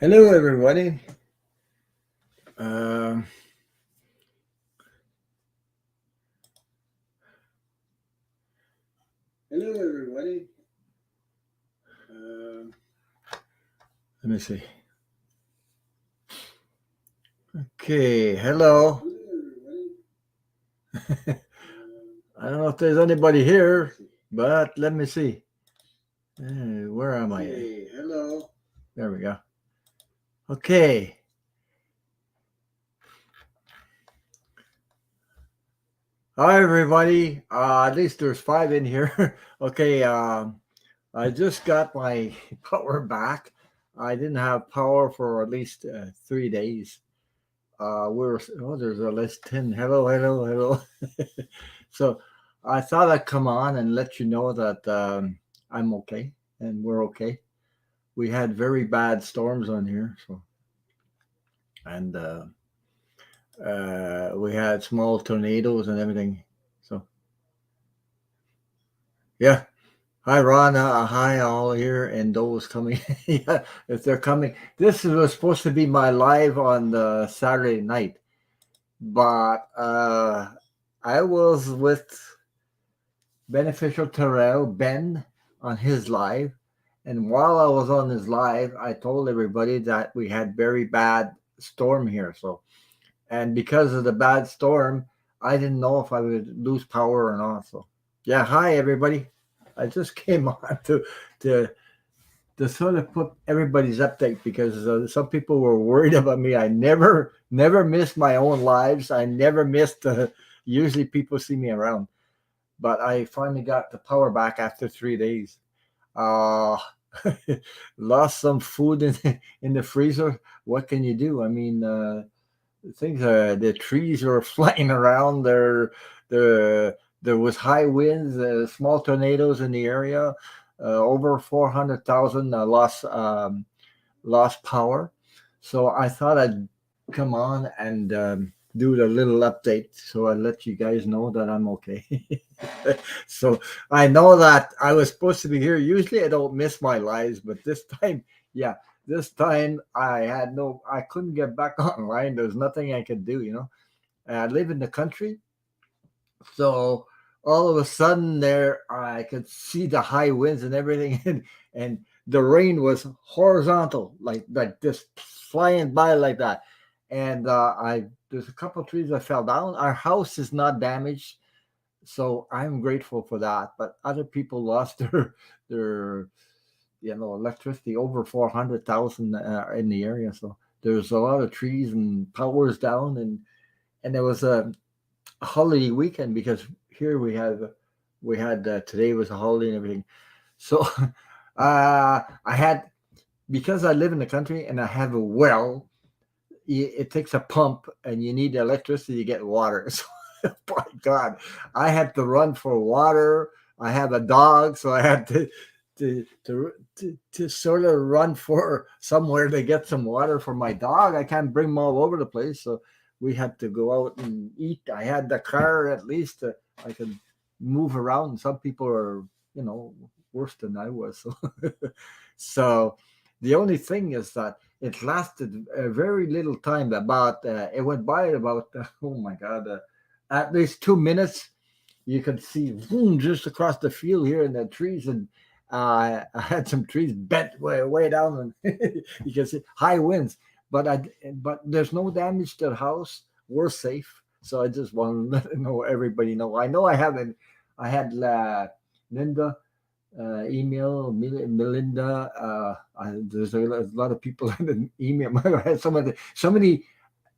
Hello, everybody. Um Hello, everybody. Let me see. Okay, hello. I don't know if there's anybody here, but let me see. Where am I? Hey, hello. There we go. Okay. Hi, everybody. At least there's 5 in here. Okay. I just got my power back. I didn't have power for at least 3 days. There's a list 10. Hello, hello, hello. So I thought I'd come on and let you know that I'm okay and we're okay. We had very bad storms on here, so and we had small tornadoes and everything. So yeah. Hi, Ron. Hi, all here and those coming. Yeah, if they're coming, this was supposed to be my live on the Saturday night, but I was with Beneficial Terrell, Ben, on his live. And while I was on his live, I told everybody that we had very bad storm here. So, and because of the bad storm, I didn't know if I would lose power or not. So, yeah, hi everybody. I just came on to to sort of put everybody's update because some people were worried about me. I never missed my own lives. I never missed. Usually people see me around, but I finally got the power back after 3 days. Uh, Lost some food in the freezer. What can you do? I mean, things are the trees are flying around. There was high winds, small tornadoes in the area. Over 400,000 lost power. So I thought I'd come on and do the little update so I let you guys know that I'm okay. So I know that I was supposed to be here. Usually I don't miss my lives, but this time, yeah, this time I couldn't get back online. There's nothing I could do, you know. I live in the country, so all of a sudden there I could see the high winds and everything, and the rain was horizontal, like just flying by like that. And I there's a couple of trees that fell down. Our house is not damaged, so I'm grateful for that. But other people lost their electricity over 400,000 in the area. So there's a lot of trees and powers down, and there was a holiday weekend because here we had today was a holiday and everything. So I had because I live in the country and I have a well. It takes a pump and you need electricity to get water. So, by God, I had to run for water. I have a dog, so I had to sort of run for somewhere to get some water for my dog. I can't bring them all over the place, so we had to go out and eat. I had the car at least. I could move around. Some people are, worse than I was. So, so the only thing is that it lasted a very little time. About it went by about oh my God, at least 2 minutes. You could see boom, just across the field here in the trees, and I had some trees bent way down, and you can see high winds. But there's no damage to the house. We're safe. So I just want to everybody know. I know I haven't. I had Linda Melinda. There's a lot of people in the email. I had so many.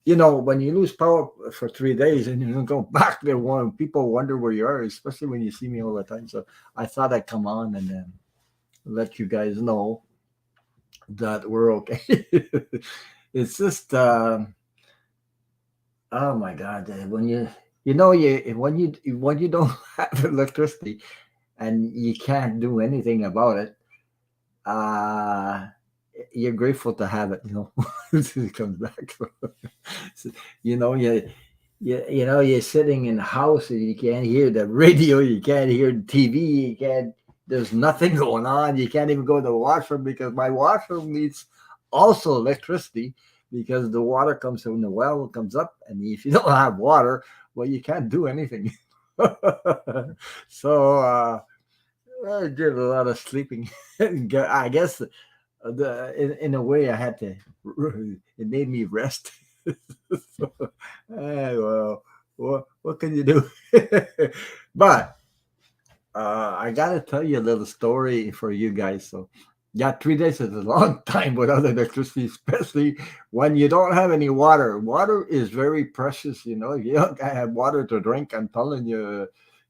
When you lose power for 3 days and you don't go back there, people wonder where you are, especially when you see me all the time. So I thought I'd come on and then let you guys know that we're okay. It's just, oh my God, when when you don't have electricity and you can't do anything about it, uh, you're grateful to have it. It comes back. So, you know, you're sitting in the house and you can't hear the radio, you can't hear the TV, there's nothing going on. You can't even go to the washroom because my washroom needs also electricity, because the water comes from the well, comes up, and if you don't have water, well, you can't do anything. So I did a lot of sleeping. I guess in a way I had to. It made me rest. So, well, what can you do? But I gotta tell you a little story for you guys. So, yeah, 3 days is a long time without electricity, especially when you don't have any water. Water is very precious, you know. If you don't have water to drink, I'm telling you,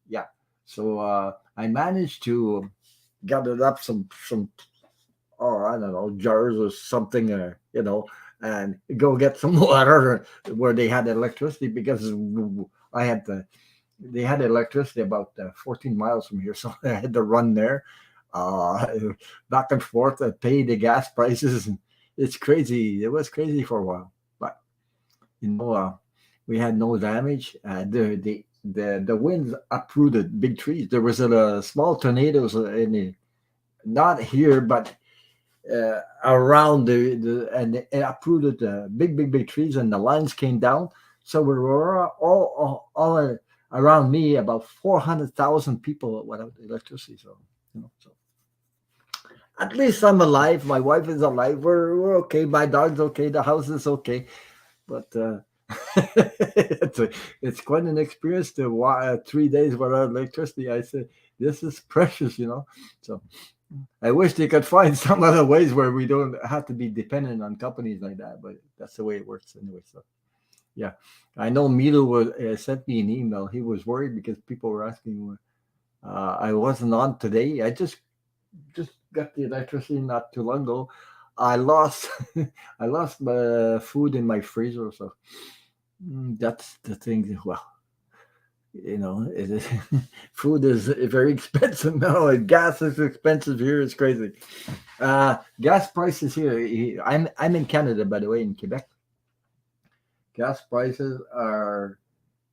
yeah. So I managed to gather up some oh, I don't know, jars or something, and go get some water where they had electricity, because I had to they had electricity about 14 miles from here, so I had to run there, uh, back and forth, pay the gas prices. And it's crazy. It was crazy for a while, but you know, we had no damage. The winds uprooted big trees. There was a small tornadoes in not here, but around and it uprooted big trees, and the lines came down. So we were all around me, about 400,000 people without electricity. So so at least I'm alive. My wife is alive. We're okay. My dog's okay. The house is okay. But it's quite an experience to 3 days without electricity. I said, this is precious, So I wish they could find some other ways where we don't have to be dependent on companies like that, but that's the way it works anyway. So yeah, I know Milo sent me an email. He was worried because people were asking. I wasn't on today. I just got the electricity not too long ago. I lost I lost my food in my freezer, so that's the thing. Well, it is, food is very expensive now, and gas is expensive here. It's crazy. Gas prices here. I'm in Canada, by the way, in Quebec. Gas prices are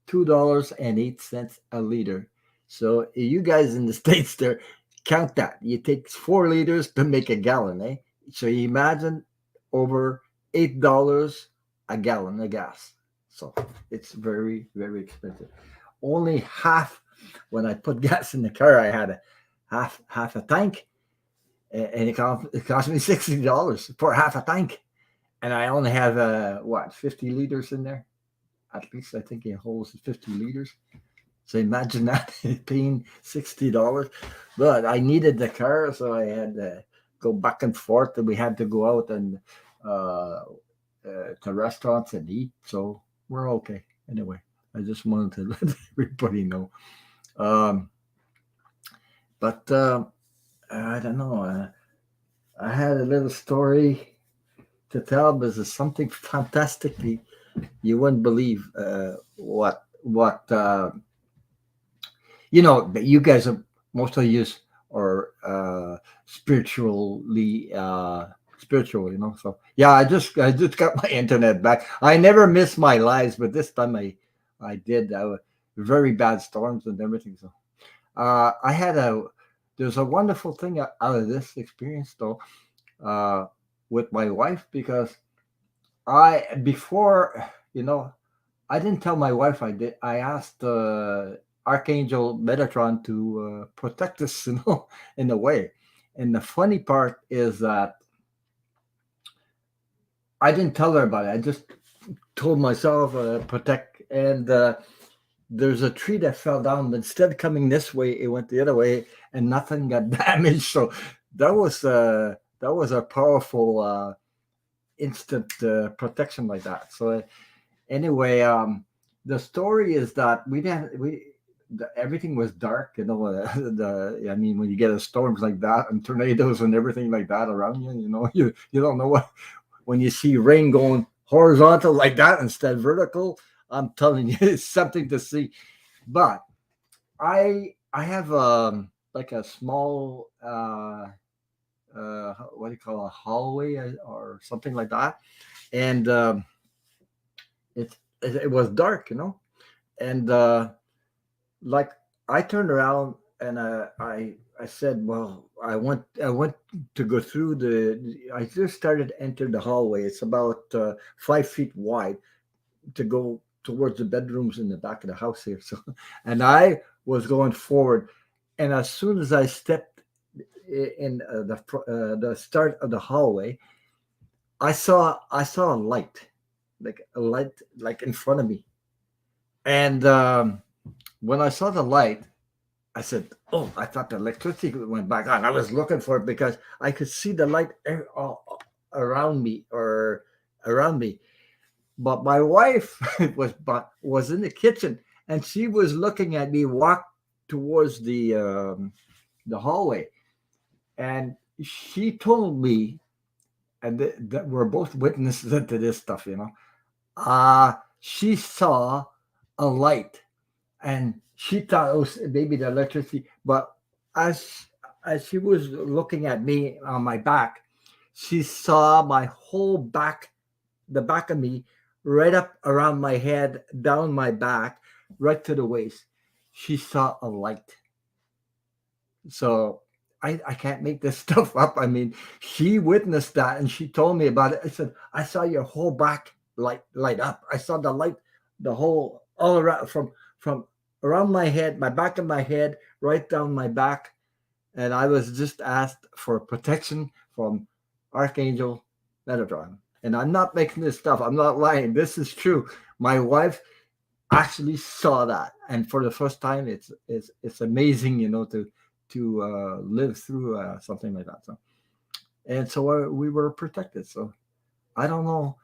$2.08 a liter. So you guys in the states there, count that. You take 4 liters to make a gallon, eh? So you imagine over $8 a gallon of gas. So it's very, very expensive. Only half. When I put gas in the car, I had a half a tank, and it cost me $60 for half a tank, and I only have 50 liters in there. At least I think it holds 50 liters. So imagine that, paying $60. But I needed the car, so I had to go back and forth, and we had to go out and uh, to restaurants and eat. So we're okay. Anyway, I just wanted to let everybody know. Um, but I don't know. I had a little story to tell, but it's something fantastically you wouldn't believe what you guys are, most of you are spiritual, so yeah, I just got my internet back. I never miss my lives, but this time I did. Very bad storms and everything. So I had there's a wonderful thing out of this experience, though, uh with my wife, because before, I didn't tell my wife I did. I asked Archangel Metatron to protect us, in a way. And the funny part is that I didn't tell her about it. I just told myself, protect. And there's a tree that fell down, but instead of coming this way, it went the other way, and nothing got damaged. So that was a powerful instant protection like that. So anyway, the story is that everything was dark. I mean, when you get storms like that and tornadoes and everything like that around you, you don't know what. When you see rain going horizontal like that instead of vertical, I'm telling you, it's something to see. But I have like a small what do you call, a hallway, or something like that, and it was dark, and like I turned around, and I said, well, I went to go through I just started to enter the hallway. It's about 5 feet wide to go towards the bedrooms in the back of the house here. So, and I was going forward, and as soon as I stepped in the start of the hallway, I saw a light, like a light, like in front of me. And when I saw the light, I said, "Oh, I thought the electricity went back on." I was looking for it because I could see the light all around me or around me. But my wife was in the kitchen, and she was looking at me walk towards the hallway, and she told me, and that we're both witnesses to this stuff, you know. She saw a light, and she thought it was maybe the electricity. But as as she was looking at me on my back, she saw my whole back, the back of me, right up around my head, down my back, right to the waist. She saw a light. So I can't make this stuff up. I mean, she witnessed that and she told me about it. I said, I saw your whole back light up. I saw the light, the whole all around from around my head, my back of my head, right down my back. And I was just asked for protection from Archangel Metatron. And I'm not making this stuff. I'm not lying. This is true. My wife actually saw that, and for the first time, it's amazing, you know, to live through something like that. So, and so we were protected. So I don't know.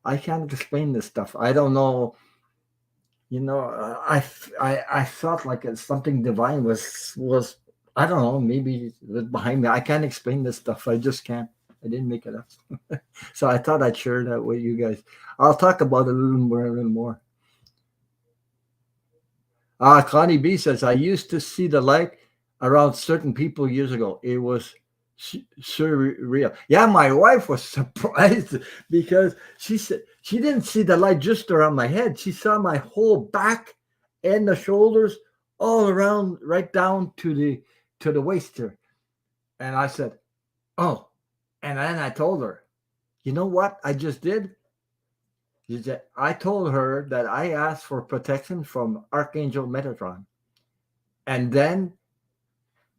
I can't explain this stuff. I don't know. You know, I felt like something divine was I don't know, maybe it was behind me. I can't explain this stuff. I just can't. I didn't make it up. So I thought I'd share that with you guys. I'll talk about it a little more. Connie B says, I used to see the light around certain people years ago. It was surreal. Yeah, my wife was surprised because she said she didn't see the light just around my head. She saw my whole back and the shoulders all around, right down to the waist here. And I said, oh, and then I told her, you know what I just did? She said, I told her that I asked for protection from Archangel Metatron. And then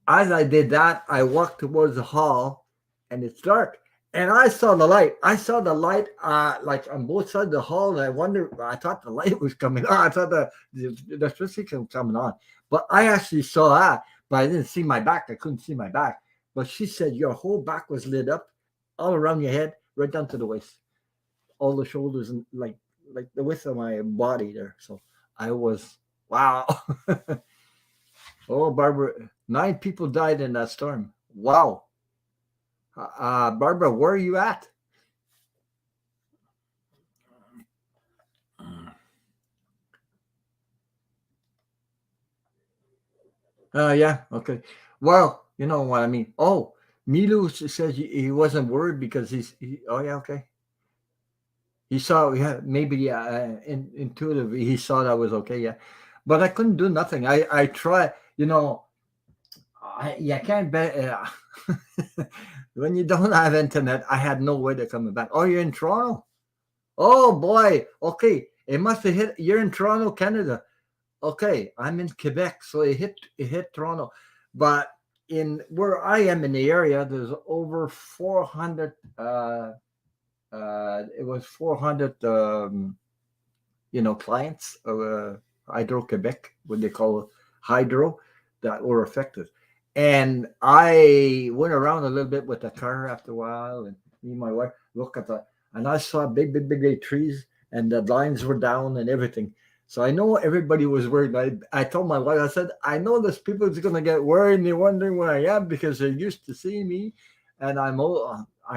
as I did that, I walked towards the hall and it's dark. And I saw the light. I saw the light like on both sides of the hall. And I thought the light was coming on. I thought the electricity was coming on. But I actually saw that, but I didn't see my back. I couldn't see my back. But she said your whole back was lit up all around your head, right down to the waist, all the shoulders, and like the width of my body there. So I was, wow. Oh, Barbara, 9 people died in that storm. Wow. Barbara, where are you at? Yeah, okay. Well, you know what I mean. Oh, Milu says he wasn't worried because oh, yeah, okay. He saw, yeah, maybe, yeah, intuitively, he saw that was okay, yeah. But I couldn't do nothing. I tried, you know, you can't bet. When you don't have internet, I had no way to come back. Oh, you're in Toronto? Oh, boy. Okay. It must have hit. You're in Toronto, Canada. Okay. I'm in Quebec. So it hit Toronto. But in where I am in the area, there's over 400. It was 400, clients of Hydro Quebec, what they call Hydro, that were affected. And I went around a little bit with the car after a while, and me and my wife look at that, and I saw big trees, and the lines were down and everything. So I know everybody was worried. I told my wife, I said, I know there's people that's going to get worried and they're wondering where I am because they're used to seeing me, and I'm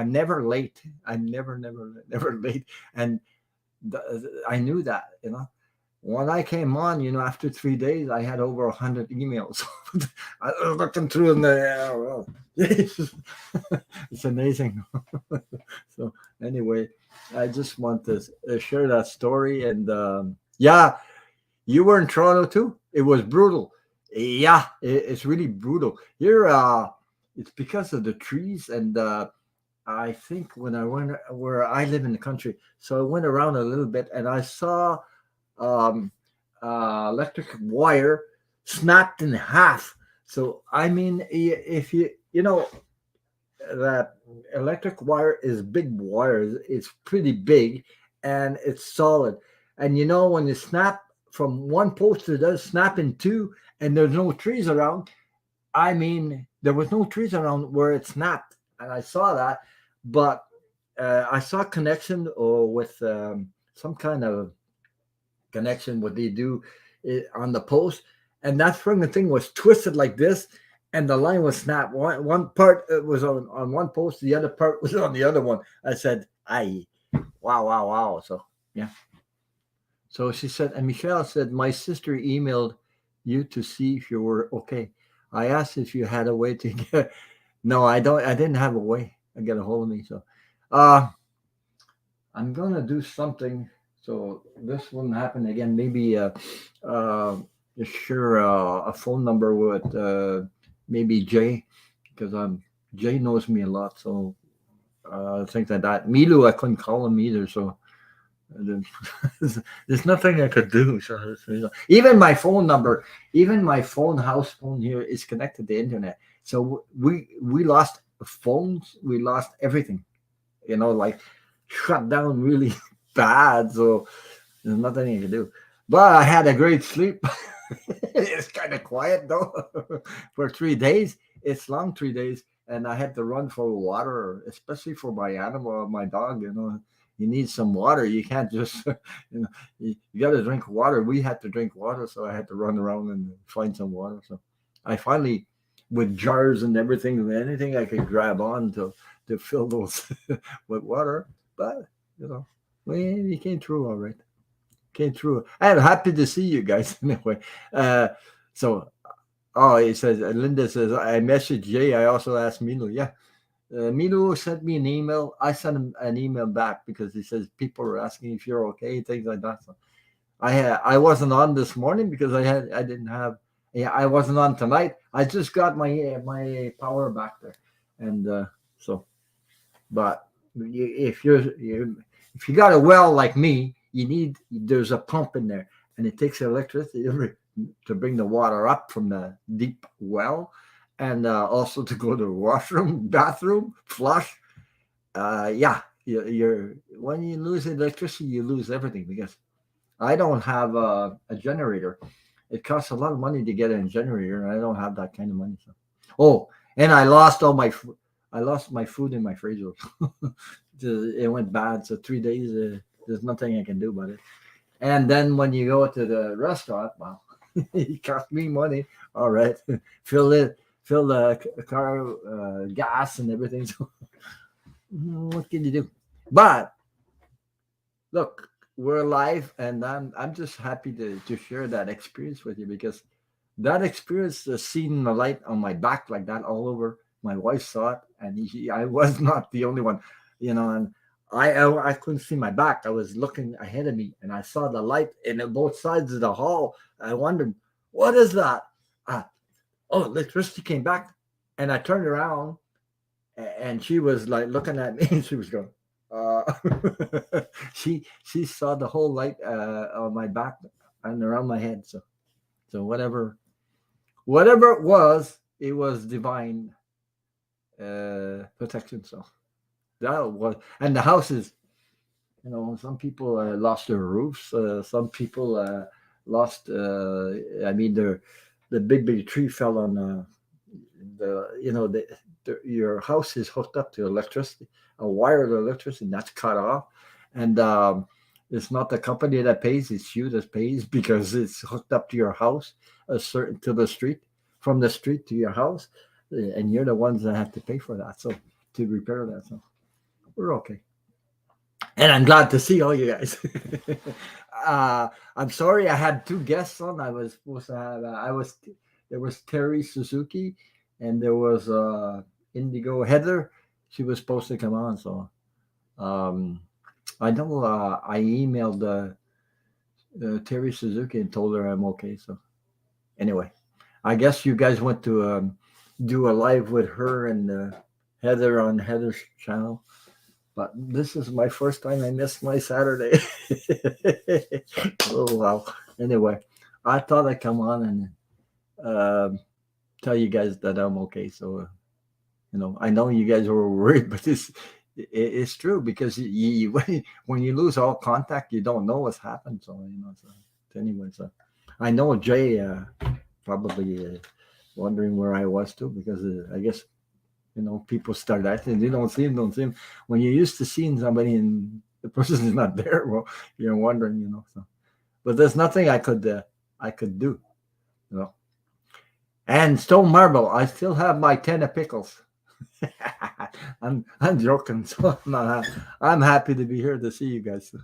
never late. I'm never late, and I knew that, when I came on, after 3 days, I had over 100 emails. I was looking through them. It's amazing. So anyway, I just want to share that story. And yeah, you were in Toronto too. It was brutal. Yeah, it's really brutal here. It's because of the trees, and I think when I went where I live in the country, so I went around a little bit, and I saw um, electric wire snapped in half. So I mean, if you know that electric wire is big wire, it's pretty big, and it's solid. And you know when you snap from one post to the other, snap in two, and there's no trees around. I mean, there was no trees around where it snapped, and I saw that, but I saw connection or with some kind of connection what they do on the post, and that friggin' thing was twisted like this, and the line was snapped. One part was on one post, the other part was on the other one. I said, "Aye, wow, wow, wow." So yeah. So she said, and Michelle said, "My sister emailed you to see if you were okay. I asked if you had a way to get." No, I don't. I didn't have a way to get a hold of me. So, uh, I'm gonna do something so this wouldn't happen again. Maybe uh, share a phone number with maybe Jay, because Jay knows me a lot. So things like that. Milu, I couldn't call him either. So there's nothing I could do. So, even my phone number, even my phone house phone here is connected to the internet. So we lost phones, we lost everything. Like shut down really bad. So there's nothing you can do. But I had a great sleep. It's kind of quiet though for 3 days. It's long 3 days, and I had to run for water, especially for my animal, my dog. You need some water. You can't just, you got to drink water. We had to drink water, so I had to run around and find some water. So I finally, with jars and everything, anything I could grab on to fill those with water. But we came through all right. Came through. I'm happy to see you guys anyway. Uh, so, oh, it says Linda says I messaged Jay. I also asked Milo. Yeah, Milo sent me an email. I sent him an email back because he says people are asking if you're okay, things like that. So I wasn't on this morning because I didn't have. Yeah, I wasn't on tonight. I just got my power back there, and so but if you got a well like me, there's a pump in there, and it takes electricity to bring the water up from the deep well, and also to go to the washroom, bathroom, flush. Yeah, you're when you lose electricity, you lose everything because I don't have a generator. It costs a lot of money to get a generator, and I don't have that kind of money. So. Oh, and I lost my food in my freezer. It went bad. So 3 days, there's nothing I can do about it. And then when you go to the restaurant, well, it cost me money. All right, fill the car gas and everything. So what can you do? But look, we're alive, and I'm just happy to share that experience with you because that experience, seeing the light on my back like that all over. My wife saw it, and I was not the only one, And I couldn't see my back. I was looking ahead of me, and I saw the light in both sides of the hall. I wondered, what is that? Uh, oh, electricity came back, and I turned around, and she was like looking at me, and she was going. Uh, she saw the whole light on my back and around my head. So whatever it was divine protection. So that was, and the houses, some people lost their roofs. Some people lost. I mean, the big tree fell on your house is hooked up to electricity, a wire to electricity, and that's cut off, and it's not the company that pays; it's you that pays because it's hooked up to your house, a certain to the street, from the street to your house, and you're the ones that have to pay for that. So to repair that, so we're okay. And I'm glad to see all you guys. I'm sorry I had two guests on. I was supposed to have. There was Terri Suzuki, and there was Indigo Heather. She was supposed to come on. So um, I know I emailed Terri Suzuki and told her I'm okay. So anyway, I guess you guys went to do a live with her and Heather on Heather's channel. But this is my first time I missed my Saturday. Oh wow. Anyway, I thought I'd come on and tell you guys that I'm okay. So I know you guys were worried, but it's true because when you lose all contact, you don't know what's happened. So so anyway, so I know Jay probably wondering where I was too because I guess people start acting. You don't see him. When you're used to seeing somebody and the person is not there, well, you're wondering, So, but there's nothing I could do, you know. And stone marble, I still have my 10 of pickles. I'm joking, so I'm happy to be here to see you guys.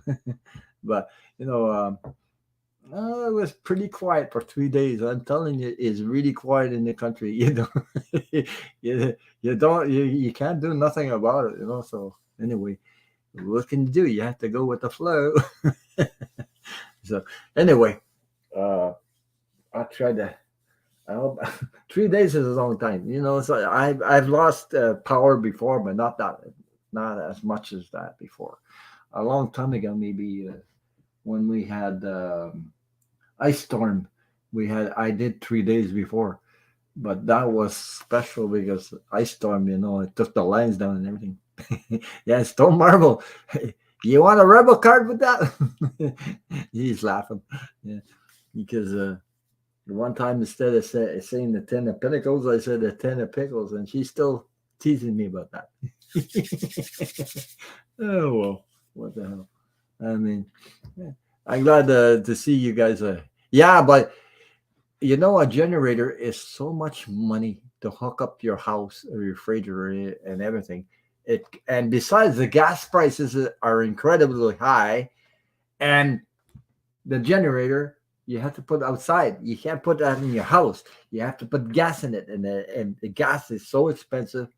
But it was pretty quiet for 3 days. I'm telling you, it's really quiet in the country. You can't do nothing about it. So anyway, what can you do? You have to go with the flow. So anyway, I tried to. I hope 3 days is a long time. So I've lost power before, but not as much as that before. A long time ago, maybe when we had ice storm, I did 3 days before, but that was special because ice storm. It took the lines down and everything. Yeah, Stone Marble. You want a rebel card with that? He's laughing. Yeah, because. One time, instead of saying the 10 of Pentacles, I said the 10 of Pickles, and she's still teasing me about that. Oh, well, what the hell? I mean, yeah. I'm glad to see you guys. Yeah, but a generator is so much money to hook up your house, or your refrigerator, and everything. And besides, the gas prices are incredibly high, and the generator you have to put outside. You can't put that in your house. You have to put gas in it, and the gas is so expensive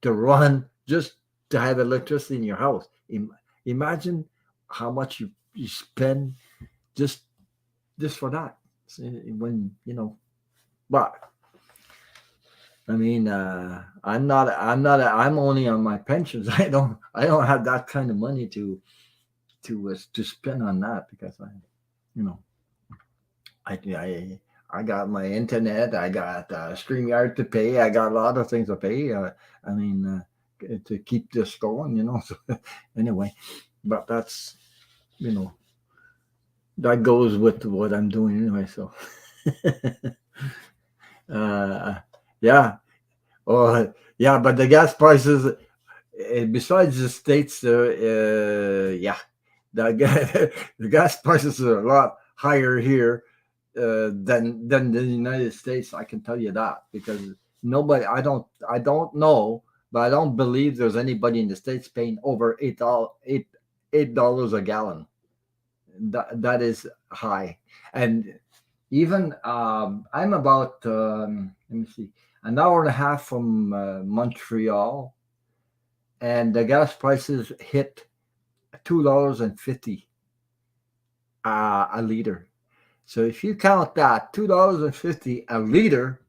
to run just to have electricity in your house. Imagine how much you spend just for that. When but I mean, I'm only on my pensions. I don't have that kind of money to spend on that because you know. I got my internet. I got StreamYard to pay. I got a lot of things to pay. I mean, to keep this going. So anyway, but that's that goes with what I'm doing anyway. So uh, yeah. Oh yeah, but the gas prices. Besides the states, yeah, the gas prices are a lot higher here than the United States. I can tell you that because nobody. I don't know, but I don't believe there's anybody in the States paying over $8 a gallon. That is high, and even I'm about let me see, an hour and a half from Montreal, and the gas prices hit $2.50 a liter. So if you count that $2.50 a liter,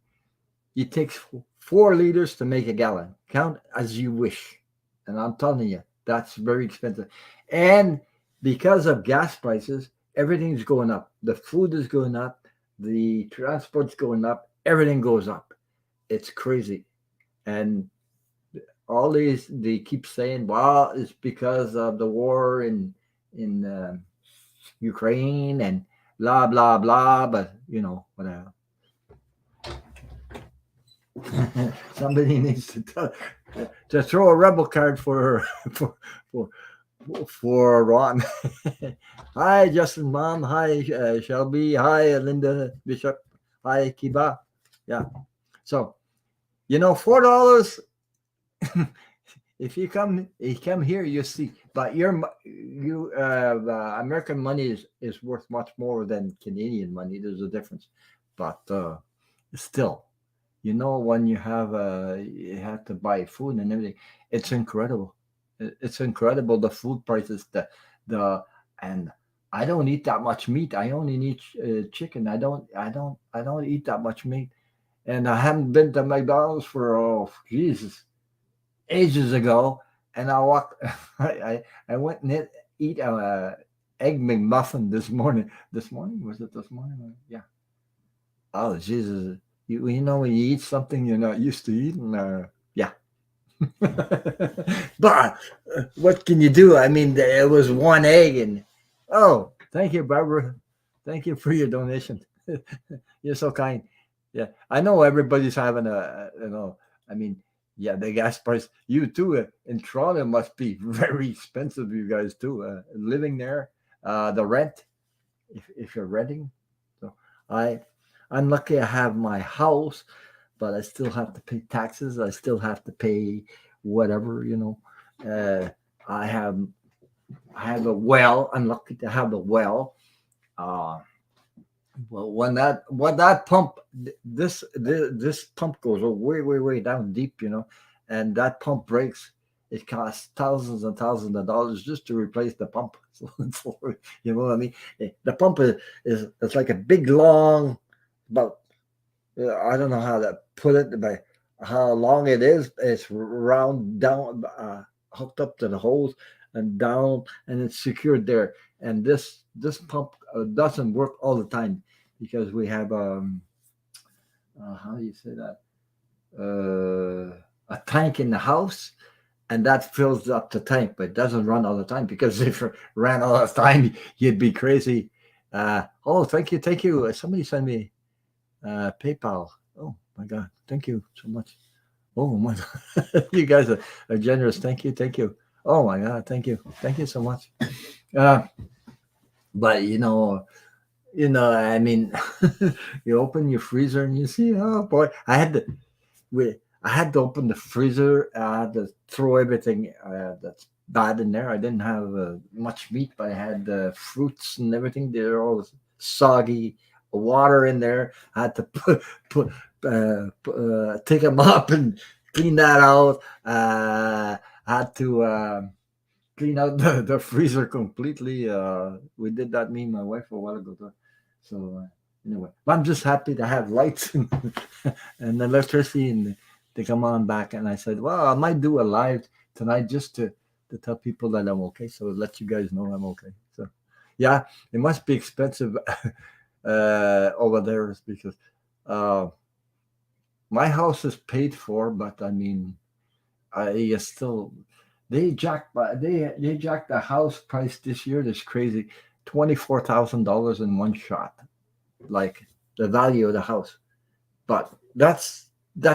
it takes 4 liters to make a gallon. Count as you wish. And I'm telling you, that's very expensive. And because of gas prices, everything's going up. The food is going up. The transport's going up. Everything goes up. It's crazy. And all they keep saying, well, it's because of the war in Ukraine and blah blah blah. But whatever. Somebody needs to throw a rebel card for for for Ron. Hi, Justin, Mom. Hi, Shelby. Hi, Linda Bishop. Hi, Kiba. Yeah. So $4. If you come here, you see. But American money is worth much more than Canadian money. There's a difference, but still, when you have to buy food and everything, it's incredible. It's incredible the food prices. And I don't eat that much meat. I only eat chicken. I don't eat that much meat. and I haven't been to McDonald's for oh Jesus ages ago. And I walked, I went and eat a egg McMuffin this morning. This morning was it this morning? Yeah. Oh Jesus! You know when you eat something you're not used to eating. Yeah. But what can you do? I mean, it was one egg, and oh, thank you, Barbara. Thank you for your donation. You're so kind. Yeah, I know everybody's having I mean, yeah, the gas price. You too in Toronto must be very expensive. You guys too, living there. The rent, if you're renting. So I, I'm lucky. I have my house, but I still have to pay taxes. I still have to pay whatever. Uh, I have I have a well. I'm lucky to have a well. Uh, well, when that pump this pump goes way down deep, and that pump breaks, it costs thousands and thousands of dollars just to replace the pump. So, you know what I mean? The pump is it's like a big long, about I don't know how to put it, but how long it is. It's round down, hooked up to the hose and down, and it's secured there. And this pump doesn't work all the time because we have how do you say that, a tank in the house, and that fills up the tank, but it doesn't run all the time because if it ran all the time, you'd be crazy. Oh, thank you. Somebody sent me PayPal. Oh my God, thank you so much. Oh my God, you guys are generous. Thank you. Oh my God, thank you so much. Uh, but I mean, you open your freezer and you see, oh boy, I had to open the freezer. I had to throw everything that's bad in there. I didn't have much meat, but I had fruits and everything. They're all soggy. Water in there. I had to take them up and clean that out. I had to clean out the freezer completely. We did that, me and my wife, a while ago. So anyway, but I'm just happy to have lights and electricity and they come on back. And I said, well, I might do a live tonight just to tell people that I'm okay. So let you guys know I'm okay. So yeah, it must be expensive over there because uh, my house is paid for, but I mean, I still they jacked the house price this year. That's crazy, $24,000 in one shot, like the value of the house. But that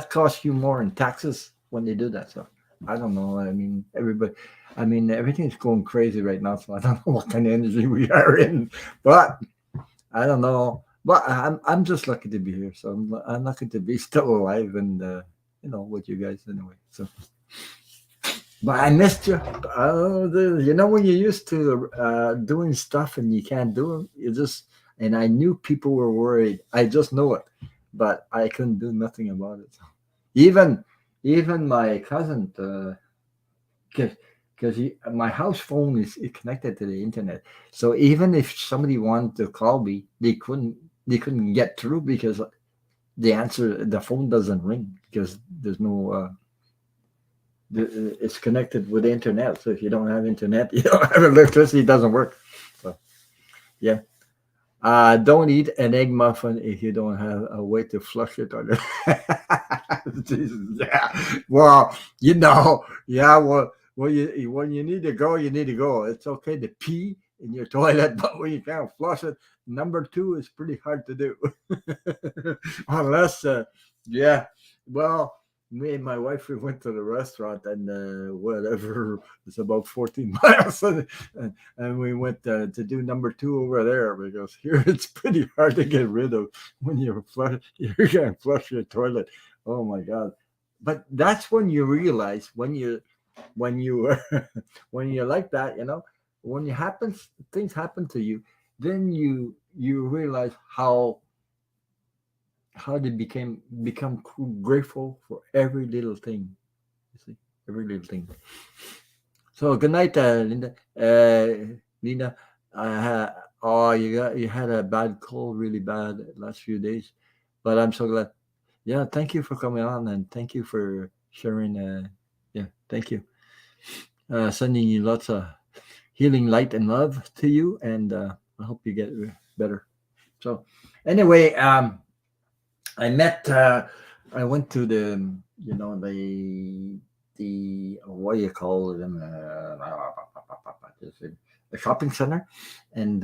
costs you more in taxes when they do that. So I don't know. I mean, everything's going crazy right now. So I don't know what kind of energy we are in, but I don't know. But I'm just lucky to be here. So I'm lucky to be still alive and with you guys anyway. So. But I missed you. When you're used to doing stuff and you can't do them, and I knew people were worried. I just know it, but I couldn't do nothing about it. Even, even my cousin, because my house phone is connected to the internet. So even if somebody wanted to call me, they couldn't get through because the phone doesn't ring because there's no. It's connected with the internet. So if you don't have internet, you don't have electricity, it doesn't work. So yeah. Don't eat an egg muffin if you don't have a way to flush it on it. Jesus, yeah. Well, yeah. Well, when you need to go, you need to go. It's okay to pee in your toilet, but when you can't flush it, number two is pretty hard to do. Unless, yeah. Well, me and my wife, we went to the restaurant and whatever, it's about 14 miles. And we went to do number two over there because here it's pretty hard to get rid of when you can't flush your toilet. Oh my God! But that's when you realize when you when you're like that, when you happens things happen to you, then you realize how they become grateful for every little thing. You see, every little thing. So good night, Linda. Linda, oh, you had a bad cold, really bad last few days, but I'm so glad. Yeah, thank you for coming on, and thank you for sharing. Yeah, thank you. Sending you lots of healing light and love to you, and I hope you get better. So, anyway, I met. I went to the what do you call them? Just a shopping center, and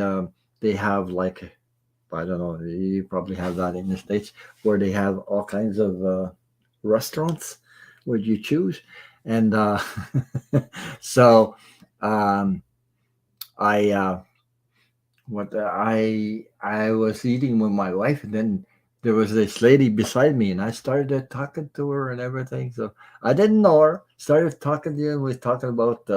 they have like, I don't know. You probably have that in the states where they have all kinds of restaurants where you choose, and so um, I what I was eating with my wife, and then there was this lady beside me, and I started talking to her and everything. So I didn't know her. Started talking to her, and we was talking about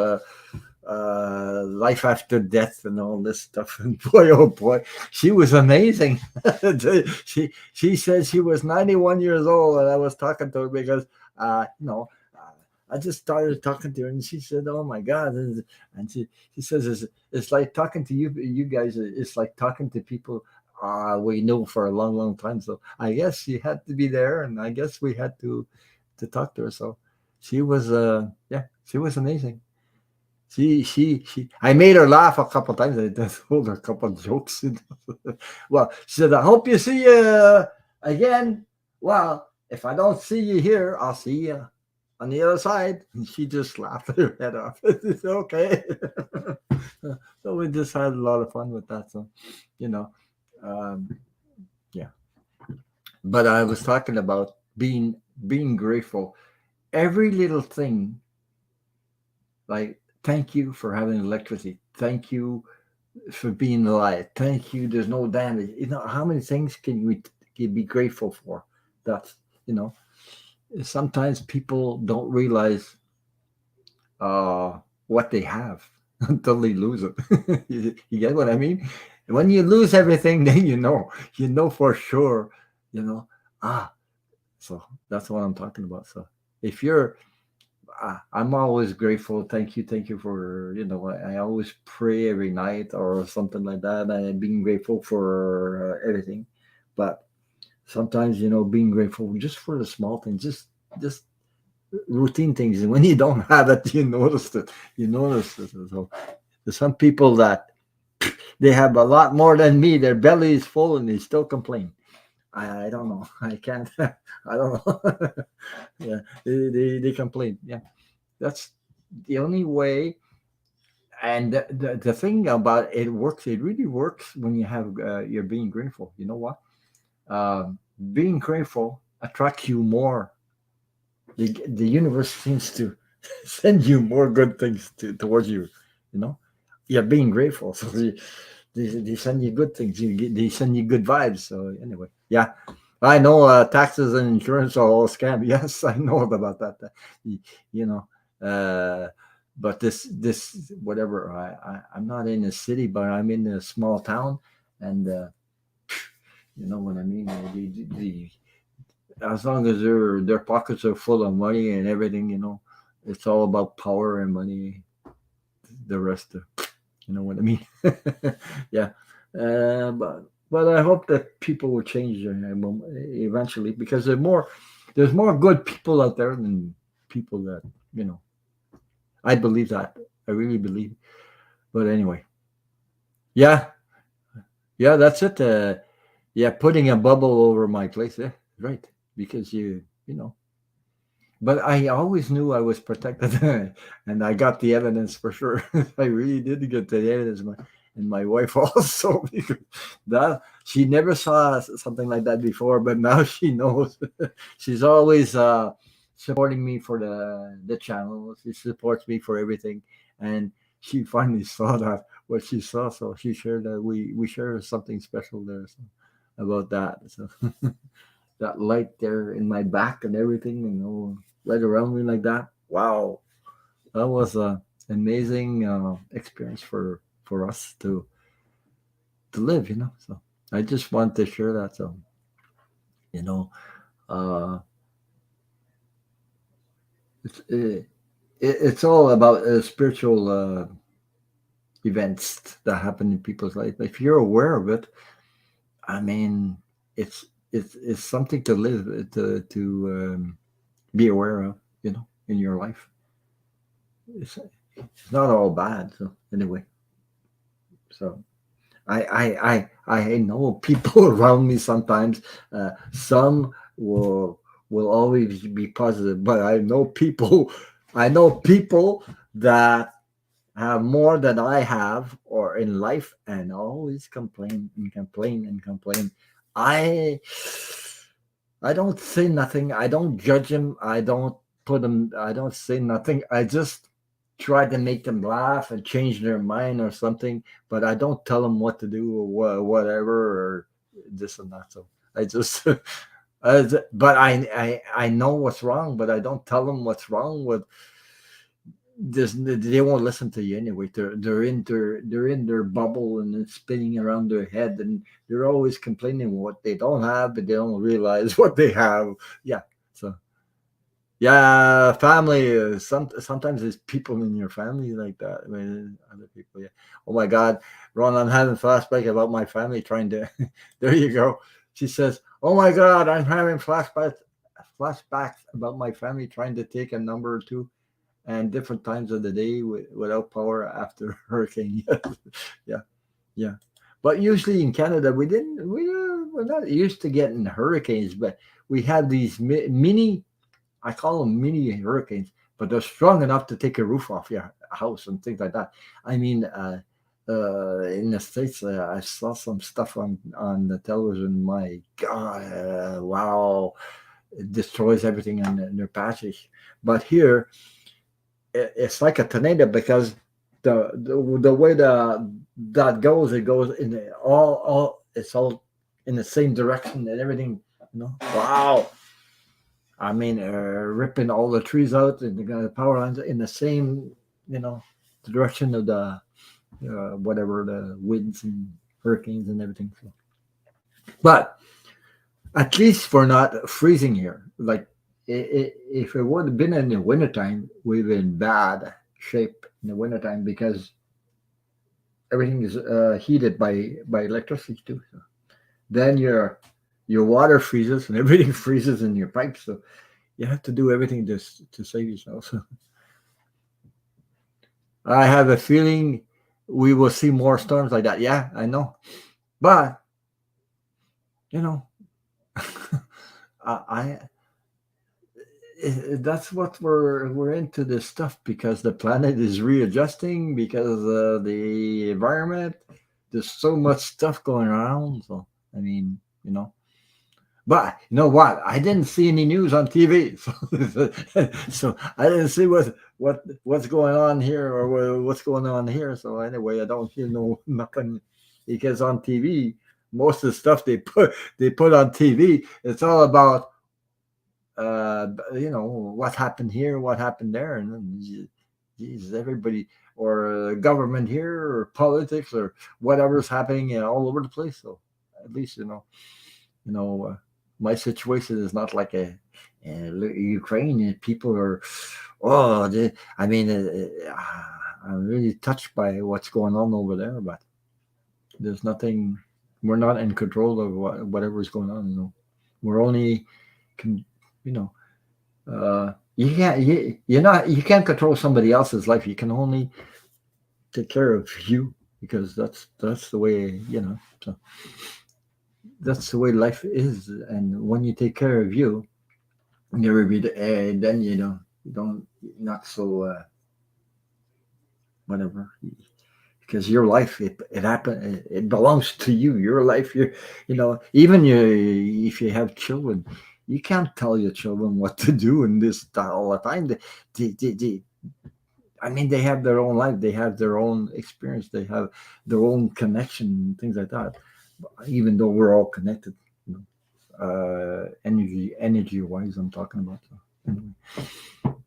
life after death and all this stuff. And boy, oh boy, she was amazing. She said she was 91 years old, and I was talking to her because you know. I just started talking to her, and she said, "Oh my God!" And she says, "It's like talking to you guys. It's like talking to people we know for a long, long time." So I guess she had to be there, and I guess we had to talk to her. So she was, yeah, she was amazing. She. I made her laugh a couple times. I told her a couple of jokes. Well, she said, "I hope you see you again." Well, if I don't see you here, I'll see you on the other side. And she just laughed her head off. It's okay. So we just had a lot of fun with that. So, you know, um, yeah. But I was talking about being grateful. Every little thing, like thank you for having electricity. Thank you for being alive. Thank you. There's no damage. You know how many things can be grateful for? That's you know. Sometimes people don't realize uh, what they have until they lose it. You get what I mean? When you lose everything, then you know for sure, you know, ah, so that's what I'm talking about. So if you're, I'm always grateful. Thank you for, I always pray every night or something like that. And being grateful for everything. But sometimes, being grateful just for the small things, just routine things. And when you don't have it, you notice it. You notice it. So there's some people that they have a lot more than me. Their belly is full and they still complain. I don't know. I can't. I don't know. Yeah, they complain. Yeah, that's the only way. And the thing about it works. It really works when you have you're being grateful. You know what? Being grateful attracts you more. The universe seems to send you more good things towards you. You know, you're being grateful, so they send you good things. They send you good vibes. So anyway, yeah, I know taxes and insurance are all scam. Yes, I know about that. You know, but this whatever. I'm not in a city, but I'm in a small town, and you know what I mean. As long as their pockets are full of money and everything, it's all about power and money. The rest, you know what I mean? Yeah, but I hope that people will change eventually because there's more good people out there than people that you know. I believe that. I really believe. But anyway, yeah, yeah, that's it. Yeah, putting a bubble over my place. Yeah, right. Because you know, but I always knew I was protected, and I got the evidence for sure. I really did get the evidence, and my wife also because that she never saw something like that before, but now she knows. She's always supporting me for the channel. She supports me for everything, and she finally saw that what she saw, so she shared that we share something special there so, about that. So that light there in my back and everything, right around me like that. Wow, that was a amazing experience for us to live. So I just want to share that. So you know, uh, it's all about spiritual events that happen in people's life. If you're aware of it, I mean, it's it's something to live be aware of, in your life. It's not all bad. So anyway, so I know people around me sometimes. Some will always be positive, but I know people that have more than I have or in life and always complain and complain and complain. I I don't say nothing. I don't judge them. I don't put them. I don't say nothing. I just try to make them laugh and change their mind or something. But I don't tell them what to do or whatever or this and that. So I just, but I know what's wrong, but I don't tell them what's wrong with this. They won't listen to you anyway. They're in their bubble and it's spinning around their head, and they're always complaining what they don't have, but they don't realize what they have. Yeah. So yeah, family. Sometimes there's people in your family like that. I mean, other people. Yeah. Oh my God, Ron, I'm having flashback about my family trying to. There you go. She says, "Oh my God, I'm having flashbacks about my family trying to take a number or two and different times of the day without power after hurricane." Yeah, yeah. But usually in Canada, we didn't. We're not used to getting hurricanes, but we have these mini. I call them mini hurricanes, but they're strong enough to take a roof off your house and things like that. I mean, in the States, I saw some stuff on the television. My God, wow, it destroys everything in their passage. But here, it's like a tornado because the way that goes, it goes in all it's all in the same direction and everything. Wow. I mean, ripping all the trees out and the power lines in the same, direction of the whatever the winds and hurricanes and everything. So. But at least we're not freezing here. Like if it would have been in the wintertime, we've been bad shape in the wintertime because everything is heated by electricity too. So then your water freezes and everything freezes in your pipes. So you have to do everything to save yourself. So I have a feeling we will see more storms like that. Yeah, I know, but you know, I that's what we're into this stuff because the planet is readjusting because of the environment. There's so much stuff going around. So I mean, but you know what? I didn't see any news on TV, so I didn't see what's going on here or what's going on here. So anyway, I don't hear nothing because on TV, most of the stuff they put on TV, it's all about what happened here, what happened there, and then, geez, everybody or government here or politics or whatever's happening all over the place. So at least my situation is not like a Ukraine. People are, I mean, I'm really touched by what's going on over there, but there's nothing. We're not in control of whatever's going on. We're only, you know, you can't control somebody else's life. You can only take care of you because that's the way So that's the way life is, and when you take care of you, then you don't not so whatever because your life it happened it belongs to you. Your life, even if you have children, you can't tell your children what to do in this all the time. I mean, they have their own life, they have their own experience, they have their own connection, things like that. Even though we're all connected, energy wise, I'm talking about. So anyway,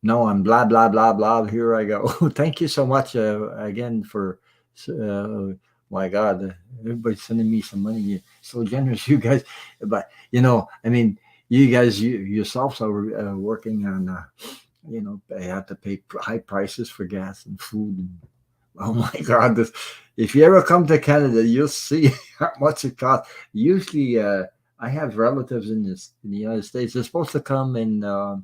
no, I'm blah blah blah blah. Here I go. Thank you so much again for. My God, everybody's sending me some money. You're so generous, you guys. But I mean, you guys yourselves are working on. They have to pay high prices for gas and food. And, oh my God! If you ever come to Canada, you'll see how much it costs. Usually, I have relatives in the United States. They're supposed to come in the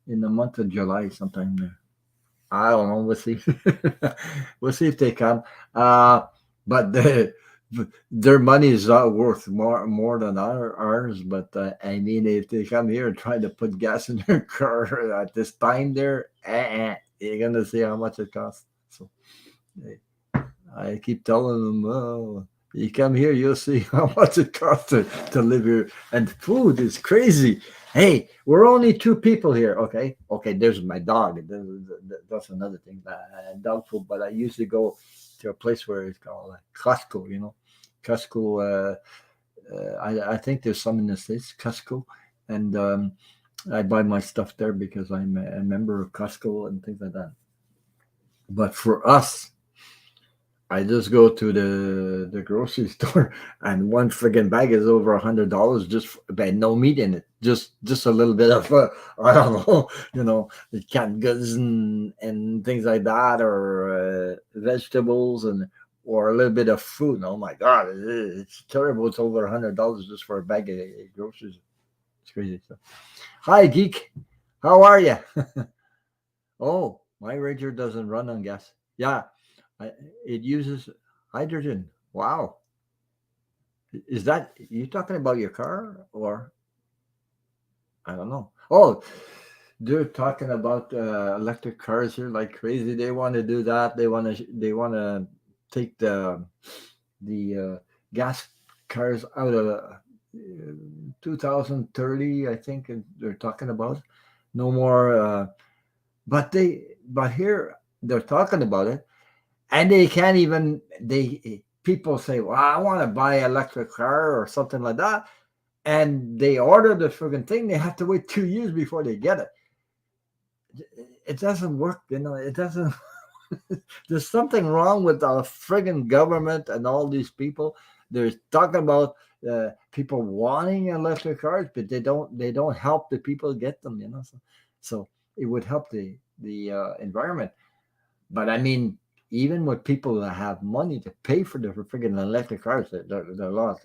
month of July sometime there. I don't know. We'll see. We'll see if they come. Uh, but their money is not worth more than ours. But I mean, if they come here and try to put gas in their car at this time, there, you're gonna see how much it costs. So eh, I keep telling them, oh, you come here, you'll see how much it costs to live here. And food is crazy. Hey, we're only two people here. Okay. Okay. There's my dog. That's another thing. Dog food. But I usually go to a place where it's called like Costco, Costco. I think there's some in the States, Costco. And I buy my stuff there because I'm a member of Costco and things like that. But for us, I just go to the grocery store, and one friggin' bag is over $100 just but no meat in it. Just a little bit of I don't know, the canned goods and things like that, or vegetables and or a little bit of fruit. Oh my God, it's terrible. It's over $100 just for a bag of groceries. It's crazy. So, hi, geek. How are you? Oh, my Ranger doesn't run on gas. Yeah, it uses hydrogen. Wow. Is that you talking about your car or I don't know? Oh, they're talking about electric cars here like crazy. They want to do that. They want to take the gas cars out of 2030. I think they're talking about no more. But here they're talking about it and they can't even they people say, well, I want to buy an electric car or something like that, and they order the friggin' thing. They have to wait 2 years before they get it. It doesn't work, it doesn't. There's something wrong with the friggin' government and all these people. They're talking about people wanting electric cars, but they don't help the people get them, so it would help the environment. But I mean, even with people that have money to pay for the freaking electric cars, they're a lot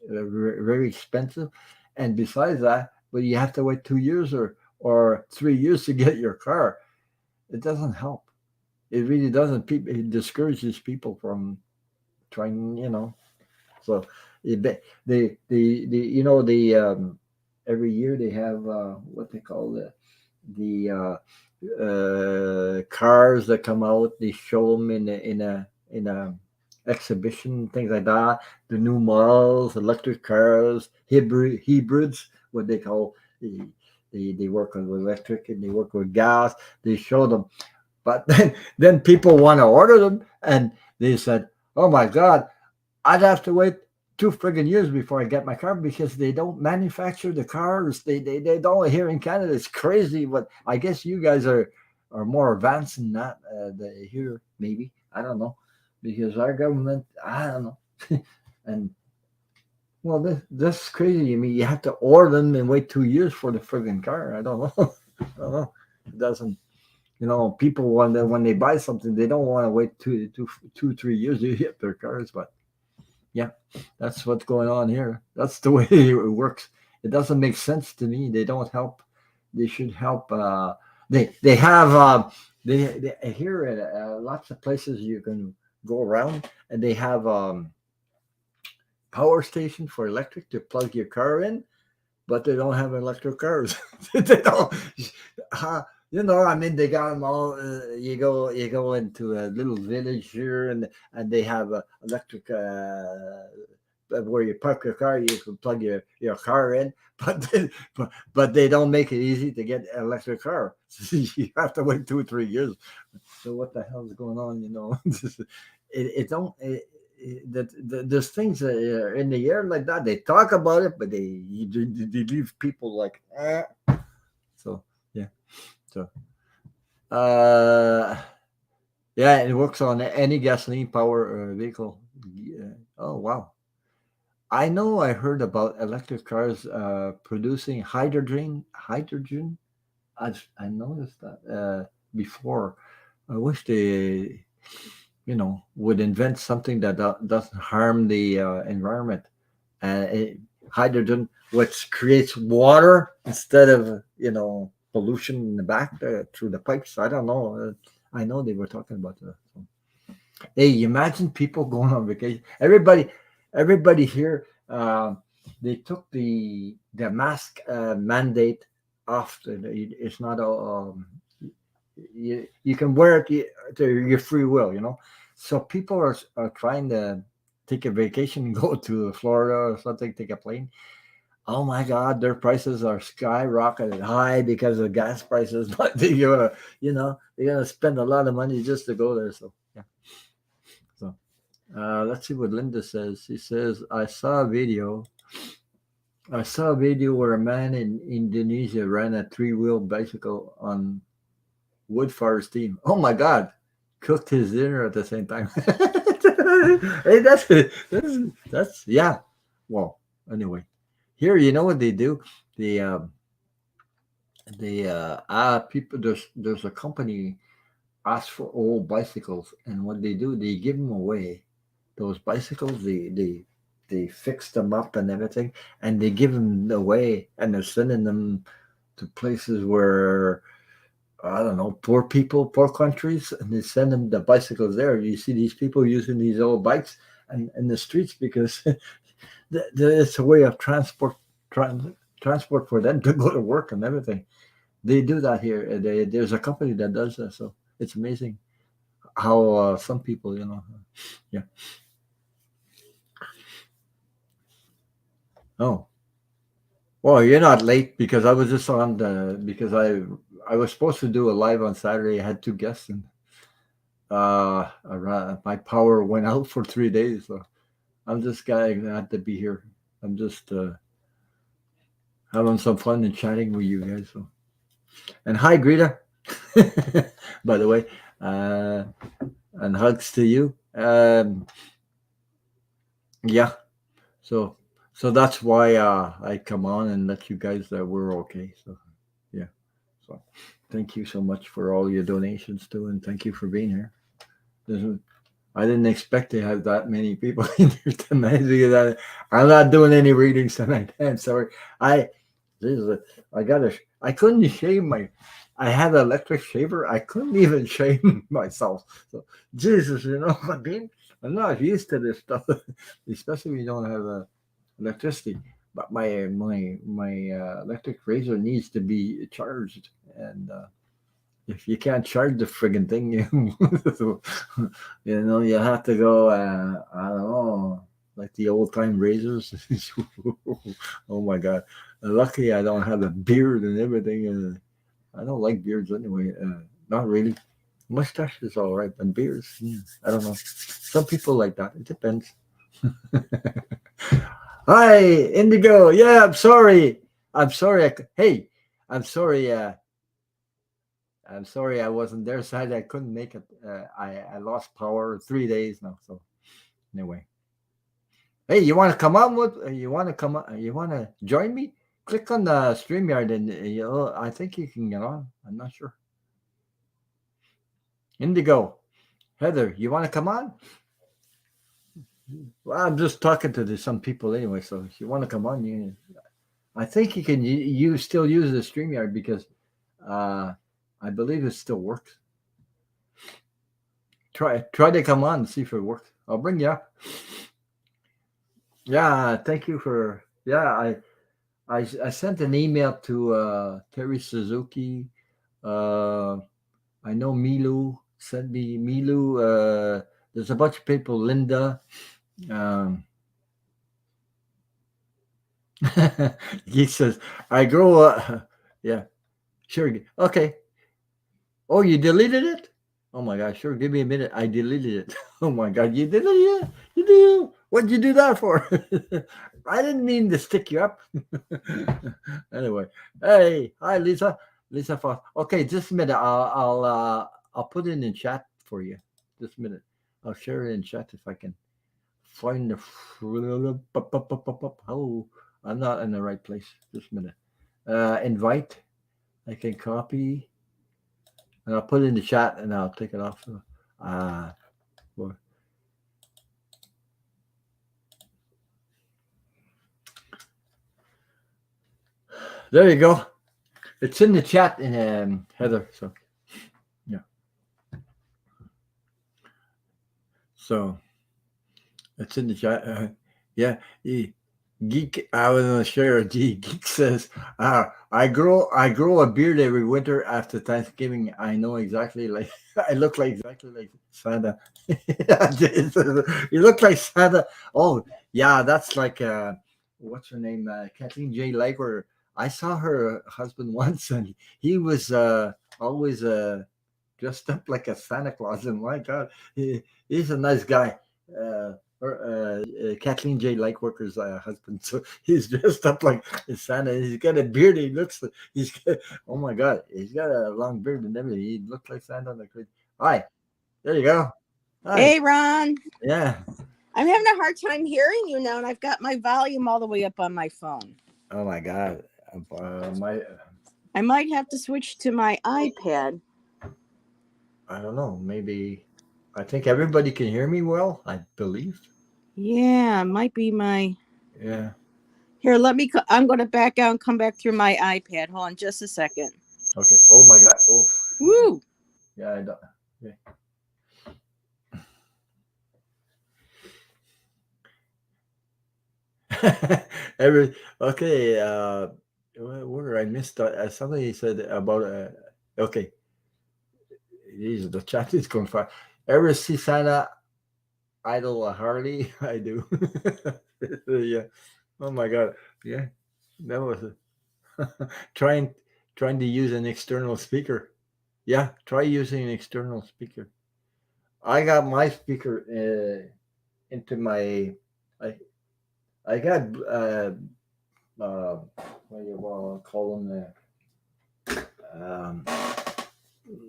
very expensive. And besides that, but you have to wait 2 years or 3 years to get your car. It doesn't help. It really doesn't. People it discourages people from trying. So the every year they have what they call the cars that come out. They show them in a exhibition, things like that. The new models, electric cars, hybrids, what they call. They work with electric and they work with gas. They show them, but then people want to order them, and they said, "Oh my God, I'd have to wait 2 friggin' years before I get my car because they don't manufacture the cars. They don't here in Canada. It's crazy. But I guess you guys are more advanced than that. Here, maybe I don't know, because our government, I don't know, and well, this is crazy. I mean, you have to order them and wait 2 years for the friggin' car. I don't know. I don't know. It doesn't. People when they buy something, they don't want to wait 2, 3 years to get their cars, but yeah, that's what's going on here. That's the way it works. It doesn't make sense to me. They don't help. They should help. They have they here at lots of places you can go around, and they have power station for electric to plug your car in, but they don't have electric cars. They don't. Uh, I mean, they got them all. You go into a little village here, and they have electric. Where you park your car, you can plug your car in, but they don't make it easy to get an electric car. You have to wait 2 or 3 years. So what the hell is going on? It don't. There's things that are in the air like that. They talk about it, but they leave people like. So yeah. So uh, yeah, it works on any gasoline power vehicle. Yeah. Oh wow. I know I heard about electric cars producing hydrogen. I noticed that before. I wish they would invent something that doesn't harm the environment. hydrogen, which creates water instead of pollution in the back through the pipes. I don't know. I know they were talking about that. So. Hey, imagine people going on vacation. Everybody here. They took the mask mandate off. It's not a. You can wear it to your free will. So people are trying to take a vacation and go to Florida or something, take a plane. Oh my God, their prices are skyrocketed high because of gas prices. But they're gonna spend a lot of money just to go there. So yeah. So let's see what Linda says. She says, I saw a video where a man in Indonesia ran a three-wheel bicycle on wood fire steam. Oh my God, cooked his dinner at the same time. Hey, that's yeah. Well, anyway, here you know what they do. The people there's a company asks for old bicycles, and what they do, they give them away. Those bicycles, they fix them up and everything, and they give them away, and they're sending them to places where I don't know, poor people, poor countries, and they send them the bicycles there. You see these people using these old bikes and in the streets because it's a way of transport for them to go to work and everything. They do that here. There's a company that does that, so it's amazing how some people, yeah. Oh, well, you're not late because I was just on the because I was supposed to do a live on Saturday. I had two guests and my power went out for 3 days. So I'm just glad to be here. I'm just having some fun and chatting with you guys. So. And hi, Greta. By the way, and hugs to you. Yeah. So that's why I come on and let you guys that we're okay. So yeah. So thank you so much for all your donations too, and thank you for being here. I didn't expect to have that many people in here tonight. Because I'm not doing any readings tonight. I'm sorry. I this is a, I got a I couldn't shave my. I had an electric shaver. I couldn't even shave myself. So Jesus, I mean, I'm not used to this stuff, especially when you don't have electricity. But my electric razor needs to be charged, and if you can't charge the friggin' thing, you have to go. I don't know, like the old time razors. Oh my God! Luckily, I don't have a beard and everything. I don't like beards anyway. Not really. Mustache is all right, but beards, I don't know. Some people like that. It depends. Hi, Indigo. Yeah, I'm sorry. I'm sorry. Hey, I'm sorry. I'm sorry I wasn't there, so I couldn't make it. I lost power 3 days now. So anyway, hey, you want to come on? You want to come on? You want to join me? Click on the StreamYard and I think you can get on. I'm not sure. Indigo, Heather, you want to come on? Well, I'm just talking to some people anyway. So if you want to come on, I think you can. You still use the StreamYard because I believe it still works. Try to come on and see if it works. I'll bring you up. Yeah, thank you for. Yeah, I sent an email to Terri Suzuki. I know Milu sent me Milu. There's a bunch of people. Linda. Um, he says I grow up. Yeah, sure. Okay. Oh, you deleted it? Oh my God! Sure. Give me a minute. I deleted it. Oh my God! You deleted it? You do? What'd you do that for? I didn't mean to stick you up. Anyway, hey, hi Lisa, Lisa Foss. Okay, just a minute. I'll put it in the chat for you. Just a minute. I'll share it in chat if I can find the. Oh, I'm not in the right place. Just a minute. Invite. I can copy and I'll put it in the chat and I'll take it off. Well, There you go. It's in the chat, in Heather. So yeah. So it's in the chat. Yeah. Geek, I was gonna share. Geek says, I grow a beard every winter after Thanksgiving. I know exactly like I look like exactly like Santa. You look like Santa. Oh yeah, that's like what's her name? Kathleen J. Laker. I saw her husband once, and he was always dressed up like a Santa Claus. And my God, he's a nice guy. Kathleen J. Lightworker's husband. So he's dressed up like a Santa. He's got a beard. He looks. He's got, oh my God, he's got a long beard and everything. He looks like Santa on the Christmas. Hi, there you go. Hi. Hey, Ron. Yeah. I'm having a hard time hearing you now, and I've got my volume all the way up on my phone. Oh my God. I might have to switch to my iPad. I don't know. Maybe. I think everybody can hear me well. I believe. Yeah, might be my. Yeah. Here, I'm going to back out and come back through my iPad. Hold on just a second. Okay. Oh my God. Oh. Woo! Yeah, I don't. Okay. Okay. Where I missed somebody said about okay. Jeez, the chat is going fast. Ever see Santa idle a Harley? I do. Yeah. Oh my God. Yeah. That was trying trying to use an external speaker. Yeah, try using an external speaker. I got my speaker into my. I I got what do you want to call them?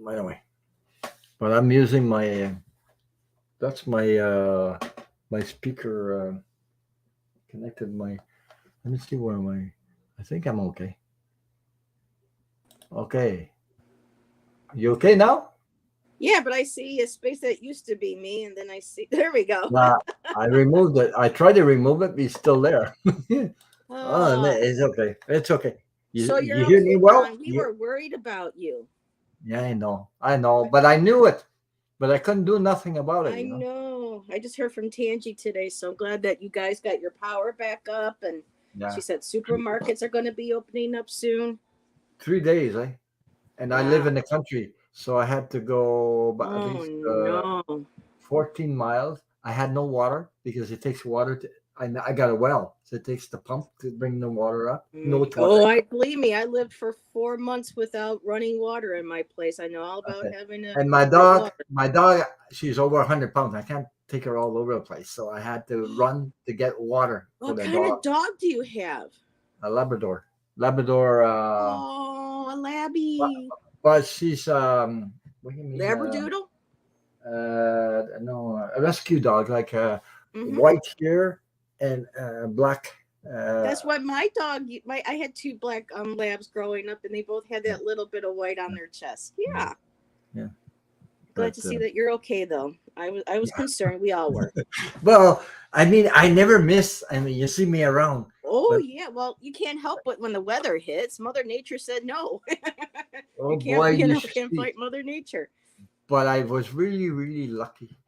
Anyway, but I'm using my. That's my speaker connected. My. Let me see where my. I think I'm okay. Okay. You okay now? Yeah, but I see a space that used to be me, and then I see. There we go. I removed it. I tried to remove it, but it's still there. Oh, no, Oh, it's okay. It's okay. so You you're hear me okay, well? Ron. We were worried about you. Yeah, I know, but I knew it, but I couldn't do nothing about it. I know. I just heard from Tangi today, so I'm glad that you guys got your power back up. And Yeah, she said supermarkets are going to be opening up soon. 3 days, and I live Wow. in the country, so I had to go at Oh least no. 14 miles. I had no water because it takes water to. I got a well, so it takes the pump to bring the water up. No Oh, toilet. I believe me. I lived for 4 months without running water in my place. I know all about Okay. having to And get water. my dog, she's over 100 pounds. I can't take her all over the place, so I had to run to get water for What the kind dog. of dog do you have? A Labrador. Oh, a labby. But she's what do you mean? Labradoodle? No, a rescue dog, like Mm-hmm. white hair and black. That's what my dog. I had two black labs growing up, and they both had that little bit of white on their chest. Yeah. Yeah. Glad But to see that you're okay, though. I was concerned. We all were. well, I mean, I never miss. I mean, you see me around, Oh but yeah. Well, you can't help but when the weather hits. Mother Nature said no. oh you can't. boy, you Can't see. fight Mother Nature. But I was really, really lucky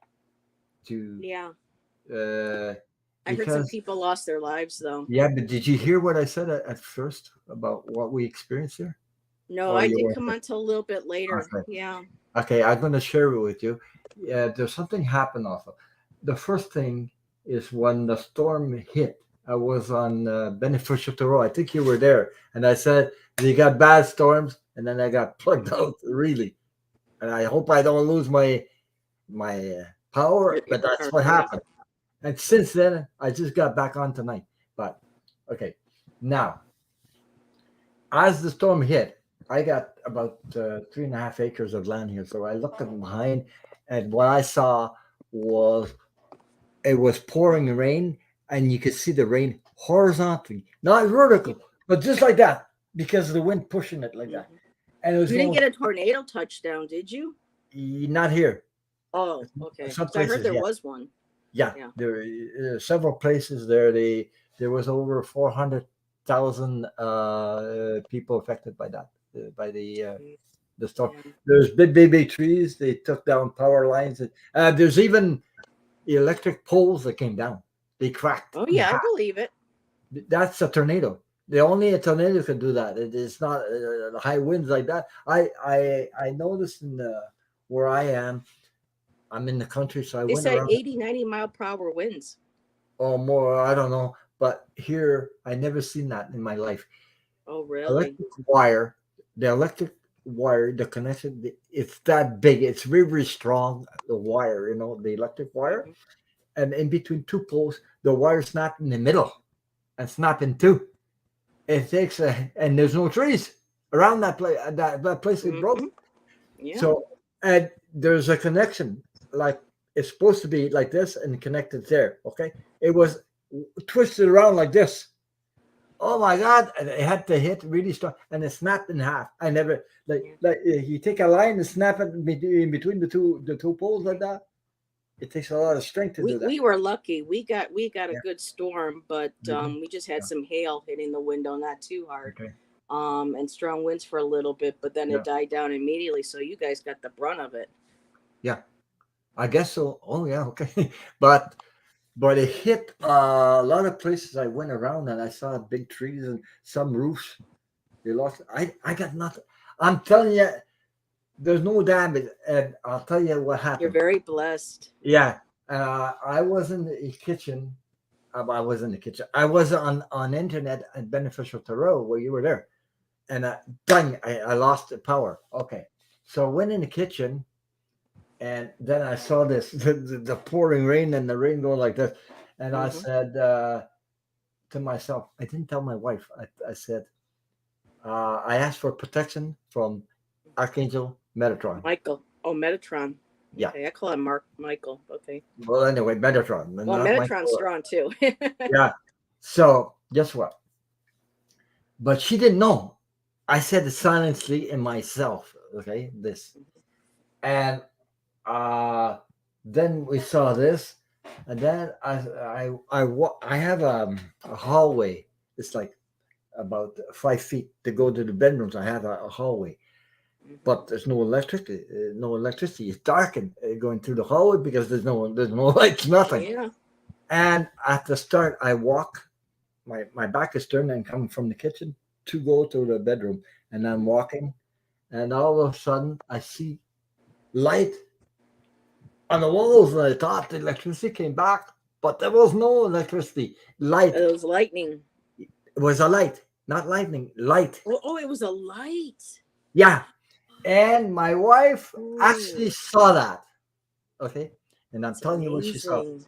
to Yeah. uh, I heard some because people lost their lives though. yeah. But did you hear what I said at first about what we experienced here? No, Or I you didn't weren't come there? on till a little bit later. Okay. Yeah. Okay, I'm going to share it with you. Yeah, there's something happened also. The first thing is when the storm hit. I was on Beneficial Thoreau. I think you were there, and I said they got bad storms, and then I got plugged out really. And I hope I don't lose my power, but that's what Yeah. happened. And since then, I just got back on tonight. But okay, now as the storm hit, I got about 3.5 acres of land here. So I looked at behind, and what I saw was it was pouring rain, and you could see the rain horizontally, not vertical, but just like that, because of the wind pushing it like that. Mhm. And it was You didn't going, get a tornado touchdown, did you? not here. Oh, okay. Some So I heard places, there yeah, was one. yeah. Yeah. There are several places there. There was over 400. thousand people affected by that, by the storm. Yeah. There's big trees. They took down power lines. There's even electric poles that came down. They cracked Oh in yeah, I half. believe it. That's a tornado. The only a tornado can do that. It's not high winds like that. I noticed in where I am. I'm in the country, so I They went said around 80, 90 mile per hour winds. or more. I don't know, but here I never seen that in my life. Oh really? Electric wire, the electric wire, the connection, it's that big. It's very strong. The wire, the electric wire, Hmm. and in between two poles, the wire snapped in the middle and snap in two. It takes and there's no trees around that place. That place it broke. Hmm. Yeah. So and there's a connection, like it's supposed to be like this and connected there. Okay, it was twisted around like this. Oh my God! And it had to hit really strong, and it snapped in half. I never Yeah. like you take a line and snap it in between the two poles like that. It takes a lot of strength to We do that. we were lucky. We got a Yeah. good storm, but Mhm. we just had Yeah. some hail hitting the window, not too hard. Okay. And strong winds for a little bit, but then it Yeah. died down immediately. So you guys got the brunt of it. Yeah. I guess so. Oh yeah. Okay. but But it hit a lot of places I went around and I saw big trees and some roofs. They lost. I got nothing. I'm telling you, there's no damage. And I'll tell you what You're happened. very blessed. Yeah. I was in the kitchen. I was in the kitchen. I was on internet at Beneficial Tarot where you were there. And bang, I lost the power. Okay. So I went in the kitchen and then I saw this the pouring rain and the rain going like this. And I Hmm. said, to myself. I didn't tell my wife. I said, I asked for protection from Archangel Metatron. Michael. Oh, Metatron. Yeah. Okay, I call him Mark Michael. Okay. Well, anyway, Metatron, Well, not Metatron's Michael. strong too. Yeah. So guess what? But she didn't know. I said it silently in myself. Okay, this, and uh, then we saw this, and then I have a hallway. It's like about 5 feet to go to the bedrooms. I have a hallway, but there's no electricity. No electricity. It's darkened going through the hallway because there's no lights, nothing. Yeah. And at the start, I walk. My back is turned and coming from the kitchen to go to the bedroom, and I'm walking, and all of a sudden I see light on the walls, and I thought the electricity came back, but there was no electricity. Light. It was lightning. It was a light, not lightning. Light. Oh, it was a light. Yeah. And my wife actually Oh, saw that. Okay. And I'm that's telling you what she saw. amazing.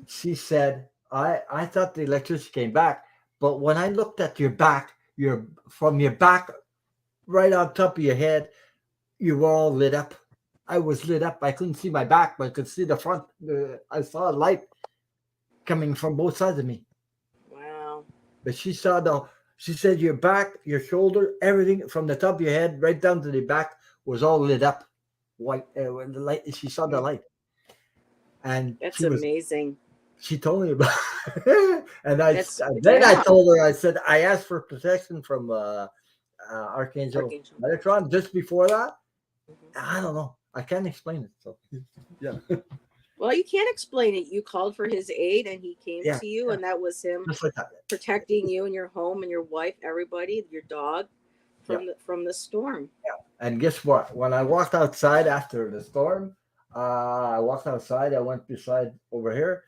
She said, I thought the electricity came back, but when I looked at your back, from your back right on top of your head, you were all lit up. I was lit up. I couldn't see my back, but I could see the front. I saw a light coming from both sides of me. Wow. But she said your back, your shoulder, everything from the top of your head right down to the back was all lit up, white. When the light, she saw the light, and That's amazing. she told me about, it. And That's then I yeah. told her, I said I asked for protection from Archangel Archangel. Metatron just before that. Mhm. I don't know. I can't explain it. So yeah, Well, you can't explain it. You called for his aid, and he came yeah, to you, yeah, and that was him just like that. protecting you and your home and your wife, everybody, your dog, Yeah. from the storm. And guess what? When I walked outside after the storm, I walked outside. I went beside over here.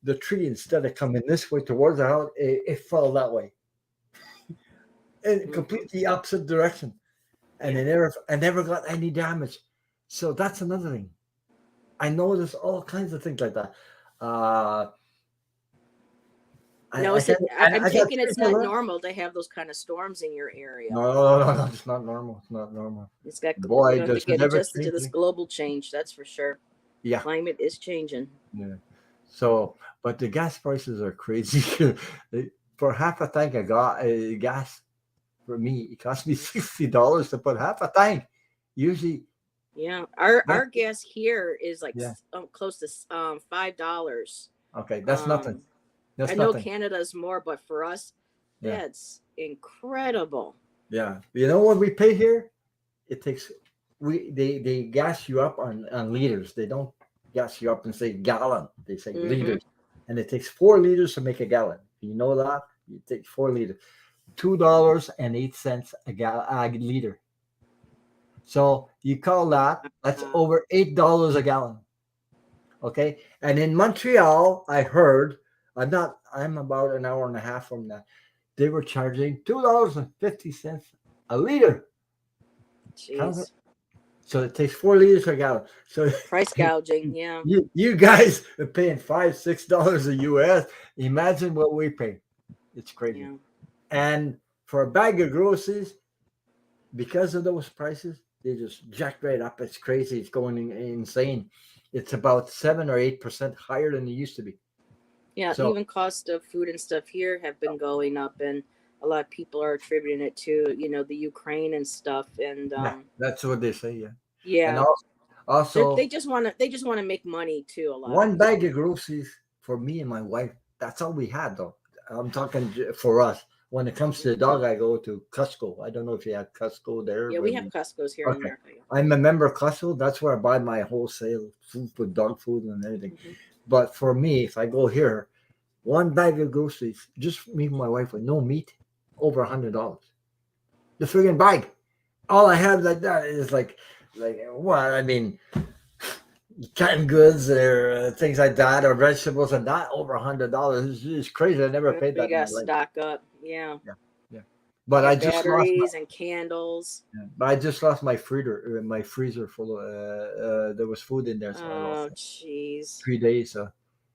The tree, instead of coming this way towards the house, it fell that way in Hmm. completely opposite direction, and Yeah. I never got any damage. So that's another thing. I noticed all kinds of things like that. Uh, No, I is can it? I'm I got taking trees it's not around. normal to have those kind of storms in your area. No, it's not normal. It's not normal. It's got Boy, you have to does it get ever adjusted to change this me? global change. That's for sure. Yeah. Climate is changing. Yeah. So, but the gas prices are crazy. For half a tank of gas, for me, it cost me $60 to put half a tank. Usually, Yeah, our that gas here is like yeah, close to $5. okay, that's nothing. Um, I That's know nothing. Canada's more, but for us, Yeah. That's incredible. Yeah. You know what we pay here? It takes they gas you up on liters. They don't gas you up and say gallon. They say Mm-hmm. liters. And it takes 4 liters to make a gallon. You know that? It takes 4 liters. $2.08 a liter. So you call that's Uh, over $8 a gallon. Okay. And in Montreal, I heard I'm about an hour and a half from that. They were charging $2.50 a liter. Count it. Jeez. So it takes 4 liters a gallon. So Price gouging. Yeah. you guys are paying $5-6 a US. Imagine what we pay. It's crazy. Yeah. And for a bag of groceries, because of those prices, they just jacked right up. It's crazy. It's going insane. It's about 7 or 8% higher than it used to be. Yeah. So Even cost of food and stuff here have been going up, and a lot of people are attributing it to the Ukraine and stuff. And yeah, that's what they say. Yeah, and yeah, they also just want to make money too. A lot of one bag people. of groceries for me and my wife. That's all we had, though. I'm talking for us. When it comes to the dog, I go to Costco. I don't know if you have Costco there, Yeah, but we have Costco's here in okay. America. Yeah. I'm a member of Costco. That's where I buy my wholesale food for dog food and everything. Hmm. But for me, if I go here, one bag of groceries, just me and my wife with no meat, over $100. The friggin' bag. All I have like that is like what I mean, canned goods or things like that, or vegetables, and not over $100. It's crazy. I never paid You that in my got to life. stock up. Yeah. Yeah, yeah. But I Get just lost my. batteries and candles. Yeah, but I just lost my freezer full of. There was food in there, so I lost Oh, it. jeez. 3 days.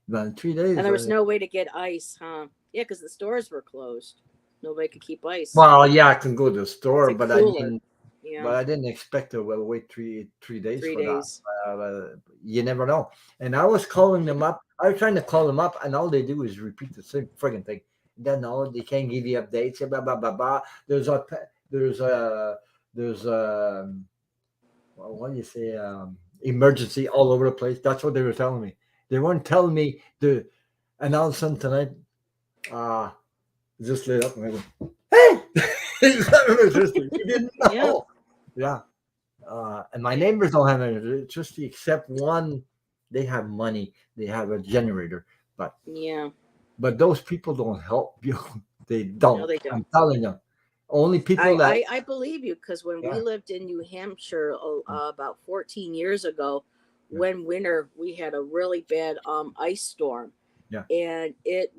Man, three And days. there was no way to get ice, huh? Yeah, because the stores were closed. Nobody could keep ice. Well, yeah, I can go to the It's store, a but I cooler. mean, Yeah, but I didn't expect to wait three days three for that. days. You never know. And I was calling them up. I was trying to call them up, and all they do is repeat the same friggin' thing. Then no, they can't give you updates. Blah blah blah blah. There's a there's well, what do you say? Emergency all over the place. That's what they were telling me. They weren't telling me the. And all of a sudden tonight, uh just lit up and I go, hey, electricity. You didn't Yeah, know. Yeah. And my neighbors don't have any electricity except one. They have money. They have a generator, but yeah. those people don't help you. They No, don't. they I'm don't. telling you. Only people that. I believe you because when we Yeah. lived in New Hampshire about 14 years ago, Yeah. when winter we had a really bad ice storm, Yeah. and it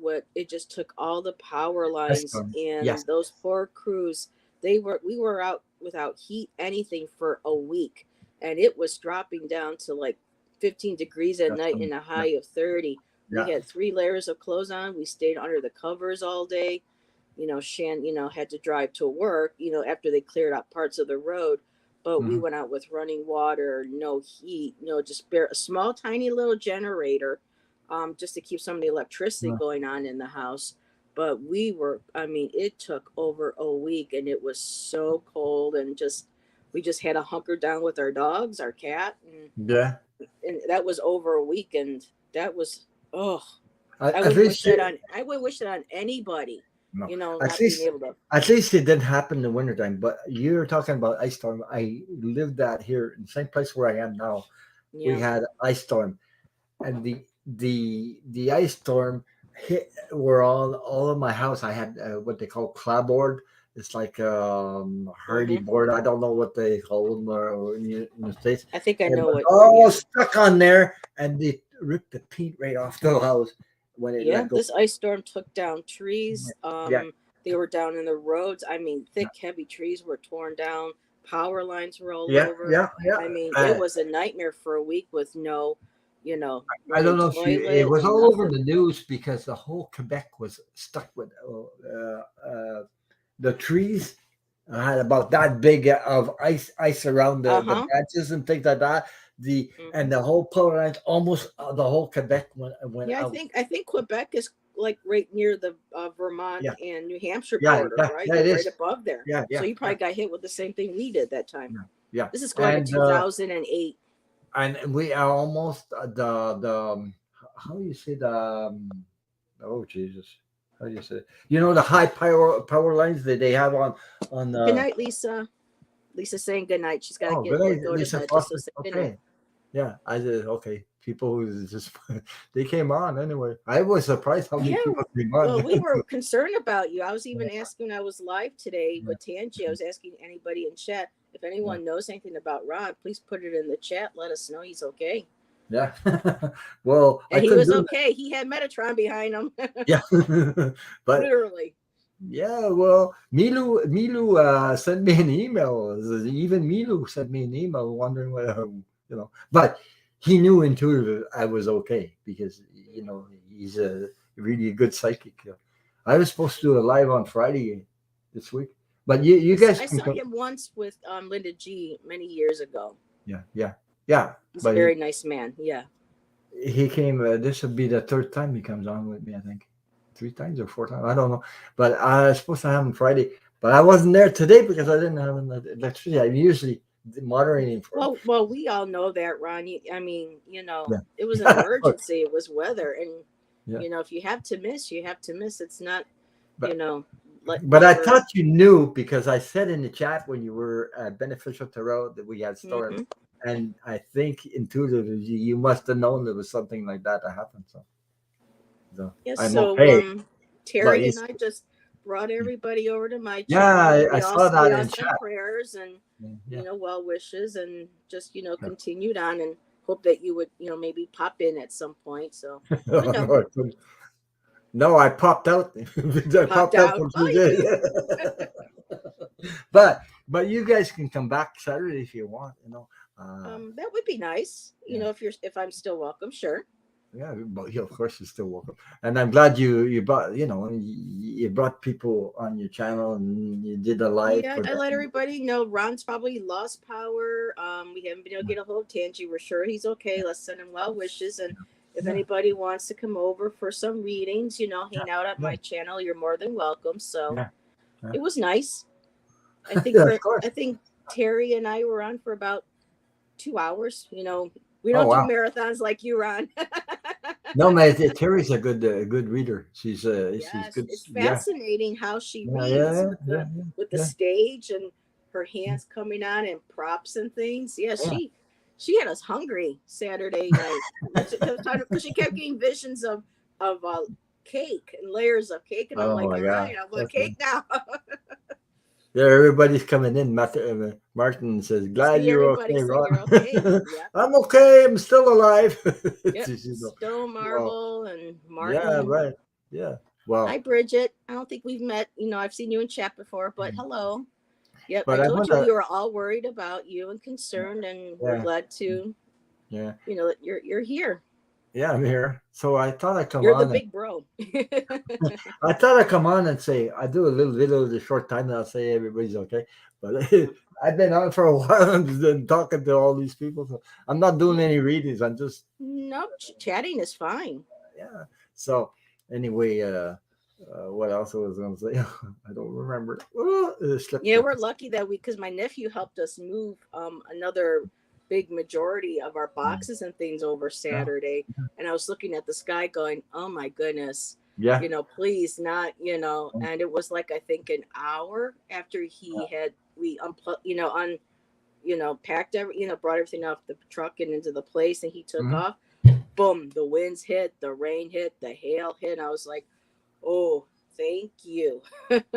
just took all the power Ice lines, storm. Yes. and those poor crews, we were out without heat anything for a week, and it was dropping down to like 15 degrees at That's night coming. and a Yeah. high of 30. We Yeah. had 3 layers of clothes on. We stayed under the covers all day. Shan, had to drive to work, after they cleared out parts of the road. But we Hmm. went out with running water, no heat, just bare a small, tiny little generator, just to keep some of the electricity going on in the house. But I mean, it took over a week, and it was so cold, and we just had to hunker down with our dogs, our cat, Yeah. and that was over a week, and that was, oh, I At wouldn't wish least that on. I wouldn't wish that on anybody. no. At Not being least able to. at least it didn't happen in the wintertime. But you're talking about ice storm. I lived that here in the same place where I am now. We Yeah. had ice storm, and the ice storm hit where all of my house. I had what they call clapboard. It's like hardy Hmm. board. I don't know what they call them in the states. I think I It know was what. all Yeah. stuck on there, and they ripped the paint right off the house when it Yeah. let go. This ice storm took down trees. Yeah, They were down in the roads. I mean, thick, heavy trees were torn down. Power lines were all yeah, over. yeah, yeah. I mean, it Uh, was a nightmare for a week with no, I running don't know if it toilet, was no all over nothing. the news because the whole Quebec was stuck with the trees had about that big of ice around Uh the huh. branches and things like that. Hmm. And the whole power lines, almost the whole Quebec went Yeah, I out. think I think Quebec is like right near the Vermont Yeah, and New Hampshire yeah, border, yeah, right? yeah. It You're right is. above there. Yeah, So yeah, you yeah, probably got hit with the same thing we did that time. yeah, yeah. This is going to And 2008. we are almost the how do you say the oh Jesus how do you say it? The high power lines that they have on Good night, Lisa. Lisa's saying good night. She's got to oh, good night, go to Lisa bed. Just so Foster. say good night. Okay. Yeah, I did. Okay. People who just they came on anyway. I was surprised how many Yeah, people came well, on. we were concerned about you. I was even asking when I was live today Yeah, with Tangi. I was asking anybody in chat if yeah, anyone knows anything about Ron. Please put it in the chat. Let us know he's okay. yeah. Well, I And he couldn't was do that. okay. He had Metatron behind him, Yeah, but literally. yeah, well, Milu sent me an email. Even Milu sent me an email wondering but he knew intuitively I was okay because he's a really good psychic. I was supposed to do a live on Friday this week, but you guys I can saw come. him once with Linda G many years ago. Yeah, yeah, yeah. He's a But very nice man. Yeah. he came. This would be the third time he comes on with me. I think 3 times or 4 times. I don't know. But I was supposed to have him Friday, but I wasn't there today because I didn't have an electricity. I'm usually moderating for him. Well, we all know that, Ron. I mean, Yeah, it was an yeah, of course. emergency. It was weather, and Yeah, if you have to miss, you have to miss. It's not, you but know, like but I never. thought you knew because I said in the chat when you were beneficial tarot that we had storms, Hmm. and I think intuitively you must have known there was something like that happened. So Yes. I'm So, okay. But Terry and it's I just brought everybody over to my yeah, channel, and I saw we that all in sent chat. prayers and Yeah, well wishes, and just yeah. continued on, and hope that you would maybe pop in at some point. So, but No, no, no, I couldn't. No, I popped out. I popped popped out out. for Oh, two you days. did. but you guys can come back Saturday if you want. That would be nice. Yeah, If I'm still welcome, sure. yeah. But of course, you're still welcome. And I'm glad you brought you brought people on your channel and you did a live Yeah, for I let them. everybody know Ron's probably lost power. We haven't been able to get a hold of Tangi. We're sure he's okay. Let's send him well wishes. And if Yeah, anybody wants to come over for some readings, yeah, hang out at yeah, my channel, you're more than welcome. So yeah, yeah. it was nice. Yeah, of course. I think Terry and I were on for about 2 hours. We Oh don't do wow. marathons like you, Ron. No, man, Terry's a good reader. She's Yes, good. it's Yeah, fascinating how she yeah, reads yeah, with yeah, the yeah, stage and her yeah, hands coming on and props and things. Yeah, yeah. she had us hungry Saturday night because she kept getting visions of cake and layers of cake, and I'm Oh like, my all right, God. I want Okay. cake now. Yeah, everybody's coming in. Martin says, "Glad See, you're everybody okay, said Ron." you're okay. Yep, I'm okay. I'm still alive. yep. Stone Well, Marble and yeah, Martin. right. Yeah. Hi, Well, Bridget. I don't think we've met. I've seen you in chat before, but hello. Yep, I but I told want you to. we were all worried about you and concerned, and we're Yeah, glad to, yeah, that you're here. yeah. I'm here. So I thought I'd come You're the on and big bro. I thought I'd come on and say I do a little video the short time and I'll say everybody's okay. But I've been on for a while and been talking to all these people, so I'm not doing Yeah, any readings. I'm just no, chatting is fine. yeah. So anyway, what else I was going to say? I don't remember. Oh, it slipped Yeah, me. we're lucky that because my nephew helped us move another big majority of our boxes and things over Yeah, Saturday, and I was looking at the sky going, oh my goodness, yeah, please not, and it was like I think an hour after we unplugged, packed brought everything off the truck and into the place, and he took mhm. off. Boom! The winds hit, the rain hit, the hail hit. And I was like, "Oh, thank you, thank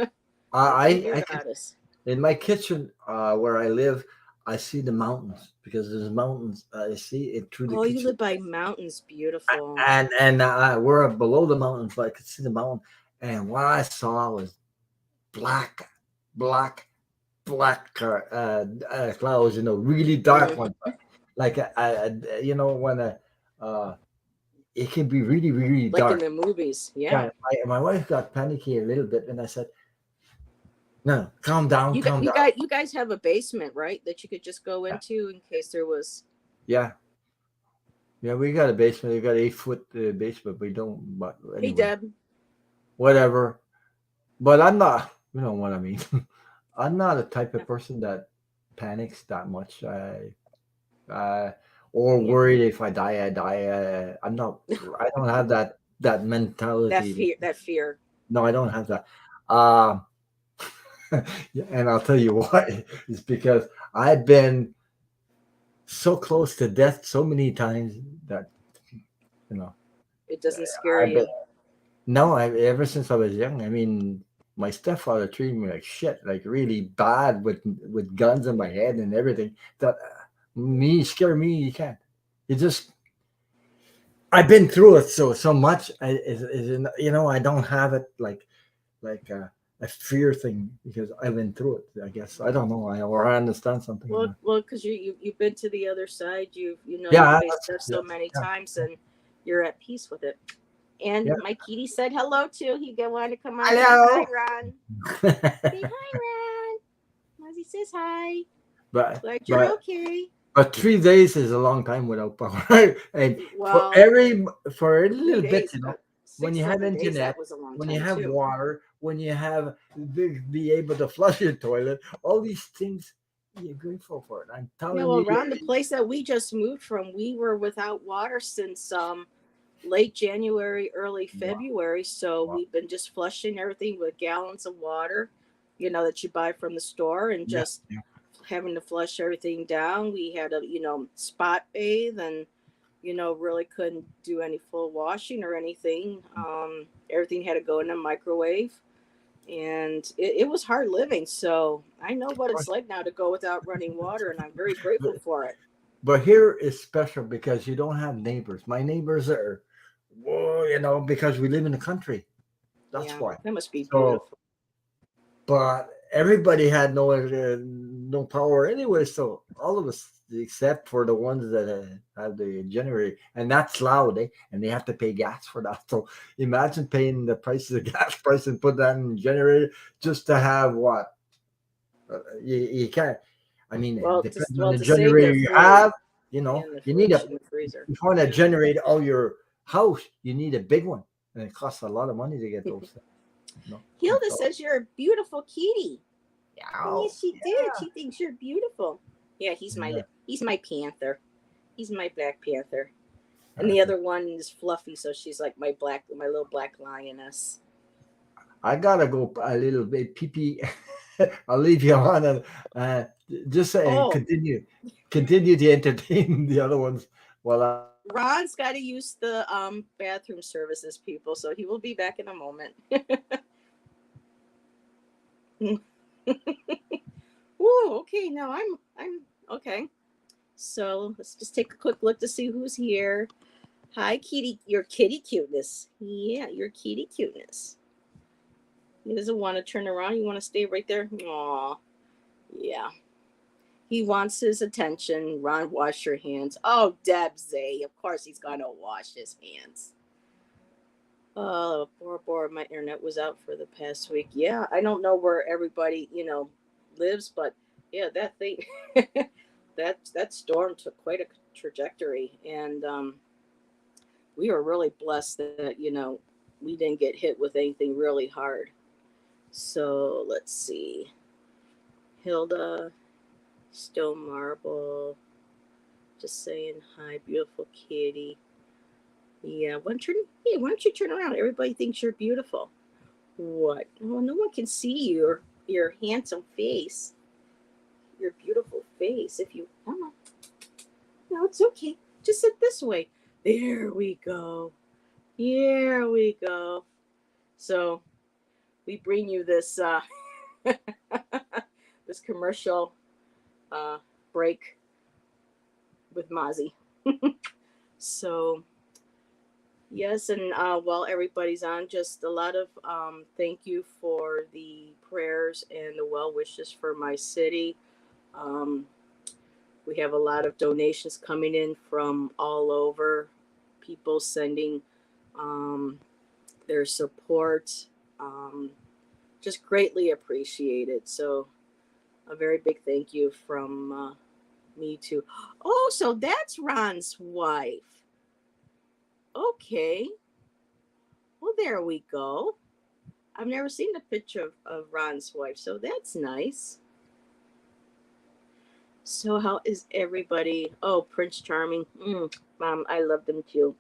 you, dear I can goddess." in my kitchen where I live. I see the mountains because there's mountains. I see it through the Oh, you kitchen, live by mountains. Beautiful. and we're below the mountains, but I could see the mountain. And what I saw was black, black, black clouds. Really dark ones, Hmm. like when uh, it can be really, really Like in dark. the movies. Yeah. Yeah, my wife got panicky a little bit, and I said, "No, calm down, calm down." You guys have a basement, right? That you could just go Yeah, into in case there was. yeah, yeah. We got a basement. We got 8 foot basement. We don't. But Hey, anyway, Deb. whatever. But I'm not. You know what I mean. I'm not a type of person that panics that much. Uh, or Yeah. worried if I die, I die. I'm not. I don't have that That mentality. fear. That fear. No, I don't have that. Uh, yeah, and I'll tell you why. It's because I've been so close to death so many times that you know It doesn't scare I've been you. no. I ever since I was young. I mean, my stepfather treated me like shit, like really bad with guns in my head and everything. That me scare me. You can't. You just I've been through it so much. I don't have it like a fear thing because I've been through it. I guess I don't know. I understand something. Well, because you've been to the other side. You've Yeah, faced death so many yeah, times, and you're at peace with it. And yeah. my kitty said hello too. He wanted to come on. Say hi, Hello. Ron. Say hi, Ron. Ozzy says hi. but Glad you're but okay. but 3 days is a long time without power. And Well, for a three little bit, days, but when six, you have 7 days, internet, that was a long when you time have too. water, when you have be able to flush your toilet, all these things, you're grateful for it. I'm Yeah, telling well, you. around the place that we just moved from, we were without water since late January, early Wow, February. So wow. we've been just flushing everything with gallons of water, that you buy from the store, and Yeah, just yeah. having to flush everything down. We had to, spot bathe, and really couldn't do any full washing or anything. Everything had to go in a microwave, and it was hard living. So I know Of what it's course. like now to go without running water, and I'm very grateful for it. But here is special because you don't have neighbors. My neighbors are, whoa, because we live in the country. That's Yeah, why. that must be So, beautiful. but everybody had no power anyway. So all of us, except for the ones that have the generator, and that's loud, and they have to pay gas for that. So imagine paying the price of the gas price and put that in the generator just to have what you can't. I mean, it Well, depends on the to save generator their you food have. and the You need fridge a and the freezer. if you want to Yeah. generate all your house, you need a big one, and it costs a lot of money to get those things. Hilda So says you're a beautiful kitty. And yeah, yes, she did. She thinks you're beautiful. Yeah, yeah. he's my panther. He's my black panther. And the Okay. other one is Fluffy, so she's like my little black lioness. I gotta go a little bit pee pee. I'll leave you on and uh, just Oh, continue to entertain the other ones while I Ron's got to use the bathroom services, people, so he will be back in a moment. Whoa, okay, now I'm okay. So let's just take a quick look to see who's here. Hi, kitty. Your kitty cuteness. Yeah, your kitty cuteness. He doesn't want to turn around. You want to stay right there? Aw, yeah. He wants his attention. Ron, wash your hands. Oh, Debsy. Of course he's going to wash his hands. Oh, poor. My internet was out for the past week. Yeah, I don't know where everybody, lives, but yeah, that thing, that storm took quite a trajectory. And we were really blessed that, we didn't get hit with anything really hard. So let's see. Hilda, Stone Marble, just saying hi, beautiful kitty. Yeah, why don't you turn around? Everybody thinks you're beautiful. What? Well, no one can see your handsome face, your beautiful face. If you come on, no, it's okay. Just sit this way. There we go. Here we go. So we bring you this this commercial uh, break with Mozzie. So yes, and while everybody's on, just a lot of thank you for the prayers and the well wishes for my city. Um, we have a lot of donations coming in from all over, people sending um, their support. Um, just greatly appreciated. So, a very big thank you from me to. Oh, so that's Ron's wife. Okay. Well, there we go. I've never seen a picture of Ron's wife, so that's nice. So, how is everybody? Oh, Prince Charming. Mom, I love them too.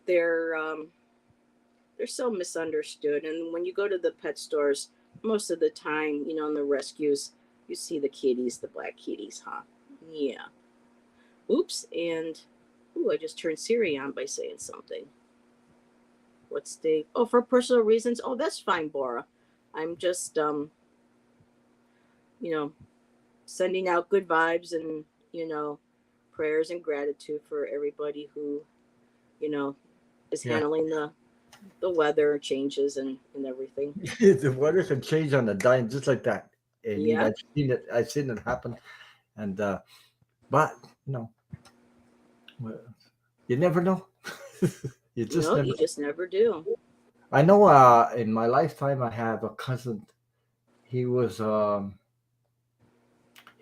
They're they're so misunderstood. And when you go to the pet stores, most of the time, in the rescues, you see the kitties, the black kitties, huh? Yeah. Oops. And ooh, I just turned Siri on by saying something. What's the oh, for personal reasons? Oh, that's fine, Bora. I'm just you know, sending out good vibes and, you know, prayers and gratitude for everybody who, you know, is Yeah. handling the weather changes and everything. The weather can change on a dime just like that. I mean, Yeah. I've seen it happen. And but you know, well, you never know. You just No, never. you just never do. I know. In my lifetime, I have a cousin. He was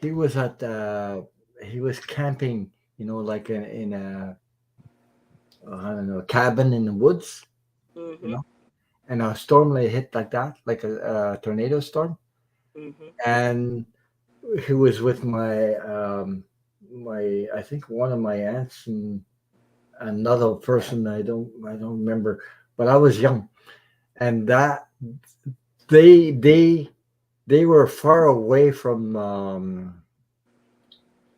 he was at he was camping. You know, like in a I don't know, a cabin in the woods. You Mm-hmm. know, and a storm like hit like that, like a tornado storm, Mm-hmm. and he was with my I think one of my aunts and another person I don't remember, but I was young, and that they they they were far away from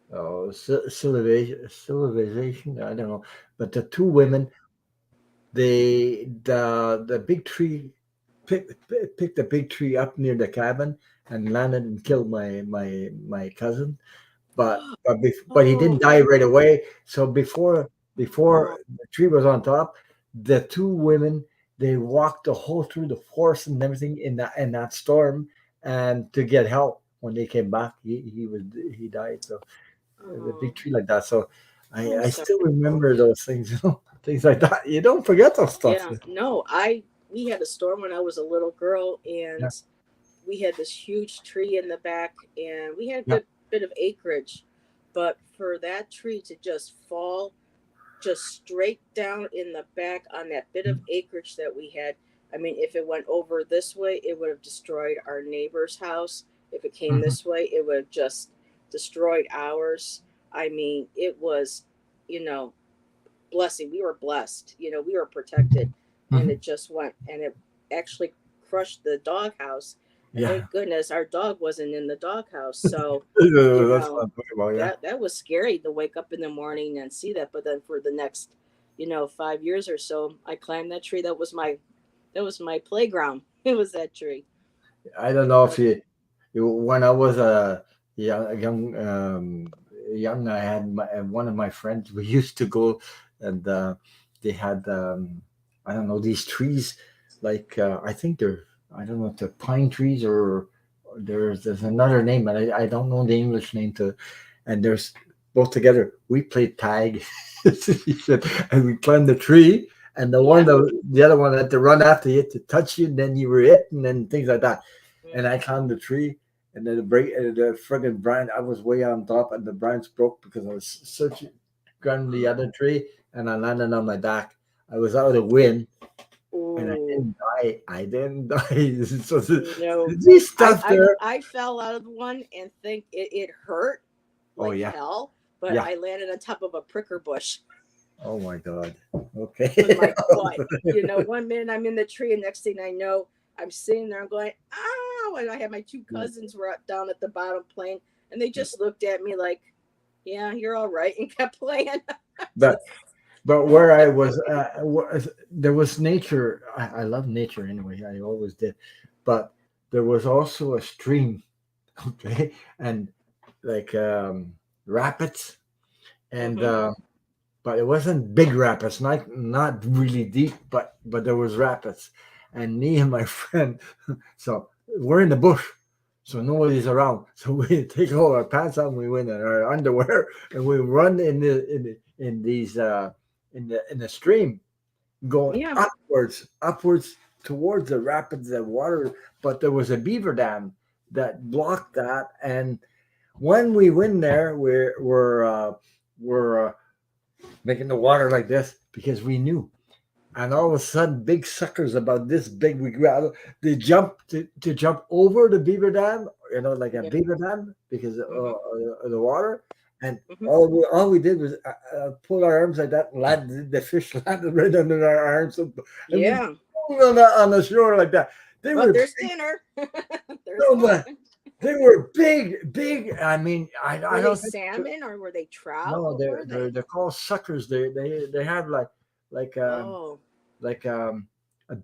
civilization. I don't know, but the two women, the big tree picked the big tree up near the cabin and landed and killed my cousin, but he didn't Oh, die right away. So before oh, the tree was on top, the two women, they walked the whole through the forest and everything in that storm, and to get help. When they came back, he died. So the oh. big tree like that. So I'm I sorry, still remember Bora. those things, things like that. You don't forget those stuff. Yeah, no, we had a storm when I was a little girl, Yeah, and we had this huge tree in the back, and we had a yeah. good bit of acreage, but for that tree to just fall just straight down in the back on that bit of acreage that we had. I mean, if it went over this way, it would have destroyed our neighbor's house. If it came Mhm, this way, it would have just destroyed ours. I mean, it was, you know, blessing. We were blessed. We were protected, and mhm. it just went and it actually crushed the doghouse. And Yeah, thank goodness our dog wasn't in the doghouse. So, you that's what know, I'm talking about. Yeah. that was scary to wake up in the morning and see that. But then for the next, 5 years or so, I climbed that tree. That was my playground. It was that tree. I don't know if But when I was a young, I had one of my friends. We used to go, and they had I don't know, these trees, like I think they're, I don't know if they're pine trees or there's another name, but I don't know the English name to. And there's both together. We played tag, he said, and we climbed the tree. And yeah. the other one had to run after you to touch you, and then you were hit, and then things like that. And I Hmm. climbed the tree, and then the friggin' branch. I was way on top, and the branch broke because I was searching, grabbing the other tree, and I landed on my back. I was out of the wind, and I Ooh, didn't die. I didn't die. So no. this I, stuff I there. I fell out of one and think it hurt Oh like yeah, hell, but yeah. I landed on top of a pricker bush Oh my God. with Okay. my foot. One minute I'm in the tree, and next thing I know, I'm sitting there. I'm going, ow! And I had my two cousins were down at the bottom playing, and they just looked at me like, "Yeah, you're all right," and kept playing. but Just, but oh, where I was, there was nature. I love nature anyway. I always did, but there was also a stream. Okay, and like rapids, and mm-hmm. but it wasn't big rapids, not really deep, but there was rapids, and me and my friend, so we're in the bush, so nobody's around, so we take all our pants off, and we went in our underwear, and we run in these in the stream, going Yeah, upwards towards the rapids and water, but there was a beaver dam that blocked that, and when we went there, we're making the water like this because we knew. And all of a sudden, big suckers about this big, we grab, they jump to jump over the beaver dam, like a yeah, beaver dam because mm-hmm. of the water. And Mm-hmm. all we did was pull our arms like that, and the fish landed right under our arms, and we Yeah. on the shore like that. They Well, were there's big, dinner. There's no, one. but they were big, big. I mean, I Were they don't think salmon or were they trout? no, What were they? they're called suckers. They have like Oh, like a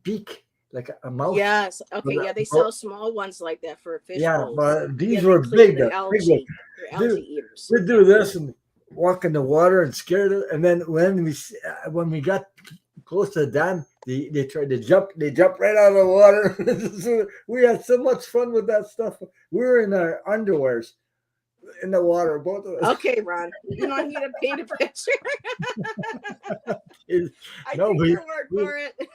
beak, like a mouth. yes. Okay, yeah, they sell small ones like that for fish Yeah, bowls. but Yeah, these they were clean big, the big ones. algae. They're Dude, algae eaters. we do Yeah. this and walk in the water and scared it. And then when we got close to the dam, they tried to jump. They jumped right out of the water. So we had so much fun with that stuff. We were in our underwears in the water, both of us. Okay, Ron. You want me to paint a picture? I No, take your word we for it.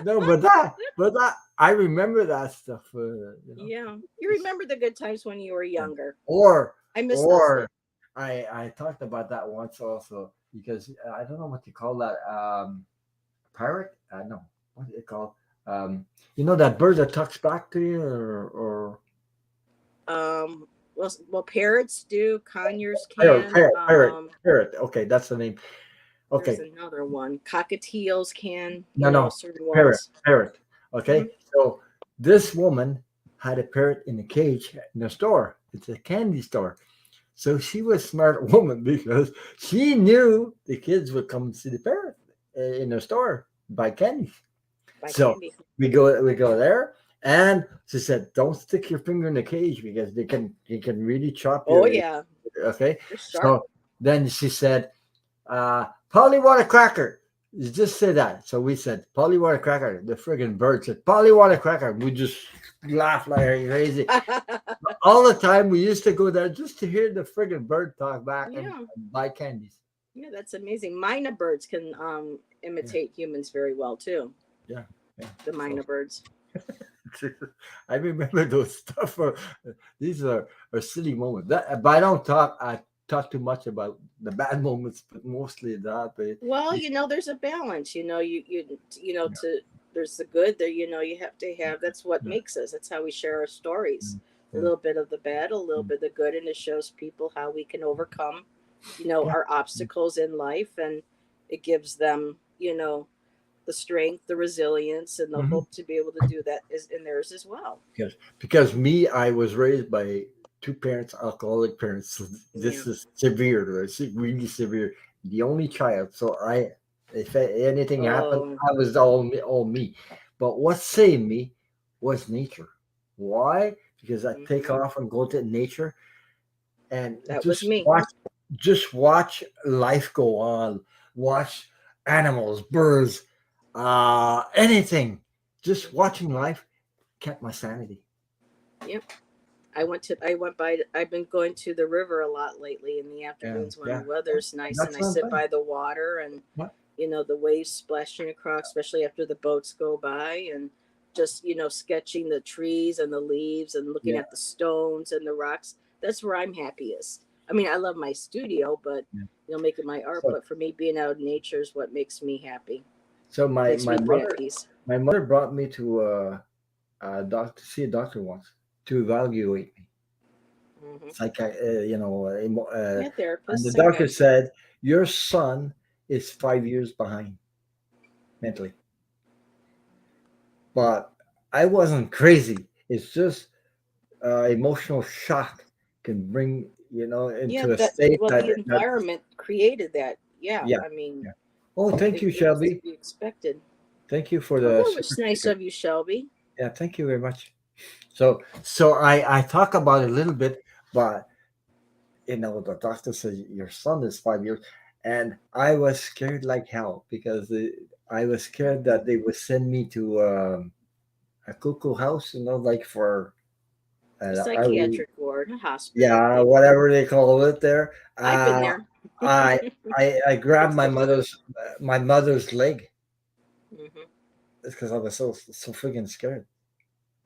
no, but that I remember that stuff. Yeah. You remember the good times when you were younger. Or I miss those days. or I talked about that once also because I don't know what you call that parrot. No, what is it called? You know that bird that talks back to you, or Well, parrots do. Conures parrot, can. parrot, parrot, parrot. Okay, that's the name. There's Okay, another one. Cockatiels can. no, Certain parrot, ones. parrot. Hmm. Okay, so this woman had a parrot in a cage in a store. It's a candy store. So she was a smart woman because she knew the kids would come and see the parrot in the store buy candy. By So candy. we go there, and she said, "Don't stick your finger in the cage because they can really chop Oh you." yeah, Okay, they're sharp. so then she said, "Polly want a cracker." You just say that. So we said, "Polly want a cracker." The friggin' bird said, "Polly want a cracker." We just laughed like crazy all the time. We used to go there just to hear the friggin' bird talk back and, Yeah, and buy candies. yeah, that's amazing. Minor birds can Yeah, imitate humans very well too. yeah, yeah. The So minor birds. I remember those stuff. These are silly moments. But I don't talk. I talk too much about the bad moments, but mostly that. But Well, these, there's a balance. yeah, To there's the good there. You have to have. That's what yeah, makes us. That's how we share our stories. A yeah, little bit of the bad, a little yeah, bit of the good, and it shows people how we can overcome, yeah, our obstacles in life, and it gives them, the strength, the resilience, and the mhm. hope to be able to do that is in theirs as well. Because me, I was raised by two parents, alcoholic parents. So Yeah. this is severe. It's really severe. The only child. So if anything happened, Oh, I was all me. But what saved me was nature. Why? Because I take hmm off and go to nature and that was just me. watch life go on. Watch animals, birds, anything. Just watching life kept my sanity. Yep. I went by. I've been going to the river a lot lately in the Yeah, afternoons when the yeah. weather's nice, and That's I what I'm sit saying. by the water and What? the waves splashing across, especially after the boats go by, and just sketching the trees and the leaves and looking Yeah, at the stones and the rocks. That's where I'm happiest. I mean, I love my studio, but yeah. making my art. So, But for me, being out in nature is what makes me happy. so my Makes my me bring mother peace. my mother brought me to a doctor, see a doctor once to evaluate me. Hmm. And Yeah, the therapist, doctor psychiatrist. said your son is 5 years behind mentally. But I wasn't crazy. It's just emotional shock can bring Yeah, into a state the that environment created that. Yeah, yeah, I mean, yeah. Oh, thank you, it was to Shelby. be expected. Thank you for Oh, the that was super nice sticker. of you, Shelby. Yeah, thank you very much. So I talk about it a little bit, but the doctor says your son is 5 years, and I was scared like hell because I was scared that they would send me to a cuckoo house, like for A I would, psychiatric ward, a hospital, yeah, maybe. whatever they call it there. I've been there. I I grabbed It's difficult. my mother's leg Hmm. because I was so freaking scared.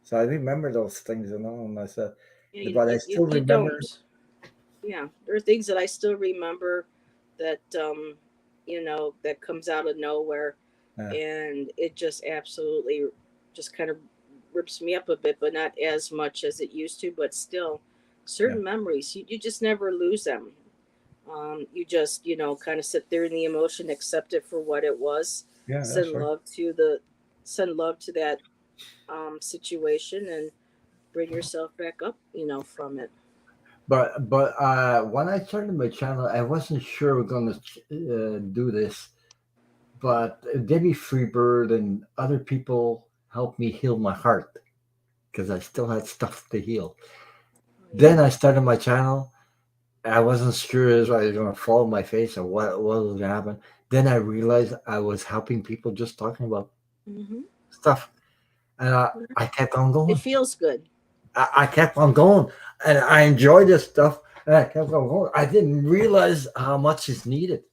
So I remember those things, and I said, Yeah, but I still you remember. don't. Yeah, there are things that I still remember that that comes out of nowhere, Uh, and it just absolutely just kind of rips me up a bit, but not as much as it used to. But still, yeah, certain memories you just never lose them. You just kind of sit there in the emotion, accept it for what it was, yeah, that's send right. love to the send love to that situation and bring yourself back up, from it. But when I started my channel, I wasn't sure we're gonna do this. But Debbie Freebird and other people helped me heal my heart because I still had stuff to heal. Oh, yeah. Then I started my channel. I wasn't sure if I was going to fall on my face or what was going to happen. Then I realized I was helping people just talking about Hmm. stuff. And I kept on It going. feels good. I kept on going. And I enjoyed this stuff. And I kept on going. I didn't realize how much is needed.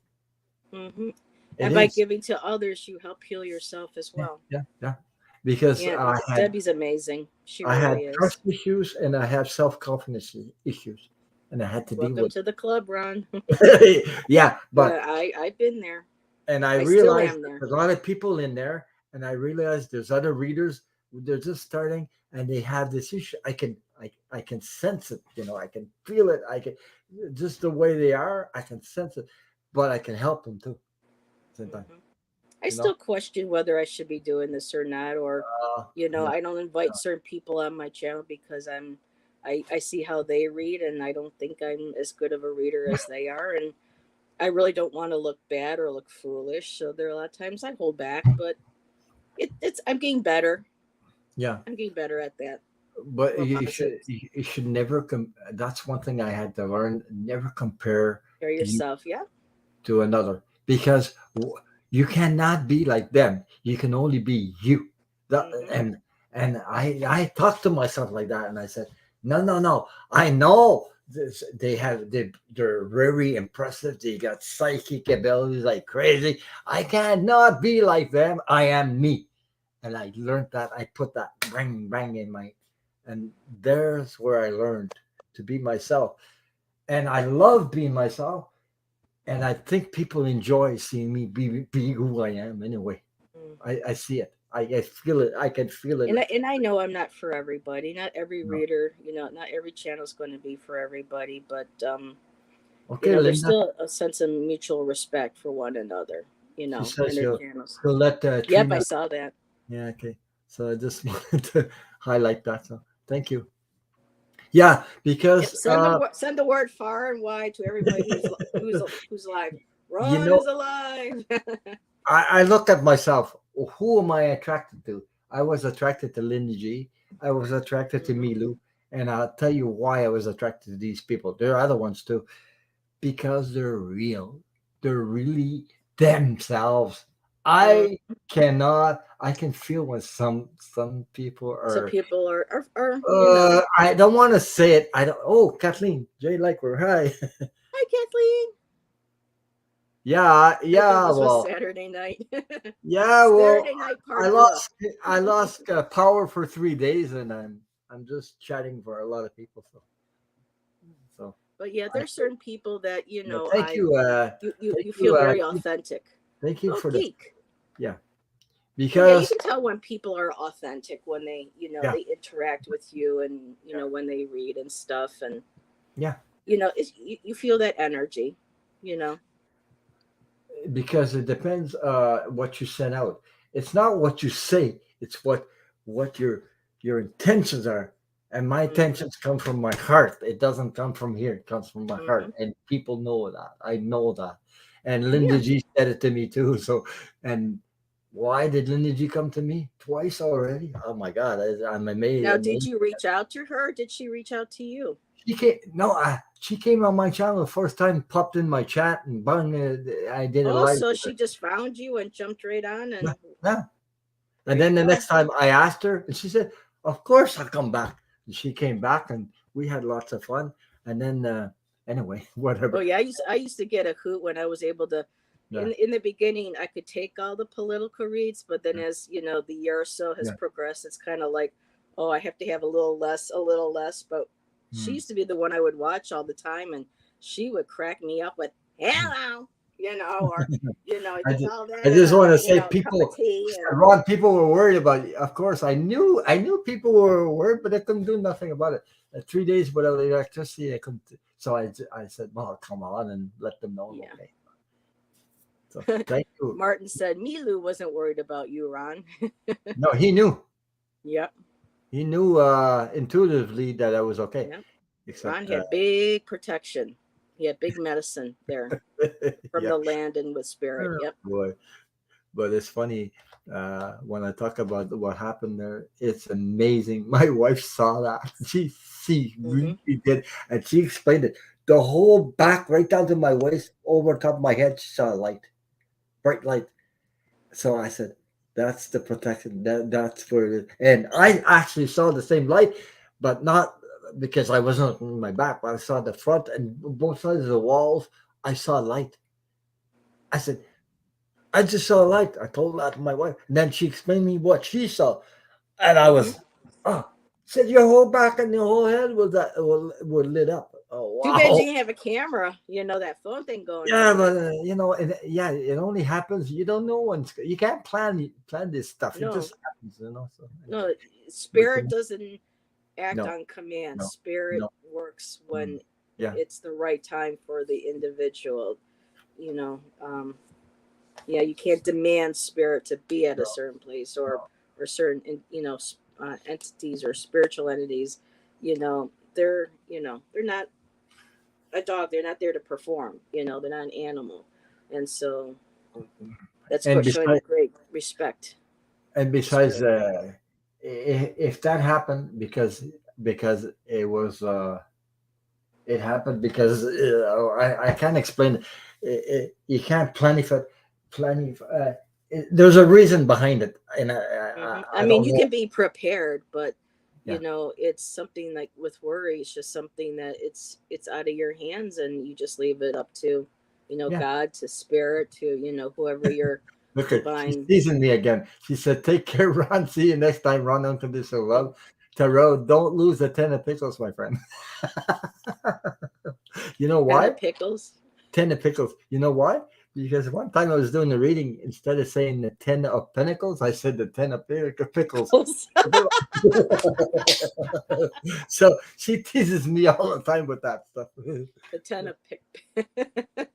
Hmm. It And by is. giving to others, you help heal yourself as Yeah, well. yeah, yeah. Because Yeah, Debbie's amazing. She I had really is. trust issues and I have self confidence issues, and I had to deal Welcome with to the club, Ron. it. Yeah, but But I've been there. and I I still realized am there. there's a lot of people in there, and I realized there's other readers. They're just starting, and they have this issue. I can sense it. I can feel it. I can just the way they are. I can sense it, but I can help them too. Same time, Hmm. I you know. still question whether I should be doing this or not, or Yeah, I don't invite certain people on my channel because I see how they read, and I don't think I'm as good of a reader as they are, and I really don't want to look bad or look foolish. So there are a lot of times I hold back, but it's I'm getting better. yeah. I'm getting better at that. But More positive. you should never that's one thing I had to learn. Never compare Hear you yourself, yeah. to another because you cannot be like them. You can only be you. That, Hmm. and I talked to myself like that, and I said, no, no, no. I know this, they're very impressive. They got psychic abilities like crazy. I cannot be like them. I am me, and I learned that. I put that bang bang in my, and there's where I learned to be myself, and I love being myself, and I think people enjoy seeing me be who I am anyway. Hmm. I see it. I feel it. I can feel it. And I know I'm not for everybody. Not every No. reader, not every channel is going to be for everybody, but Okay, there's Linda. still a sense of mutual respect for one another, She in says the she'll channels. she'll let Yep, I Trina. saw that. Yeah, okay. So I just wanted to highlight that. So thank you. Yeah, Yep, because send the word far and wide to everybody who's alive. you Ron know, is alive. I look at myself. Who am I attracted to? I was attracted to Linda G. I was attracted to Hmm. Milu, and I'll tell you why I was attracted to these people. There are other ones too, because they're real. They're really themselves. Mm. I cannot. I can feel when some people Some are. people are I don't want to say it. I don't. Oh, Kathleen, Jay Liker, hi. Hi, Kathleen. Yeah, I thought yeah. this was Well, Saturday night. yeah. Well, Saturday night I party love. lost. I lost power for 3 days, and I'm just chatting for a lot of people. So But yeah, I, there's certain people that yeah, thank you. Thank you you. feel very authentic. Thank you Oh, for this. geek. Yeah, But yeah, you because can tell when people are authentic when they, yeah, they interact with you, and yeah, when they read and stuff, and yeah. you feel that energy, you know. Because it depends what you send out. It's not what you say, it's what your intentions are. And my Hmm. intentions come from my heart. It doesn't come from here. It comes from my Hmm. heart. And people know that. I know that. And Linda Yeah. G said it to me too. So and why did Linda G come to me twice already? Oh my God, I'm amazed. Now, did you reach out to her? Or did she reach out to you? She came. No, she came on my channel the first time. Popped in my chat and bang, I did a Oh, live so with her. she just found you and jumped right on, Yeah, and yeah. there And you then the go. next time I asked her, and she said, "Of course I'll come back." And she came back, and we had lots of fun. And then, anyway, Oh whatever. yeah, I used to get a hoot when I was able to. Yeah, In the beginning, I could take all the political reads, but then yeah, as the year or so has yeah. progressed, it's kind of like, oh, I have to have a little less, a little less. But she Hmm. used to be the one I would watch all the time, and she would crack me up with "hello," or I you just, call I that just want to a say, cup of people, tea, and Ron, people were worried about you. Of course, I knew people were worried, but I couldn't do nothing about it. 3 days without electricity, I couldn't. So I said, "Well, come on," and let them know I'm yeah. okay. So thank you. Martin said Milu wasn't worried about you, Ron. No, he knew. Yep. He knew intuitively that I was okay. Yep. Ron Except, had big protection. He had big medicine there from yeah, the land and with spirit. oh, Yep. boy. But it's funny when I talk about what happened there. It's amazing. My wife saw that. She Mm-hmm. really did, and she explained it. The whole back, right down to my waist, over top of my head, she saw a light, bright light. So I said, "That's the protection. That's where it is." And I actually saw the same light, but not because I wasn't on my back. But I saw the front and both sides of the walls. I saw light. I said, I just saw a light. I told that to my wife. And then she explained me what she saw. And I Mm-hmm. was, oh, said your whole back and your whole head was lit up. Oh, Too bad wow. you didn't have a camera. That phone thing going Yeah, on but there. yeah, it only happens. You don't know when you can't plan this stuff. It No, just happens. So anyway, no. but Spirit doesn't act no, on command. no, Spirit no. works Mm, when yeah, it's the right time for the individual. You know, yeah, you can't demand spirit to be at a no, certain place no. or certain entities or spiritual entities. They're not a dog. They're not there to perform. They're not an animal, and so that's And showing a besides, great respect and to besides, spirit. if that happened because it was it happened because I can't explain it. You can't planify. There's a reason behind it, and I I mean, don't you know. can be prepared, but Yeah, it's something like with worry. It's just something that it's out of your hands, and you just leave it up to, yeah. God, to spirit, to whoever your Look at she's divine. teasing me again. She said, "Take care, Ron. See you next time. Run onto this love, Tarot. Don't lose the 10 of pickles, my friend." You know Kind why? of pickles. 10 of pickles. You know why? Because one time I was doing the reading, instead of saying the 10 of pentacles, I said the 10 of pickles. Pickles. So she teases me all the time with that stuff. The ten of pick.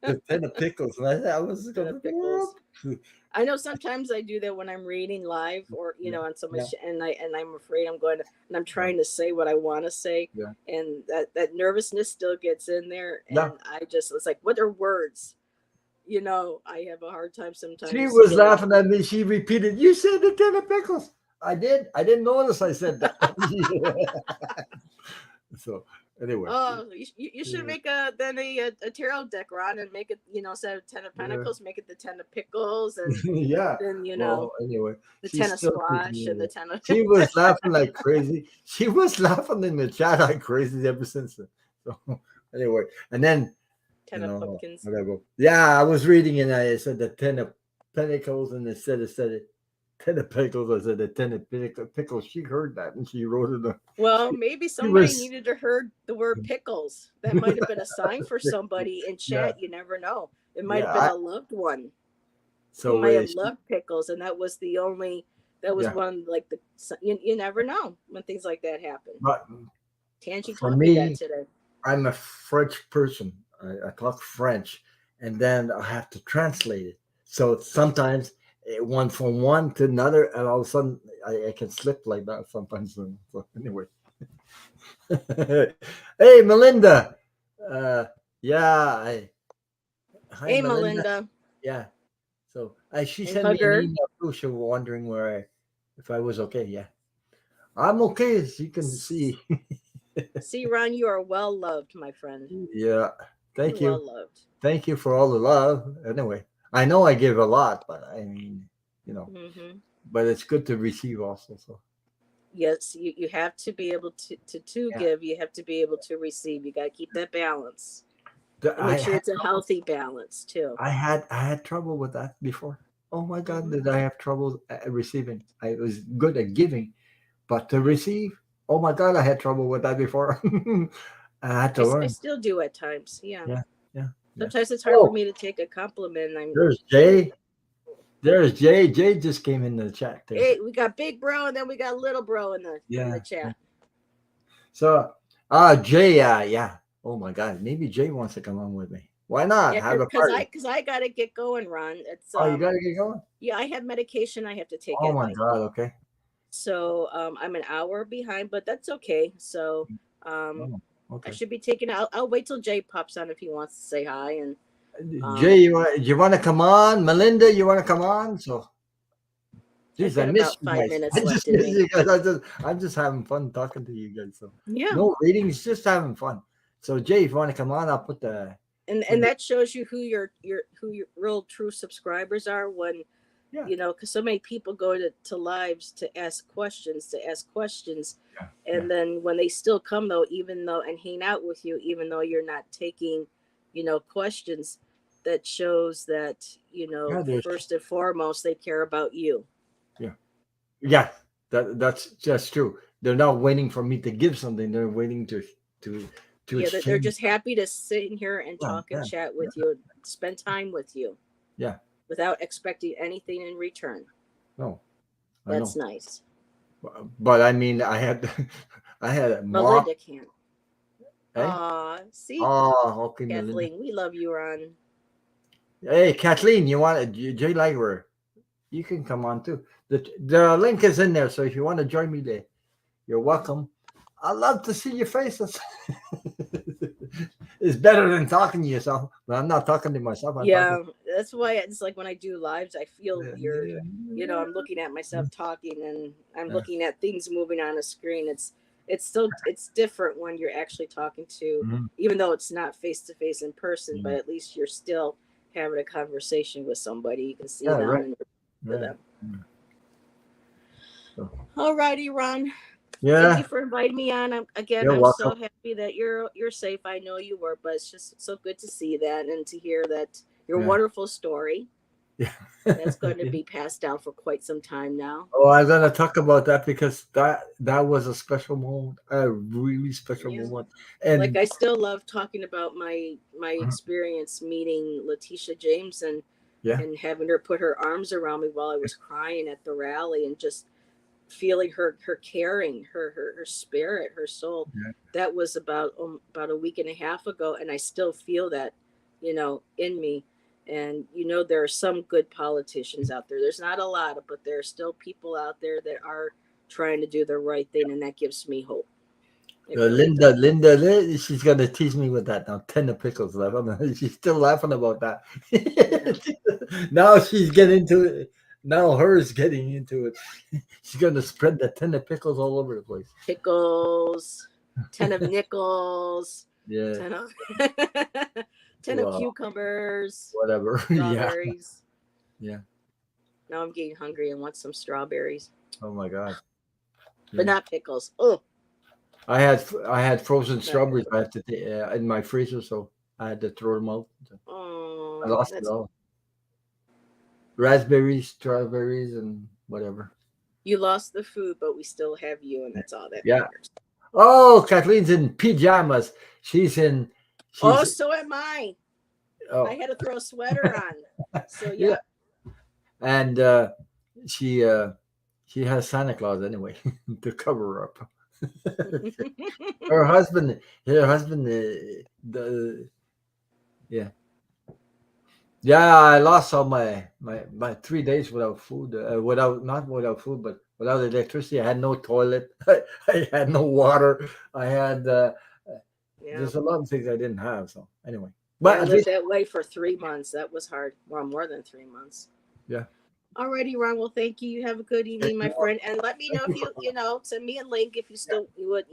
The 10 of pickles. And I was Ten going, of pickles. "Whoop." I know sometimes I do that when I'm reading live or Yeah, on yeah, someone's and I'm afraid I'm going to and I'm yeah, trying to say what I want to say yeah. and that nervousness still gets in there Yeah. and I just it's like what are words? I have a hard time She sometimes was getting. laughing at me. She repeated, "You said the 10 of pickles." I did. I didn't notice I said that. So anyway, Oh, you should make a tarot deck, Ron, and make it instead of 10 of pentacles, make it the 10 of pickles, and yeah. then Well, anyway, the she's 10 of squash and the 10 of she was laughing like crazy. She was laughing in the chat like crazy ever since then. So anyway, and then ten of pumpkins. whatever. Yeah, I was reading and I said the 10 of pentacles, and said it 10 of pickles. I said the 10 of pickles. She heard that and she wrote it. Well, maybe She somebody was needed to heard the word pickles. That might have been a sign for somebody in yeah, chat. You never know. It might yeah. have been a loved one who So might have she, loved pickles, and that was the only. That was yeah, one like the. You never know when things like that happen. but Tangi for taught me that me, today. I'm a French person. I talk French, and then I have to translate it. So sometimes one from one to another, and all of a sudden I can slip like that sometimes. So anyway, hey Melinda, uh, yeah, hi Hey, Melinda, Melinda, yeah. So she and sent me an Hugger. email too. She was wondering if I was okay. Yeah, I'm okay, as you can see. See, Ron, you are well loved, my friend. Yeah, You're thank well you. loved. Thank you for all the love. Anyway, I know I give a lot, but I mean, you know, Hmm. but it's good to receive also. So Yes, you have to be able to yeah, give. You have to be able to receive. You got to keep that balance and I make sure had it's a trouble. healthy balance too. I had trouble with that before. Oh my God, Hmm. did I have trouble receiving? I was good at giving, but to receive, oh my God, I had trouble with that before. I had to I learn. still do at times. Yeah. Yeah, yeah, yeah. Sometimes it's hard for Oh, me to take a compliment. And I'm there's Jay. There's Jay. Jay just came in the chat too. hey, we got big bro, and then we got little bro in the Yeah. chat. So, Jay, yeah. Oh my God, maybe Jay wants to come on with me. Why not Yeah, have a because party? I gotta get going, Ron. It's Oh, you gotta get going. yeah, I have medication I have to take Oh at my night. God. Okay. So I'm an hour behind, but that's okay. So um, Oh, I okay. should be taking. I'll wait till Jay pops on if he wants to say hi. And Jay, um, you want to come on? Melinda, you want to come on? So, I've geez, I got miss about you five guys. minutes I just left in miss me. you guys. I'm just having fun talking to you guys. So, Yeah, no ratings, just having fun. So, Jay, if you want to come on, I'll put the and that shows you who your real true subscribers are when yeah, because so many people go to lives to ask questions, yeah, yeah. and then when they still come though, even though and hang out with you, even though you're not taking questions, that shows that Yeah, there's first and foremost they care about you. yeah, yeah. That's just true. They're not waiting for me to give something. They're waiting to to Yeah, they're exchange. just happy to sit in here and Yeah, talk and yeah, chat yeah, with you, spend time with you yeah. without expecting anything in return. No, I That's know. nice. But I mean, I had I had a mop. Melinda can't. Hey, See, oh, okay, Melinda. Kathleen, we love you, Ron. Hey, Kathleen, you want to Jay Liger? You can come on too. The link is in there, so if you want to join me there, you're welcome. I love to see your faces. It's better than talking to yourself. But I'm not talking to myself. I'm talking. Yeah, that's why it's like when I do lives, I feel Yeah, weird. yeah, I'm looking at myself talking and I'm yeah. looking at things moving on a screen. It's different when you're actually talking to, Mhm. even though it's not face to face in person, but Yeah, at least you're still having a conversation with somebody. You can see yeah, them right, and to right. them. Yeah. So, Alrighty, Ron. Thank you yeah, for inviting me on. Again, you're I'm welcome. so happy that you're safe. I know you were, but it's just so good to see that and to hear that your Yeah, wonderful story yeah. that's going to Yeah. be passed down for quite some time now. Oh, I'm gonna talk about that because that was a special moment, a really special Yeah. moment, Like and I still love talking about my experience meeting Letitia James yeah, and having her put her arms around me while I was crying at the rally and just feeling her caring, her spirit, her soul. yeah, That was about a week and a half ago, and I still feel that, in me. And there are some good politicians out there. There's not a lot, but there are still people out there that are trying to do the right thing, and that gives me hope. It really does. She's gonna tease me with that now. 10 of pickles left. She's still laughing about that. Yeah. Now she's getting into it. Now hers getting into it. She's gonna spread the 10 of pickles all over the place. Pickles, 10 of nickels, Yeah. 10 of 10 of Well, cucumbers, whatever. Yeah. strawberries. Yeah. Now I'm getting hungry and want some strawberries, Oh my God. but Yeah. not pickles. Oh, I had frozen not strawberries. I pickles. had to in my freezer, so I had to throw them out. I Oh, lost it that's all. Raspberries, strawberries, and whatever. you lost the food, but we still have you, and that's all that Yeah. matters. Oh, Kathleen's in pajamas. She's in. Oh, She's. so am I. I Oh, had to throw a sweater on. So yeah. yep. And she she has Santa Claus anyway to cover her up. her husband. Her husband. The yeah. Yeah, I lost all my 3 days without food. Without not without food, but without electricity. I had no toilet. I had no water. I had. Yeah. There's a lot of things I didn't have. So anyway, Yeah, but I at lived least that way for 3 months. That was hard. Well, more than 3 months. yeah. Alrighty, Ron. Well, thank you. You have a good evening, my friend. And let me know Thank if you for send me a link if you would,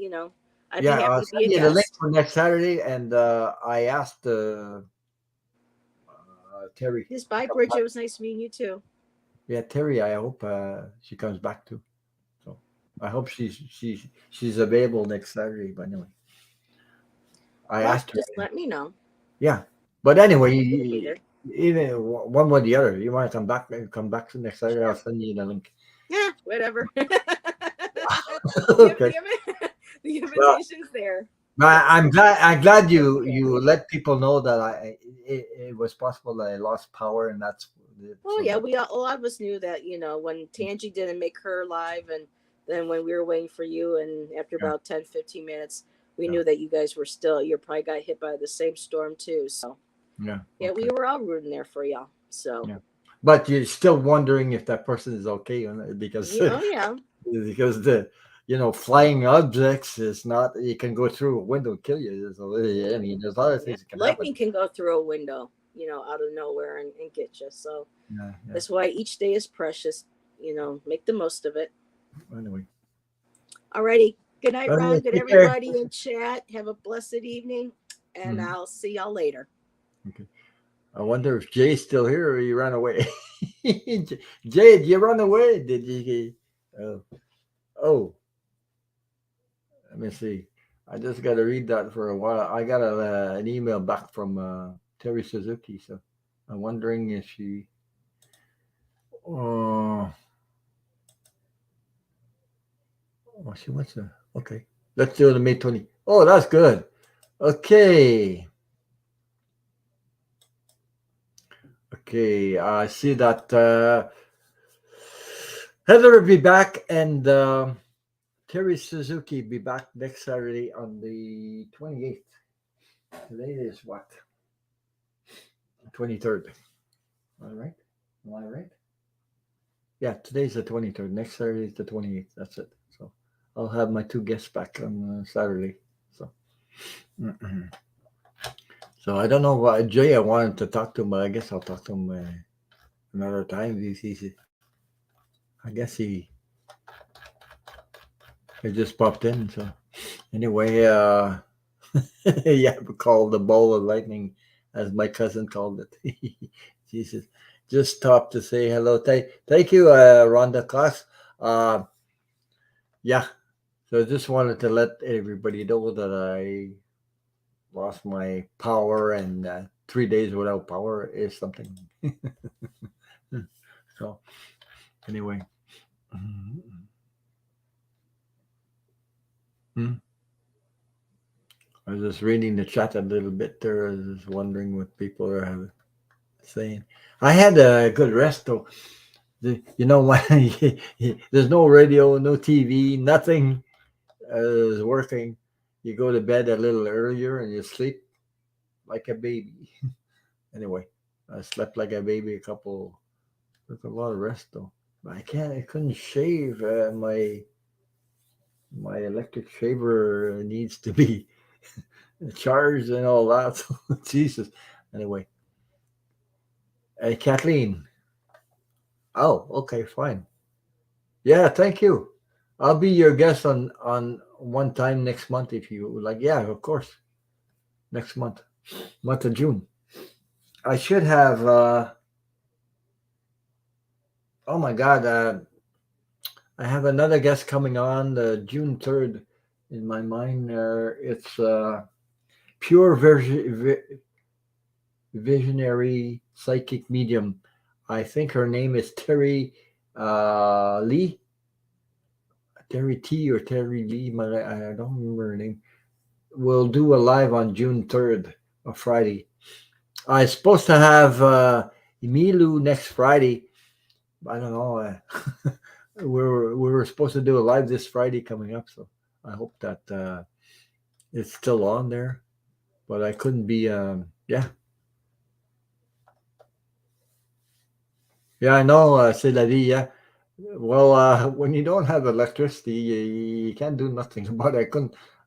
I'd be yeah. I'll happy to be send a you the link guest. for next Saturday, and I asked Terry Yes, to bye, come Bridget. back. It was nice meeting you too. Yeah, Terry. I hope she comes back too. So I hope she's available next Saturday. But anyway, I Well, asked her. just let me know. Yeah, but I'm anyway, happy to be there. either one way or the other. You want to come back to next Saturday? I'll Sure. send you the link. Yeah, whatever. Okay. The Well, invitation's there. but Yes. I'm glad We'll you be you happy. let people know that it was possible that I lost power, and that's Oh so yeah, that a lot of us knew that, when Tangi didn't make her live and then when we were waiting for you and after yeah, about 10, 15 minutes, we yeah. knew that you guys were still you probably got hit by the same storm too. So Yeah. Yeah, we Okay. were all rooting there for y'all. So Yeah. But you're still wondering if that person is okay because yeah, oh yeah, because the flying objects is not you can go through a window and kill you. So, I mean, there's other yeah. things that can happen. Lightning can go through a window, out of nowhere and get you. So Yeah. Yeah. that's why each day is precious. Make the most of it. Anyway. Alrighty. Good night, Ron. Good Take care. everybody in chat. Have a blessed evening, and Mhm. I'll see y'all later. Okay. I wonder if Jay's still here or he ran away. Jay, did you run away? Did you? Oh, oh, let me see. I just got to read that for a while. I got an email back from Terri Suzuki, so I'm wondering if she. Oh, she wants to. Okay, let's do the May 20. Oh, that's good. Okay, okay. I see that Heather will be back and. Terry Suzuki be back next Saturday on the 28th. Today is what? 23rd. All right. Am I right? Yeah, today's the 23rd. Next Saturday is the 28th. That's it. So I'll have my two guests back on Saturday. So, so I don't know what Jay I wanted to talk to him, but I guess I'll talk to him another time. I guess he just popped in. So anyway, yeah, we call the ball of lightning, as my cousin called it. Jesus, just stopped to say hello. Thank you, Rhonda Class. Uh, yeah, so I just wanted to let everybody know that I lost my power, and 3 days without power is something. So anyway, hmm, I was just reading the chat a little bit there. I was just wondering what people are saying. I had a good rest though. When there's no radio, no TV, nothing is working, you go to bed a little earlier and you sleep like a baby. Anyway, I slept like a baby with a lot of rest though. But I couldn't shave. My electric shaver needs to be charged and all that. So, Jesus. Anyway, Kathleen. Oh, okay, fine. Yeah, thank you. I'll be your guest on one time next month if you would like. Yeah, of course. Next month of June. I should have. Oh my God, I have another guest coming on June 3rd. In my mind, it's pure visionary psychic medium. I think her name is Terry Lee, Terry T or Terry Lee. I don't remember her name. We'll do a live on June 3rd, a Friday. I'm supposed to have Emilu next Friday. I don't know. We were supposed to do a live this Friday coming up, so I hope that it's still on there. But I couldn't be. Yeah, yeah, I know. C'est la vie. Yeah. Well, when you don't have electricity, you can't do nothing about it.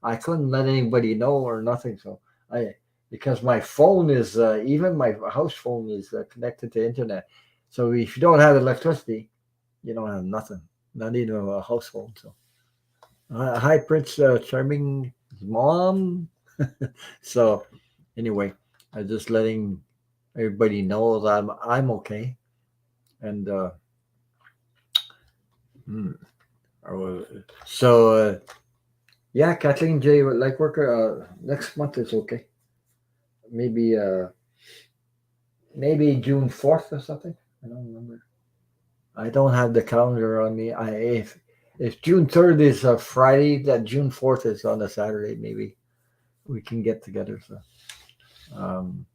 I couldn't let anybody know or nothing. So I, because my phone is even my house phone is connected to internet. So if you don't have electricity, you don't have nothing. Not even a house phone. So hi, Prince Charming mom. So anyway, I'm just letting everybody know that I'm okay. And hmm, so yeah, Kathleen J. Like worker. Next month is okay. Maybe maybe June 4th or something. I don't remember. I don't have the calendar on me. I if June 3rd is a Friday, that June 4th is on a Saturday. Maybe we can get together. So um,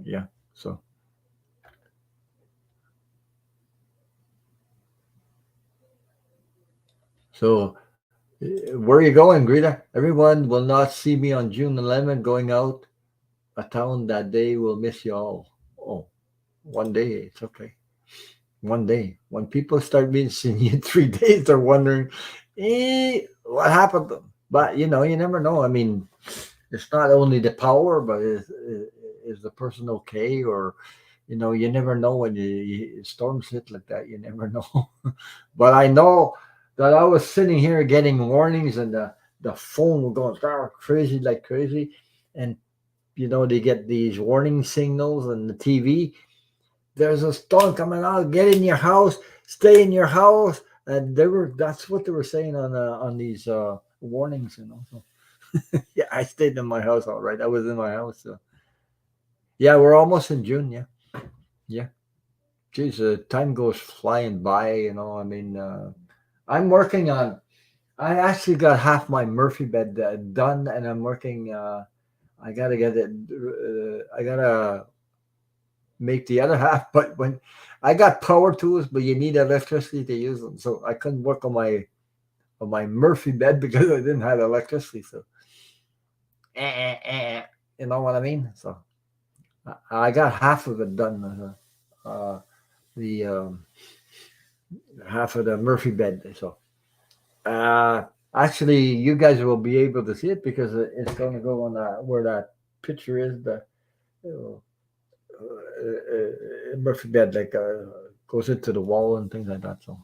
yeah. So where are you going, Greta? Everyone will not see me on June 11th going out a town that they will miss you all. Oh, one day it's okay. One day when people start missing you 3 days, they're wondering, what happened to them? But you never know. I mean, it's not only the power, but is the person okay? Or you never know when storms hit like that. You never know. But I know that I was sitting here getting warnings, and the phone was going crazy like crazy, and they get these warning signals on the TV. There's a storm coming out. Get in your house. Stay in your house. And that's what they were saying on these warnings. So yeah, I stayed in my house. All right, I was in my house. So yeah, we're almost in June. Yeah, yeah. Geez, time goes flying by. I mean, I'm working on. I actually got half my Murphy bed done, and I'm working. I gotta get it. I gotta make the other half. But when I got power tools, but you need electricity to use them, so I couldn't work on my Murphy bed because I didn't have electricity. So, you know what I mean? So I got half of it done. The half of the Murphy bed. So uh, actually, you guys will be able to see it because it's going to go on where that picture is. The Murphy bed goes into the wall and things like that. So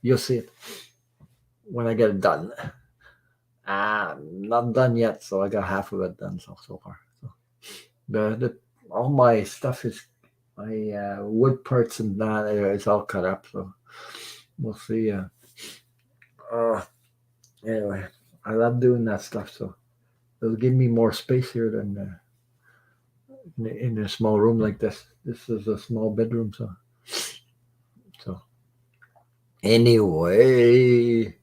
you'll see it when I get it done. Not done yet, so I got half of it done so far. So the all my stuff is my wood parts and that is all cut up. So we'll see. Uh, anyway, I love doing that stuff. So it'll give me more space here than in a small room like this. This is a small bedroom, so anyway,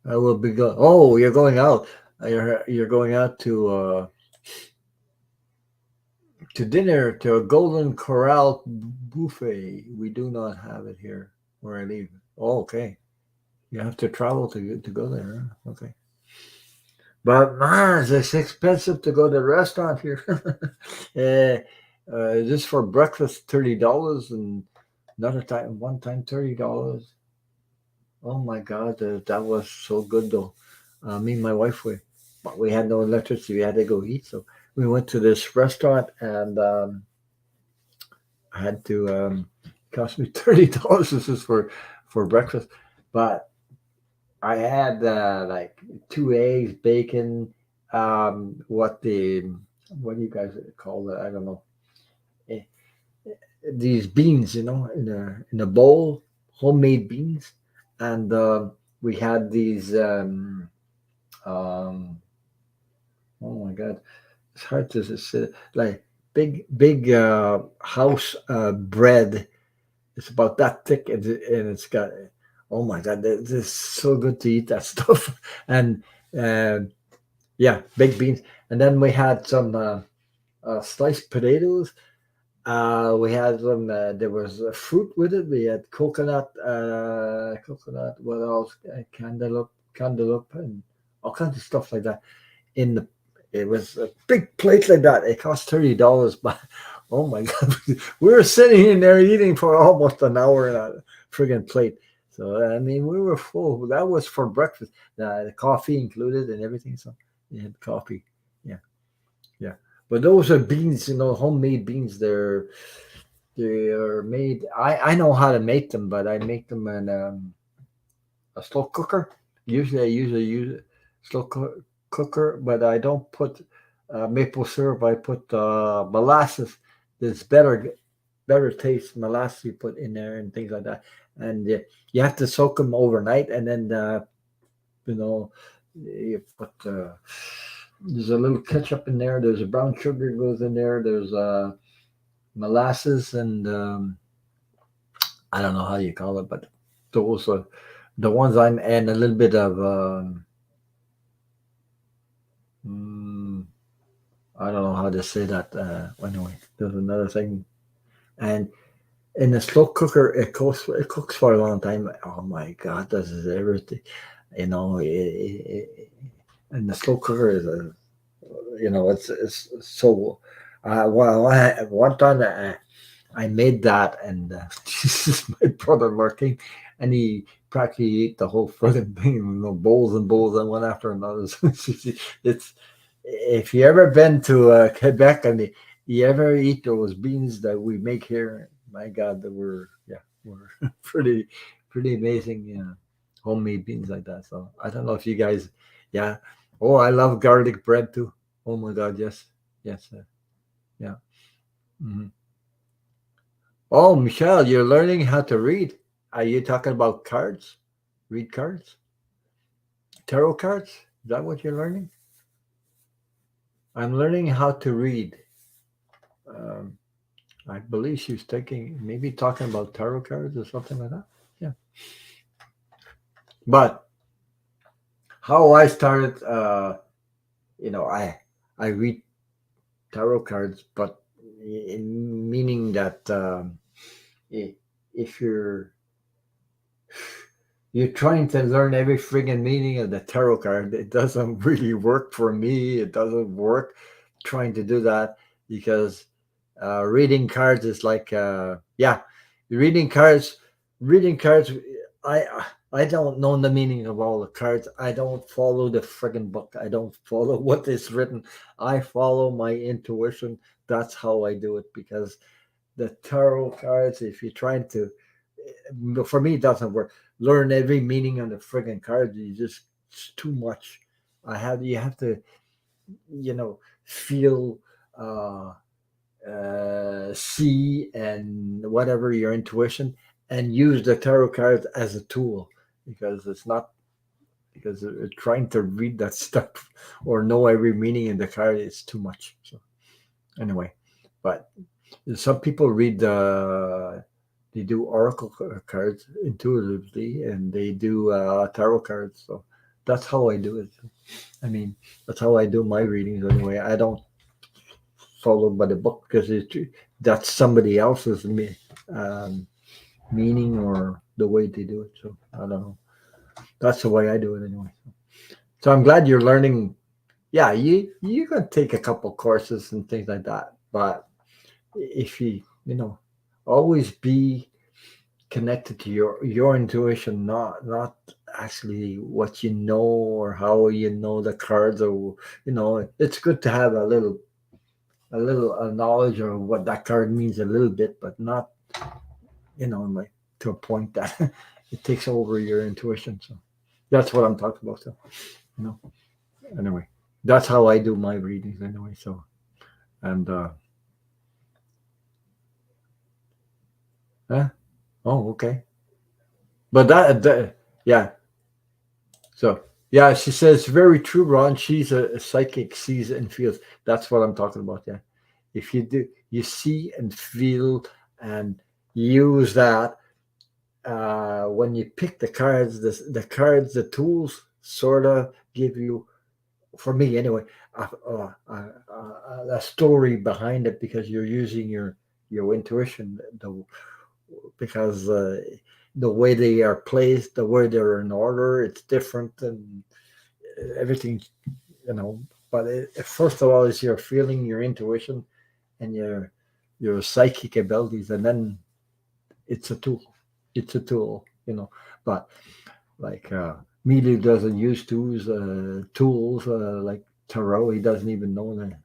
I will be going. Oh, you're going out. You're going out to dinner to a Golden Corral buffet. We do not have it here where I live. Oh, okay. You have to travel to go there. Huh? Okay. But man, it's expensive to go to the restaurant here. Just for breakfast, $30, and another time, one time, $30. Oh my God, that was so good though. Me and my wife, we had no electricity. We had to go eat, so we went to this restaurant, and I had to cost me $30. This is for breakfast, but I had like 2 eggs, bacon, what do you guys call it? I don't know. Eh, These beans, in a bowl, homemade beans, and we had these. Um, oh my God, it's hard to say. Like big house bread. It's about that thick, and it's got. Oh my God, it's so good to eat that stuff, and uh, yeah, baked beans, and then we had some sliced potatoes. We had some. There was fruit with it. We had coconut. Coconut. What else? Cantaloupe, and all kinds of stuff like that. In the, it was a big plate like that. It cost $30, but oh my God, we were sitting in there eating for almost an hour in a friggin' plate. So I mean, we were full. That was for breakfast. The coffee included and everything. So you had coffee. Yeah, yeah. But those are beans, homemade beans. They are made. I know how to make them, but I make them in a slow cooker. Usually, I use a slow cooker, but I don't put maple syrup. I put molasses. There's better taste molasses you put in there and things like that. And you have to soak them overnight, and then you know you put. There's a little ketchup in there. There's a brown sugar goes in there. There's molasses and I don't know how you call it, but those are the ones I'm and a little bit of mm, I don't know how to say that. Anyway, there's another thing, and in a slow cooker, it cooks for a long time. Oh my God, this is everything. And the slow cooker it's so. Well, one time I made that, and this is my brother working, and he practically ate the whole fucking thing, bowls and bowls, and one after another. It's if you ever been to Quebec and you ever eat those beans that we make here, my God, that were yeah, were pretty amazing. Yeah, homemade beans like that. So I don't know if you guys, yeah. Oh, I love garlic bread too. Oh my God, yes, yes, yeah. Mhm. Oh, Michelle, you're learning how to read. Are you talking about cards? Read cards? Tarot cards? Is that what you're learning? I'm learning how to read. Um, I believe she's taking, maybe talking about tarot cards or something like that. Yeah. But how I started, I read tarot cards, but meaning that if you're trying to learn every friggin' meaning of the tarot card. It doesn't really work for me. It doesn't work trying to do that because reading cards is like, yeah, reading cards, reading cards. I don't know the meaning of all the cards. I don't follow the friggin' book. I don't follow what is written. I follow my intuition. That's how I do it because the tarot cards, if you're trying to, for me, it doesn't work. Learn every meaning on the friggin' card. You just it's too much. You have to feel, uh, see, and whatever your intuition, and use the tarot cards as a tool because it's not because trying to read that stuff or know every meaning in the card is too much. So anyway, but some people read they do oracle cards intuitively, and they do tarot cards. So that's how I do it. I mean, that's how I do my readings anyway. I don't follow by the book because that's somebody else's um, meaning or the way they do it. So I don't know. That's the way I do it anyway. So I'm glad you're learning. Yeah, you can take a couple courses and things like that, but if you always be connected to your intuition, not actually what you know or how you know the cards, or it's good to have a little knowledge of what that card means a little bit, but not like to a point that it takes over your intuition. So that's what I'm talking about. So you know anyway, that's how I do my readings anyway. So and huh? Oh, okay. But yeah. So yeah, she says very true, Ron. She's a psychic, sees and feels. That's what I'm talking about. Yeah, if you do, you see and feel and use that when you pick the cards. The cards, the tools, sort of give you, for me anyway, a story behind it because you're using your intuition. Because the way they are placed, the way they're in order, it's different, and everything, you know. But first of all, is your feeling, your intuition, and your psychic abilities, and then it's a tool. It's a tool, But like Mealy doesn't use tools like tarot. He doesn't even know that,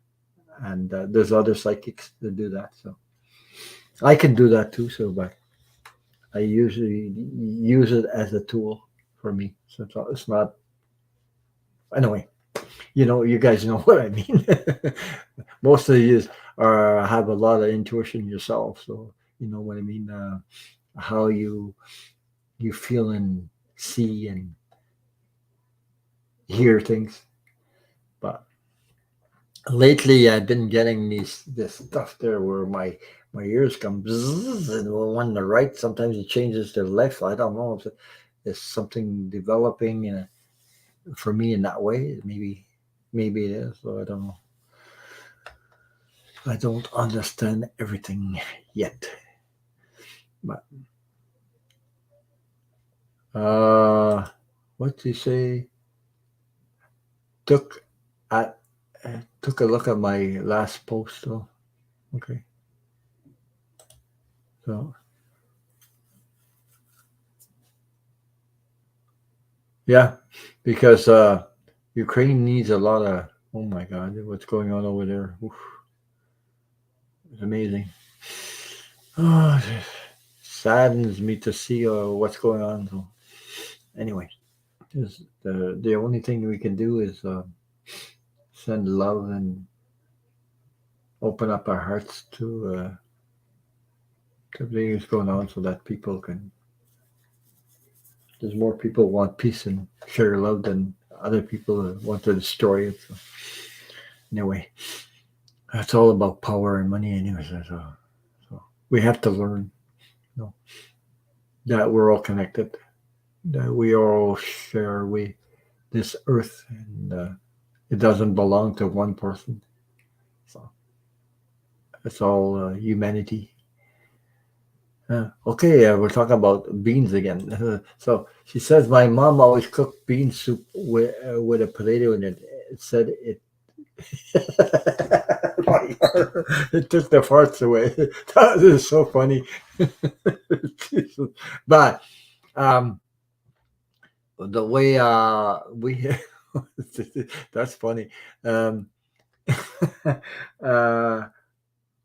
and there's other psychics that do that. So I can do that too. So, but I usually use it as a tool for me. So it's not. Anyway, you guys know what I mean. Most of you are have a lot of intuition yourself, so you know what I mean. How you feel and see and hear things. But lately, I've been getting this stuff there where my ears come bzzz, and when the right, sometimes it changes to left. I don't know if it's something developing for me in that way. Maybe it is. So I don't know. I don't understand everything yet. But what do you say? Took at took a look at my last post. So okay, so yeah, because Ukraine needs a lot of. Oh my God, what's going on over there? Oof, it's amazing. Oh, it saddens me to see what's going on. So anyway, just the only thing we can do is send love and open up our hearts to things going on, so that people can. There's more people want peace and share love than other people want to destroy it. So anyway, it's all about power and money, anyways. So we have to learn, you know, that we're all connected, that we all share this earth, and it doesn't belong to one person. So it's all humanity. Okay, we're talking about beans again. So she says my mom always cooked bean soup with a potato in it. It said it. It took the farts away. That is so funny. But um, the way we that's funny. Um, uh,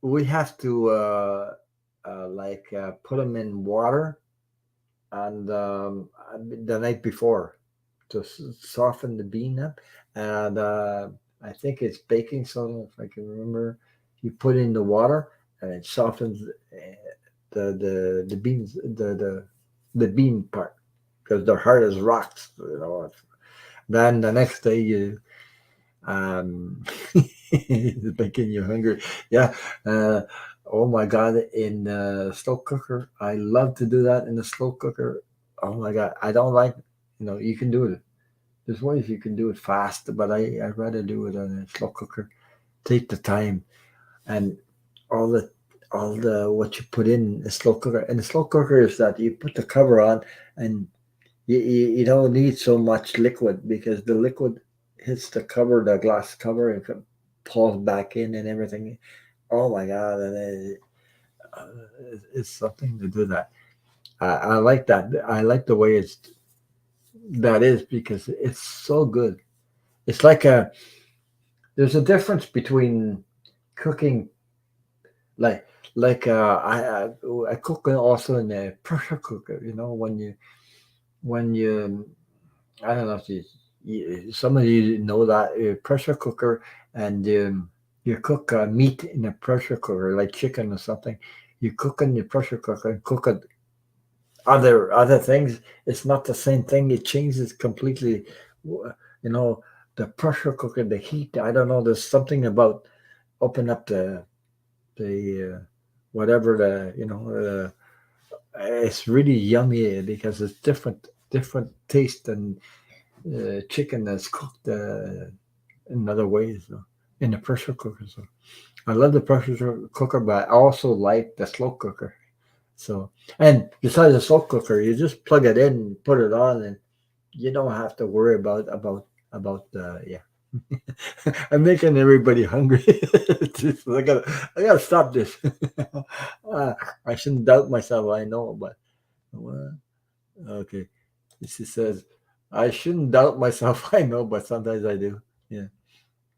we have to put them in water and the night before to soften the bean up, and I think it's baking soda if I can remember. You put in the water and it softens the beans the bean part because they're hard as rocks. You know. Then the next day you um, it's making you hungry. Yeah. Uh, oh my God! In the slow cooker, I love to do that in the slow cooker. Oh my God! I don't like. You can do it. There's ways you can do it fast, but I'd rather do it on a slow cooker. Take the time and all the all the what you put in a slow cooker. And the slow cooker is that you put the cover on and you don't need so much liquid because the liquid hits the cover, the glass cover, and it falls back in and everything. Oh my God! And uh, it's something to do that. I like that. I like the way that is because it's so good. It's like there's a difference between cooking like I cook also in a pressure cooker. When you I don't know if some of you know that pressure cooker, and you cook meat in a pressure cooker, like chicken or something. You cook in your pressure cooker and cook it other things. It's not the same thing. It changes completely. You know, the pressure cooker, the heat. I don't know. There's something about open up the whatever it's really yummy because it's different taste and chicken that's cooked in other ways, in the pressure cooker. So I love the pressure cooker, but I also like the slow cooker. So, and besides the slow cooker, you just plug it in, put it on, and you don't have to worry about the yeah. I'm making everybody hungry. I gotta stop this. I shouldn't doubt myself. I know, but well, okay. She says, I shouldn't doubt myself. I know, but sometimes I do. Yeah.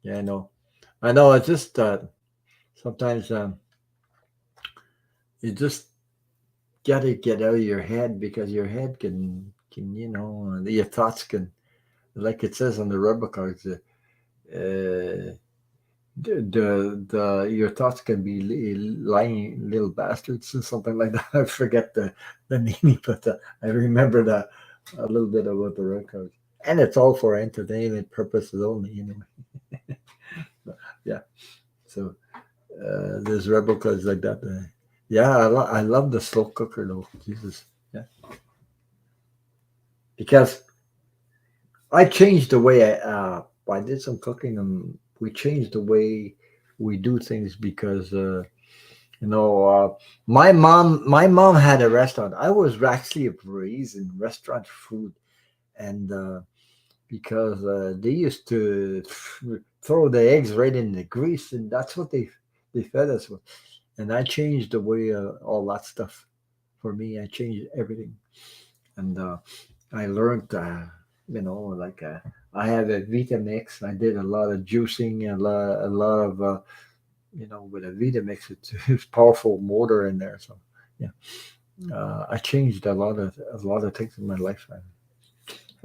Yeah, I know. I know. It's just sometimes you just gotta get out of your head because your head can your thoughts can, like it says on the rubber cards, the your thoughts can be lying little bastards or something like that. I forget the meaning, but I remember that a little bit about the red cards. And it's all for entertainment purposes only, anyway. Yeah. So there's rebel cards like that. Yeah, I love the slow cooker though. Jesus. Yeah. Because I changed the way I did some cooking, and we changed the way we do things because my mom had a restaurant. I was actually raised in restaurant food, and because they used to throw the eggs right in the grease, and that's what they fed us with. And I changed the way all that stuff for me. I changed everything, and I learned, like I have a Vitamix. I did a lot of juicing, a lot of with a Vitamix, it's powerful motor in there. So yeah, I changed a lot of things in my life.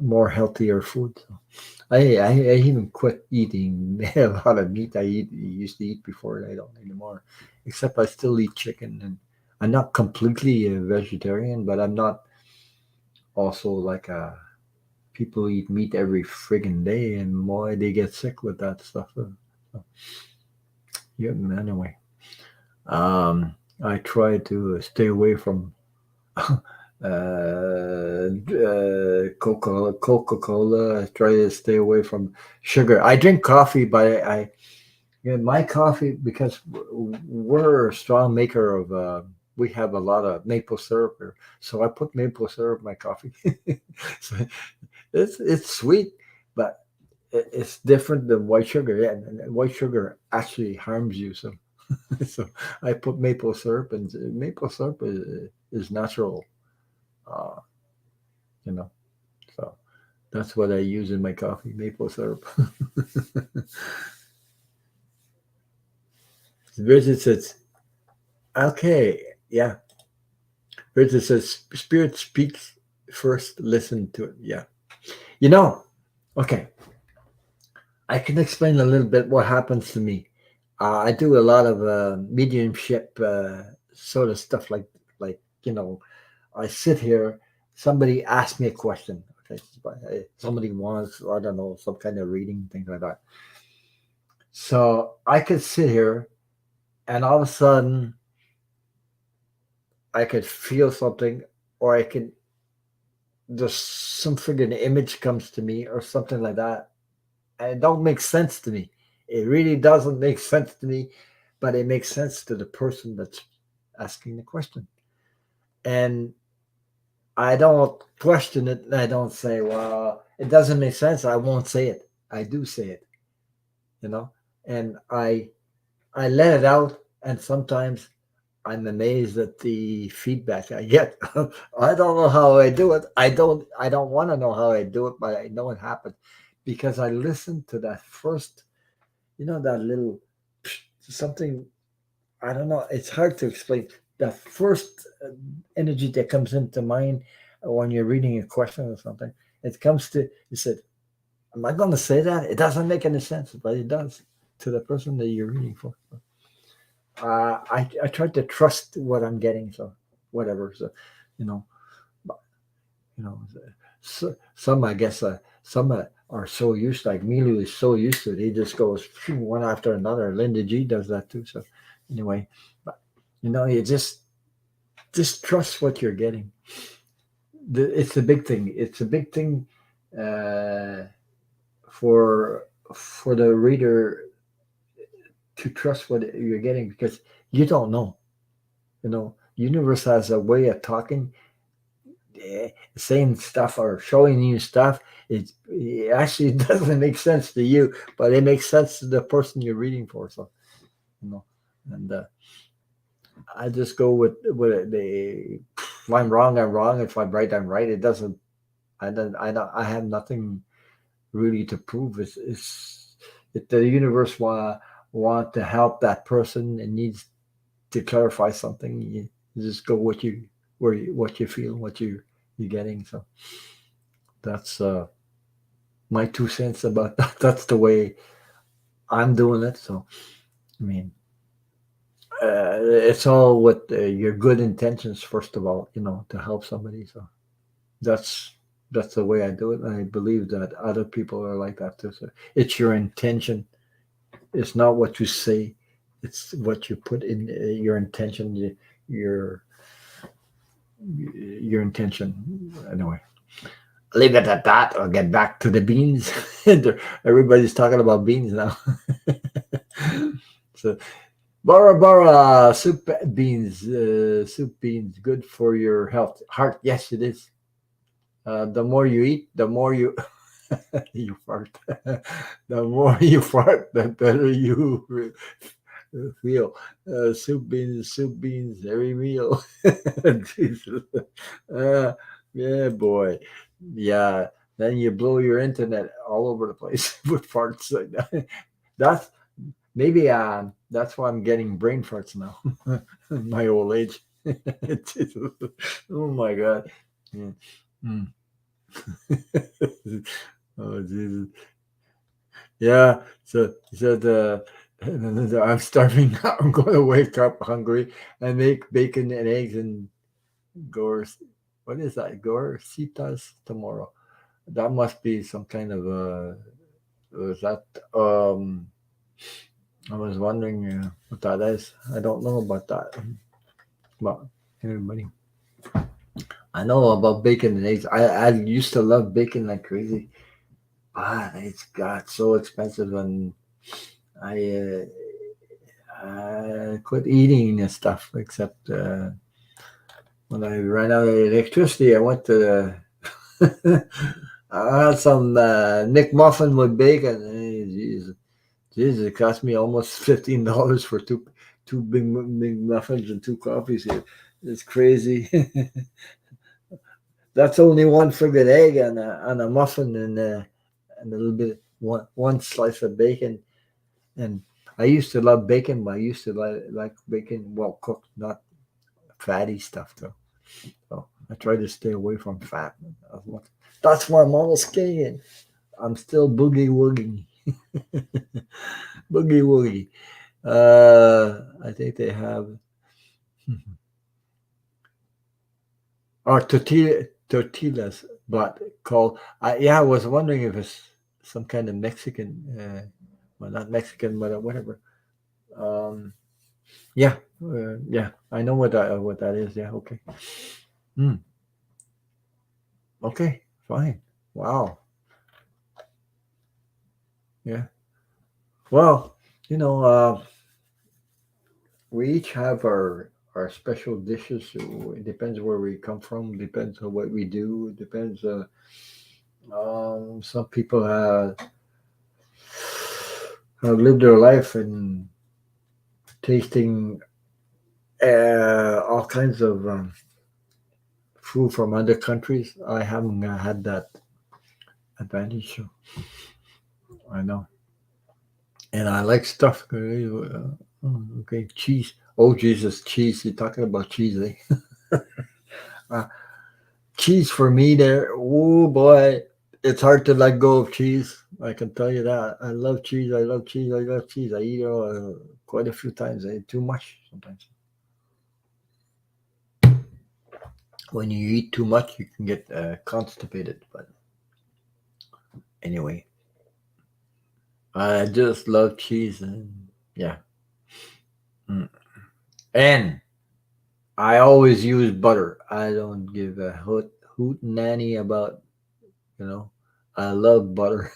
More healthier food. So I even quit eating a lot of meat used to eat before. I don't anymore, except I still eat chicken, and I'm not completely a vegetarian, but I'm not also like people who eat meat every friggin' day, and boy, they get sick with that stuff. So, yeah, anyway, I try to stay away from Coca-Cola. I try to stay away from sugar. I drink coffee, but I my coffee, because we're a strong maker of. We have a lot of maple syrup here, so I put maple syrup in my coffee. So it's sweet, but it's different than white sugar. Yeah, and white sugar actually harms you. So so I put maple syrup, and maple syrup is natural. Uh, you know, so that's what I use in my coffee, maple syrup. Bridget says, okay, yeah. Bridget says, Spirit speaks first, listen to it. Yeah. You know, okay, I can explain a little bit what happens to me. I do a lot of mediumship sort of stuff, like I sit here, somebody asks me a question. Okay, somebody wants, I don't know, some kind of reading, things like that. So I could sit here, and all of a sudden I could feel something, or I could just some friggin' image comes to me, or something like that. And it don't make sense to me. It really doesn't make sense to me, but it makes sense to the person that's asking the question. And I don't question it. I don't say, well, it doesn't make sense. I won't say it. I do say it, you know, and I let it out. And sometimes I'm amazed at the feedback I get. I don't know how I do it. I don't want to know how I do it, but I know it happened because I listened to that first, that little something. I don't know. It's hard to explain. The first energy that comes into mind when you're reading a question or something, it comes to, you said, am I going to say that? It doesn't make any sense, but it does to the person that you're reading for. I try to trust what I'm getting, so whatever. So, you know, but, some I guess some are so used, like Milu is so used to it. He just goes one after another. Linda G does that too. So anyway, but you just trust what you're getting. It's a big thing. It's a big thing uh, for the reader to trust what you're getting because you don't know. Universe has a way of talking, saying stuff or showing you stuff. It actually doesn't make sense to you, but it makes sense to the person you're reading for. So, you know, and I just go with it. If I'm wrong, I'm wrong. If I'm right, I'm right. It doesn't. I don't. I have nothing really to prove. It's if the universe want to help that person and needs to clarify something, you just go what you feel, you're getting. So that's my 2 cents about that. That's the way I'm doing it. So I mean, it's all with your good intentions first of all, to help somebody. So that's that's the way I do it. And I believe that other people are like that too. So it's your intention. It's not what you say. It's what you put in your intention. Your your intention. Anyway, leave it at that. I'll get back to the beans. Everybody's talking about beans now. So, Bora Bora soup beans, good for your health. Heart, yes, it is. The more you eat, the more you. You fart. The more you fart, the better you feel. Soup beans, very real. Jesus. Uh, yeah, boy. Yeah. Then you blow your internet all over the place with farts like that. That's maybe that's why I'm getting brain farts now. My old age. Jesus. Oh my god. Yeah. Mm. Oh Jesus. Yeah. So he said, I'm starving now. I'm going to wake up hungry and make bacon and eggs and gore. What is that? Gorcitas tomorrow. That must be some kind of was that I was wondering what that is. I don't know about that. But everybody, I know about bacon and eggs. I used to love bacon like crazy, but it's got so expensive, and I I quit eating and stuff. Except when I ran out of electricity, I went to I had some Nick muffin with bacon. Jesus, Jesus, it cost me almost $15 for two big muffins and two coffees here. It's crazy. That's only one friggin' egg and a muffin and a little bit one slice of bacon. And I used to love bacon, but I used to like bacon well cooked, not fatty stuff though. So I try to stay away from fat. That's why I'm almost skinny. I'm still boogie woogie. Boogie woogie. I think they have or tortillas, but called. Yeah, I was wondering if it's some kind of Mexican. Well, not Mexican, but whatever. Um, yeah, yeah. I know what that is. Yeah. Okay. Hmm. Okay. Fine. Wow. Yeah. Well, you know, we each have our special dishes. So it depends where we come from. Depends on what we do. It depends. Some people have lived their life and tasting all kinds of food from other countries. I haven't had that advantage. So I know, and I like stuff. Okay, cheese. Oh Jesus, cheese! You're talking about cheese, eh? Uh, cheese for me, there. Oh boy, it's hard to let go of cheese. I can tell you that. I love cheese. I love cheese. I love cheese. I eat it quite a few times. I eat too much sometimes. When you eat too much, you can get constipated. But anyway, I just love cheese, and yeah. Mm. And I always use butter. I don't give a hoot nanny about, you know. I love butter.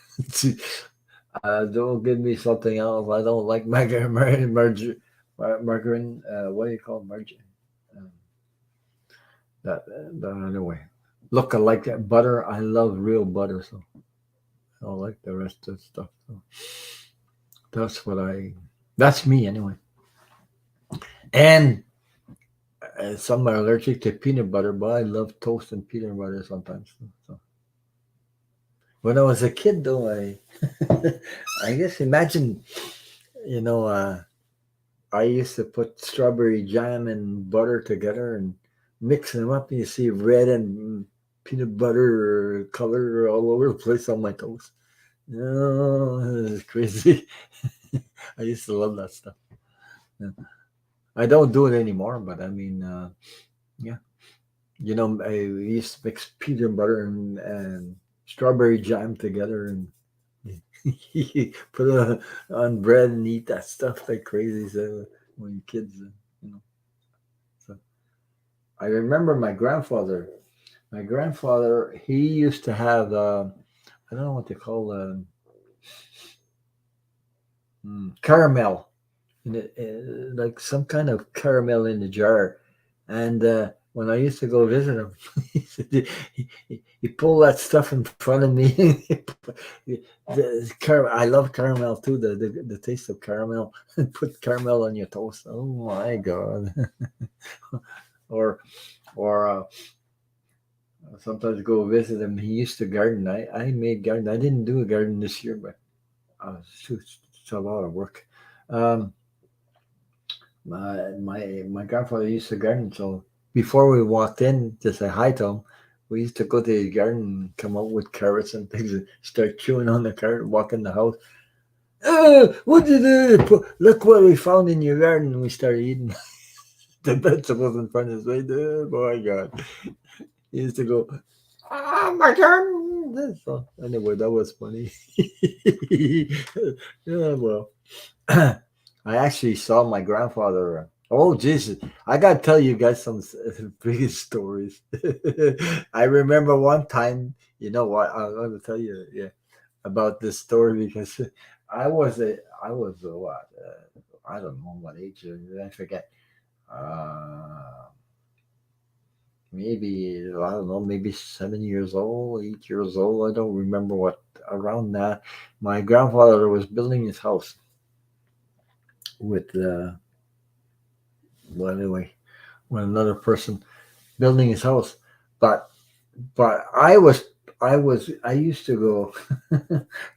Don't give me something else. I don't like margarine. What do you call margarine? Um, that the other way. Look, I like that butter. I love real butter, so I don't like the rest of the stuff. So that's what I. That's me anyway. And some are allergic to peanut butter, but I love toast and peanut butter sometimes. So when I was a kid, though, I guess imagine, you know, I used to put strawberry jam and butter together and mix them up, and you see red and peanut butter color all over the place on my toast. Oh, it's crazy. I used to love that stuff. Yeah. I don't do it anymore, but I mean, yeah. You know, I used to mix peanut butter and strawberry jam together and put it on bread and eat that stuff like crazy. So when you're kids, you know. So I remember my grandfather. My grandfather, he used to have I don't know what they call caramel in it, like some kind of caramel in the jar, and when I used to go visit him, he pulled that stuff in front of me. I love caramel too. The taste of caramel. Put caramel on your toast. Oh my god! or or sometimes go visit him. He used to garden. I made garden. I didn't do a garden this year, but it's a lot of work. Um, my grandfather used to garden, so before we walked in to say hi to him, we used to go to his garden and come out with carrots and things and start chewing on the carrot, walk in the house. What did you do? Look what we found in your garden. And we started eating the vegetables in front of us. Like, oh my God. He used to go, my garden. So anyway, that was funny. Yeah, well. I actually saw my grandfather. Oh Jesus! I gotta tell you guys some big stories. I remember one time. You know what? I'm gonna tell you, yeah, about this story because I was what? I don't know what age. I forget. Uh, maybe I don't know. Maybe 7 years old, 8 years old. I don't remember what around that. My grandfather was building his house with well anyway with another person building his house. But I used to go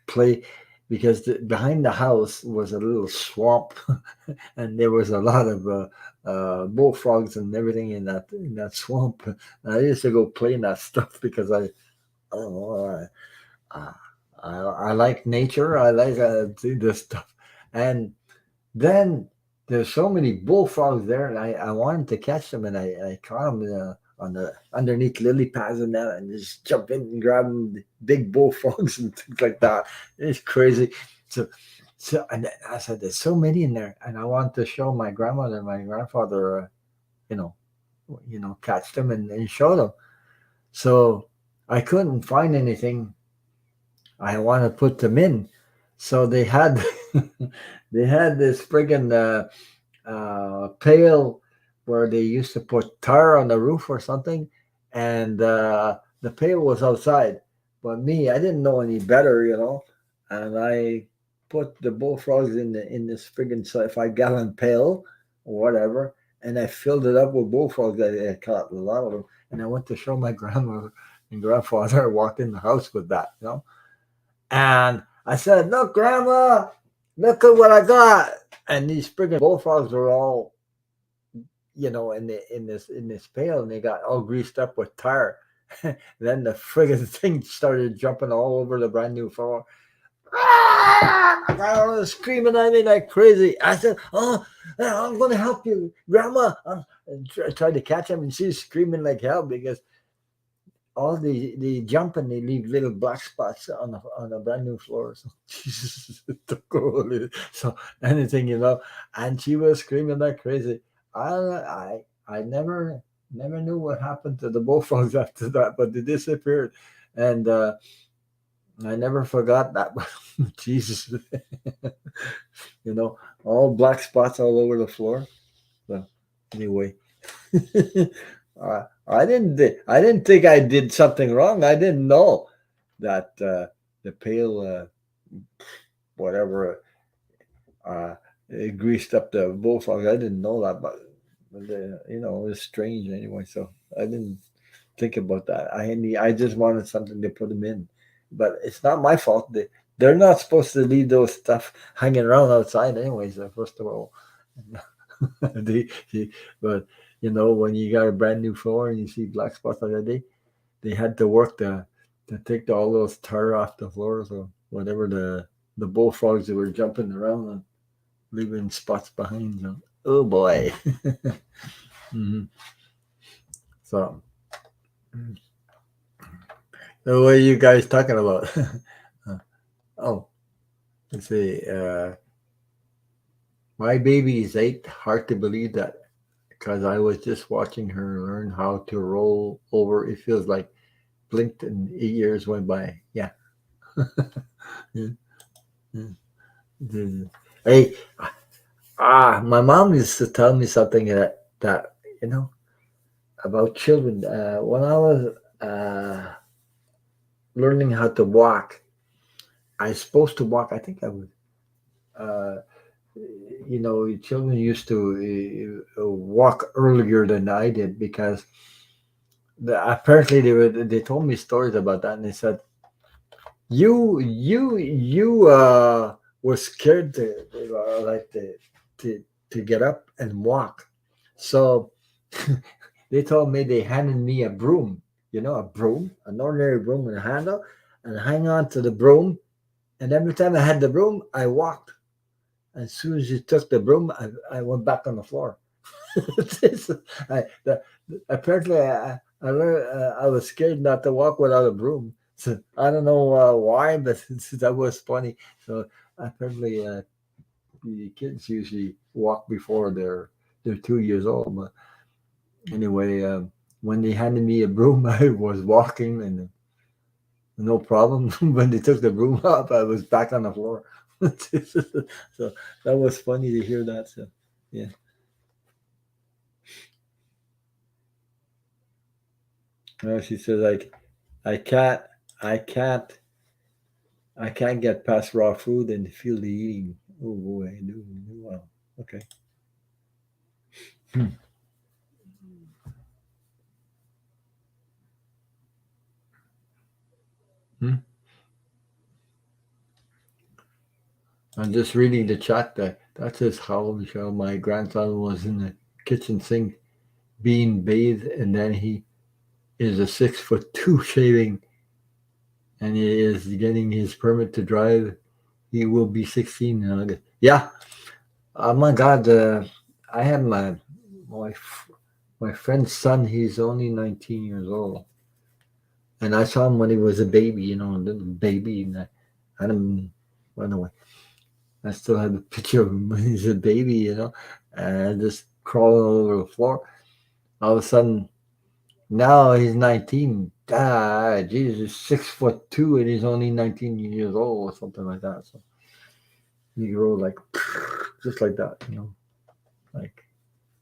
play because behind the house was a little swamp, and there was a lot of bullfrogs and everything in that swamp. And I used to go play in that stuff because I don't know I, I like nature. I like do this stuff, and then there's so many bullfrogs there, and I wanted to catch them, and I caught them on the underneath lily pads and that, and just jump in and grab them, big bullfrogs and things like that. It's crazy. So, and I said, there's so many in there, and I want to show my grandmother and my grandfather, you know, catch them and show them. So I couldn't find anything I want to put them in. So they had they had this friggin' pail where they used to put tar on the roof or something, and the pail was outside. But me, I didn't know any better, and I put the bullfrogs in this friggin' 5-gallon pail or whatever, and I filled it up with bullfrogs. I caught a lot of them, and I went to show my grandmother and grandfather. I walked in the house with that. And I said, "Look, Grandma, look at what I got." And these friggin' bullfrogs were all, in this pail, and they got all greased up with tar. Then the friggin' thing started jumping all over the brand new floor. I was screaming at me like crazy. I said, "Oh, I'm going to help you, Grandma." And tried to catch him, and she's screaming like hell because all the jump and they leave little black spots on the brand new floor. So Jesus, so anything. And she was screaming like crazy. I never knew what happened to the bullfrogs after that, but they disappeared, and I never forgot that. Jesus, all black spots all over the floor. So anyway. I didn't think I did something wrong. I didn't know that the pail, whatever, it greased up the bullfrog. I didn't know that, but it was strange anyway. So I didn't think about that. I just wanted something to put them in, but it's not my fault. They're not supposed to leave those stuff hanging around outside anyway. So first of all, but when you got a brand new floor and you see black spots already, they had to work to take all those tar off the floors or whatever the bullfrogs that were jumping around and leaving spots behind them. Oh boy. hmm So, what are you guys talking about? Oh, let's see. My baby is 8. Hard to believe that because I was just watching her learn how to roll over. It feels like blinked and 8 years went by. Yeah. Yeah. Yeah. Hey, my mom used to tell me something that you know about children. When I was learning how to walk, I was supposed to walk. I think I was. Uh, children used to walk earlier than I did because apparently they told me stories about that, and they said you was scared to like to get up and walk, so they told me they handed me a broom, a broom, an ordinary broom with a handle, and hang on to the broom, and every time I had the broom, I walked. As soon as you took the broom, I went back on the floor. I, the, apparently, I learned, I was scared not to walk without a broom. So I don't know why, but that was funny. So apparently, the kids usually walk before they're 2 years old. But anyway, when they handed me a broom, I was walking and no problem. When they took the broom up, I was back on the floor. So that was funny to hear that. So yeah. She says like I can't I can't I can't get past raw food and feel the eating. Oh boy, I do. Wow. Okay. Hmm. Hmm. I'm just reading the chat that says how Michelle, my grandson was in the kitchen sink being bathed, and then he is a 6'2" shaving, and he is getting his permit to drive. He will be 16 in August. Yeah. Oh my God. I have my my friend's son. He's only 19 years old, and I saw him when he was a baby. A little baby, and I don't. By the way, I still have a picture of him when he's a baby. And just crawling all over the floor. All of a sudden, now he's 19. Ah, Jesus, 6'2", and he's only 19 years old or something like that. So he grow like just like that, like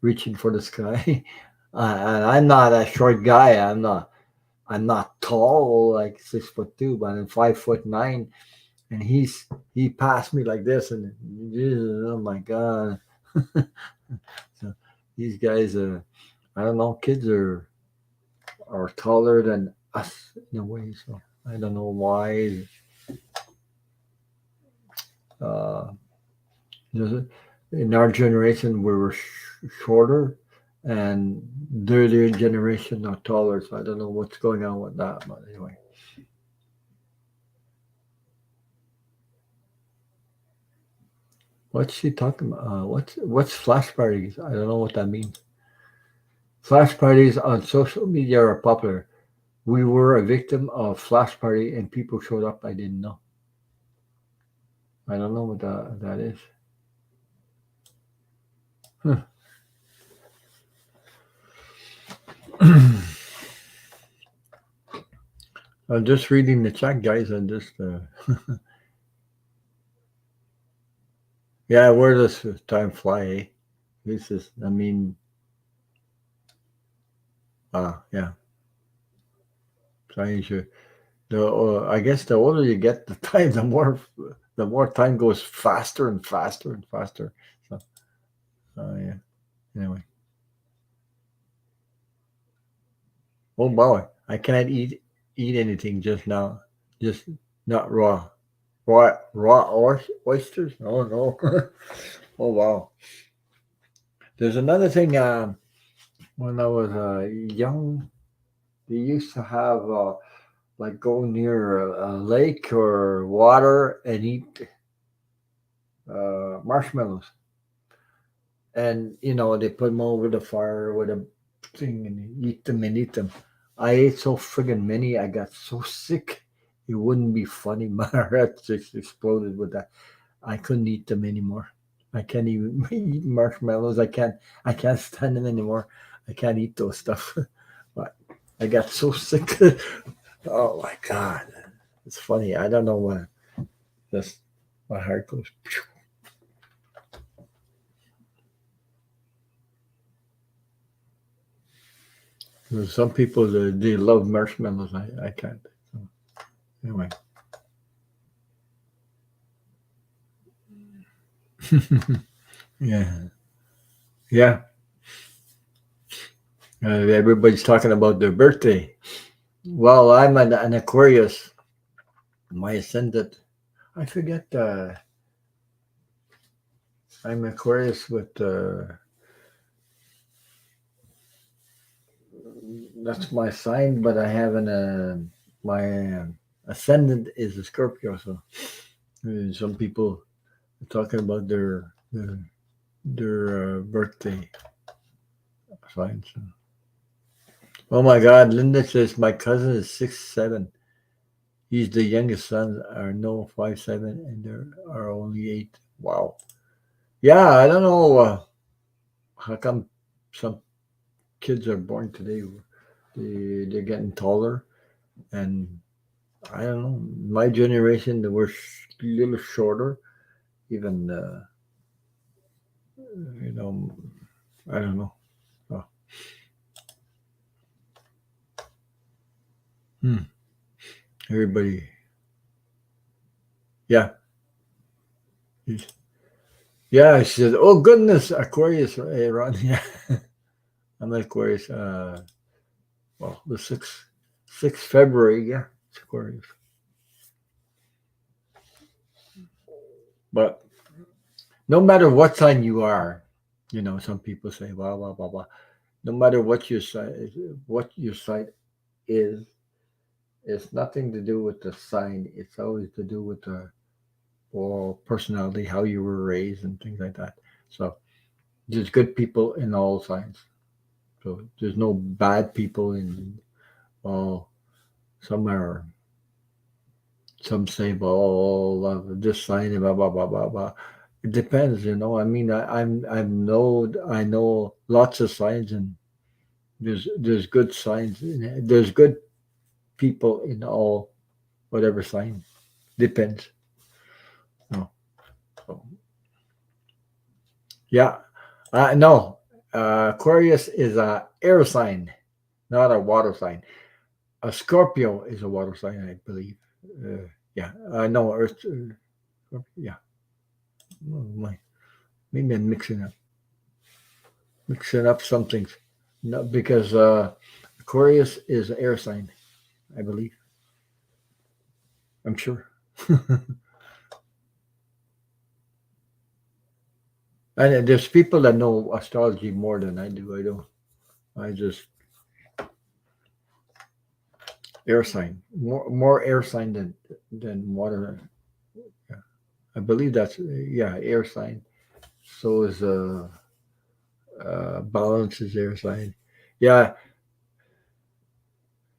reaching for the sky. And I'm not a short guy. I'm not tall, like 6'2", but I'm 5'9", and he passed me like this, and Jesus, oh my God. So these guys are, I don't know, kids are taller than us in a way. So I don't know why. Uh, in our generation, we were shorter, and their generation are taller. So I don't know what's going on with that. But anyway, what's she talking about? What's flash parties? I don't know what that means. Flash parties on social media are popular. We were a victim of flash party, and people showed up. I didn't know. I don't know what that is. Huh. I'm just reading the chat, guys. And just yeah, where does time fly? Eh? This is, I mean, yeah. Time sure. I guess the older you get, the time, the more time goes faster and faster and faster. So, yeah. Anyway, oh boy, I cannot eat anything just now. Just not raw. Raw oysters? Oh no. Oh wow. There's another thing. When I was young, they used to have like go near a lake or water and eat marshmallows, and they put them over the fire with a thing and eat them and eat them. I ate so friggin' many, I got so sick. It wouldn't be funny. My heart just exploded with that. I couldn't eat them anymore. I can't even eat marshmallows. I can't stand them anymore. I can't eat those stuff. But I got so sick. Oh my God. It's funny. I don't know why. Just my heart goes. There's some people that they love marshmallows. I can't. So, anyway. Yeah. Yeah. Everybody's talking about their birthday. Well, I'm an Aquarius. My ascendant. I forget. I'm Aquarius with. That's my sign, but I have an. My ascendant is a Scorpio. So some people are talking about their birthday signs. So. Oh my God! Linda says my cousin is 6'7". He's the youngest son. Are no 5'7", and there are only 8. Wow. Yeah, I don't know how come some kids are born today. They're getting taller, and I don't know. My generation, they were a little shorter. Even you know, I don't know. Oh, hmm. Everybody, yeah, yeah. She said, "Oh goodness, Aquarius, Ron." Yeah, I'm Aquarius. Well, the 6th February. Yeah, it's Aquarius. But no matter what sign you are, some people say blah blah blah blah. No matter what your sign is, it's nothing to do with the sign. It's always to do with the or personality, how you were raised, and things like that. So there's good people in all signs. So there's no bad people in all. Some are. Some say, "Well, this sign, blah blah blah blah blah." It depends. I mean, I know lots of signs, and there's good signs. There's good people in all whatever sign. Depends. No. So, yeah. No. Aquarius is a air sign, not a water sign. A Scorpio is a water sign, I believe. Yeah. No. Earth. Yeah. Oh, my. Maybe I'm mixing up some things. No, because Aquarius is an air sign, I believe. I'm sure. And there's people that know astrology more than I do. I don't. I just air sign, more air sign than water. Yeah. I believe that's yeah air sign. So is balance is air sign. Yeah,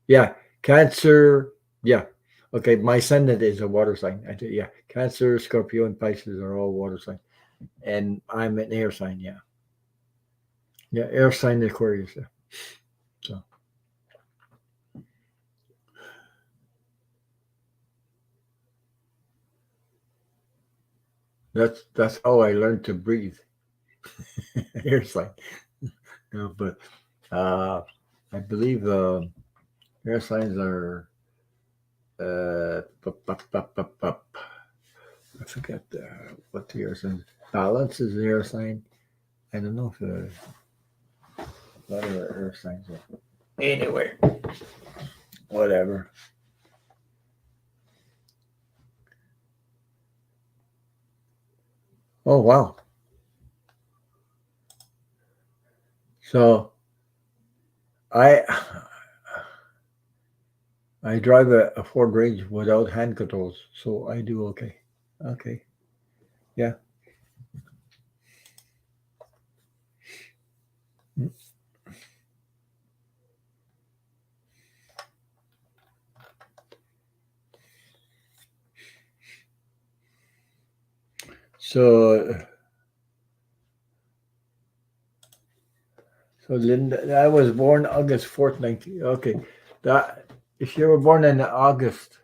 yeah. Cancer. Yeah. Okay, my ascendant is a water sign. Yeah, Cancer, Scorpio, and Pisces are all water sign, and I'm an air sign. Yeah, yeah, air sign Aquarius. Yeah. So that's how I learned to breathe. Air sign. But uh, I believe air signs are I forget what the air sign. Balance is the air sign. I don't know if what are air signs are. Anyway, whatever. Oh wow. So I I drive a Ford Range without hand controls, so I do okay. Okay. Yeah. Mm. So Linda, I was born August 4th, 19. Okay. That if you were born in August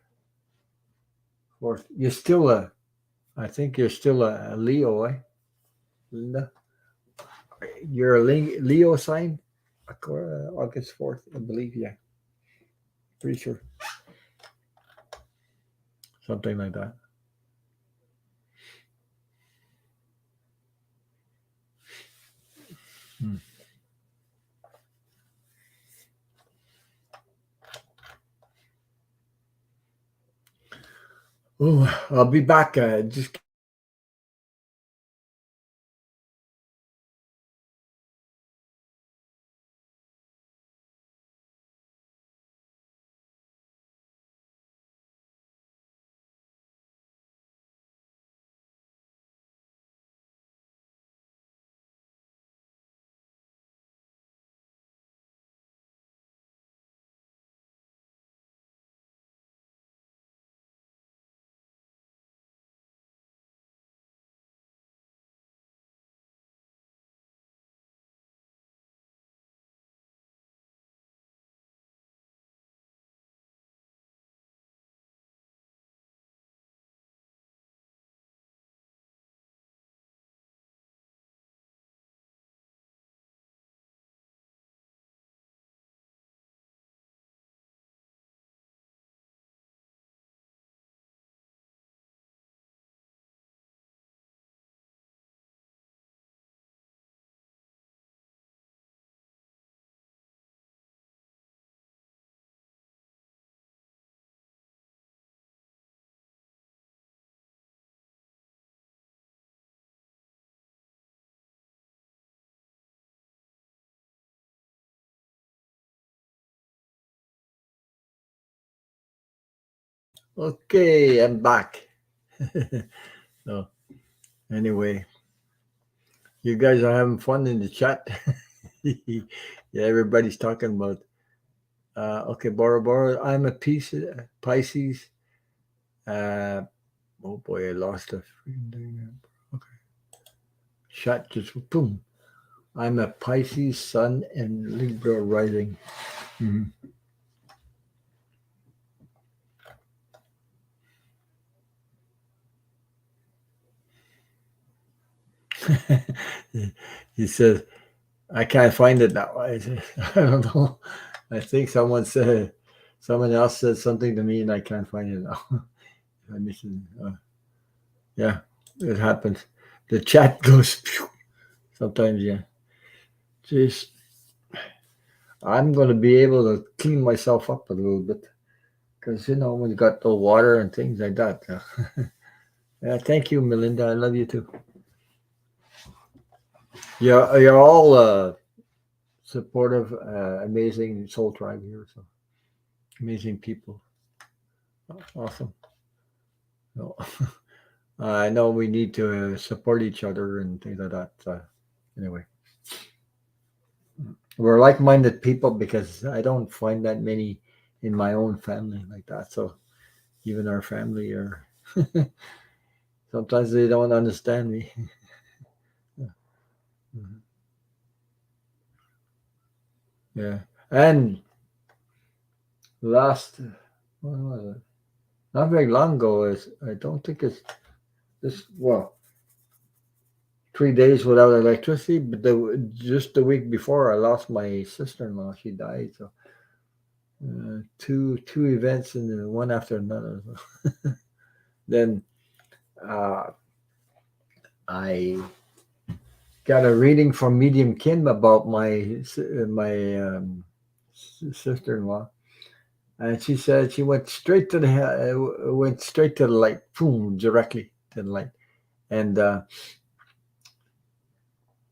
4th, you're still a I think you're still a Leo, eh? Linda? You're a Leo sign? August 4th, I believe. Yeah, pretty sure, something like that. Hmm. Oh, I'll be back. Just okay, I'm back. So anyway, you guys are having fun in the chat. Yeah, everybody's talking about. Okay, Bora Bora. I'm a piece Pisces. Uh, oh boy, I lost a freaking thing. Okay, chat just boom. I'm a Pisces Sun and Libra rising. Mhm. He says, I can't find it now. I, say, I don't know. I think someone else said something to me and I can't find it now. I miss it. Yeah, it happens. The chat goes phew, sometimes, yeah. Jeez, I'm going to be able to clean myself up a little bit because, when you got the water and things like that. Yeah, thank you, Melinda. I love you too. Yeah, you're all supportive, amazing soul tribe here. So amazing people. Awesome. No. I know we need to support each other and things like that. Anyway, we're like-minded people because I don't find that many in my own family like that. So even our family are sometimes they don't understand me. Mhm. Yeah, and last, what was it? Not very long ago is I don't think it's this, well, 3 days without electricity, but just the week before I lost my sister-in-law. She died. So two events and then one after another. So then uh, I got a reading from Medium Kim about my sister-in-law, and she said she went straight to the light, boom, directly to the light, and uh,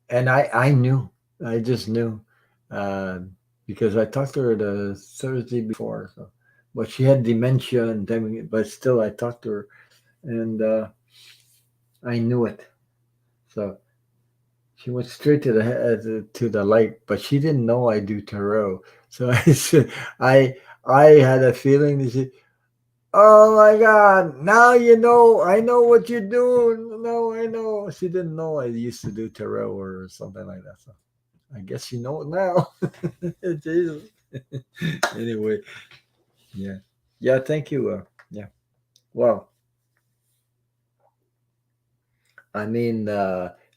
and I knew, I just knew, uh, because I talked to her the Thursday before, so but she had dementia and then, but still I talked to her, and I knew it. So she went straight to the light, but she didn't know I do tarot. So I said, I had a feeling that she, oh my God, now you know, I know what you're doing. No, I know. She didn't know I used to do tarot or something like that. So I guess you know it now. Jesus. Anyway, yeah. Yeah, thank you. Yeah. Well, I mean,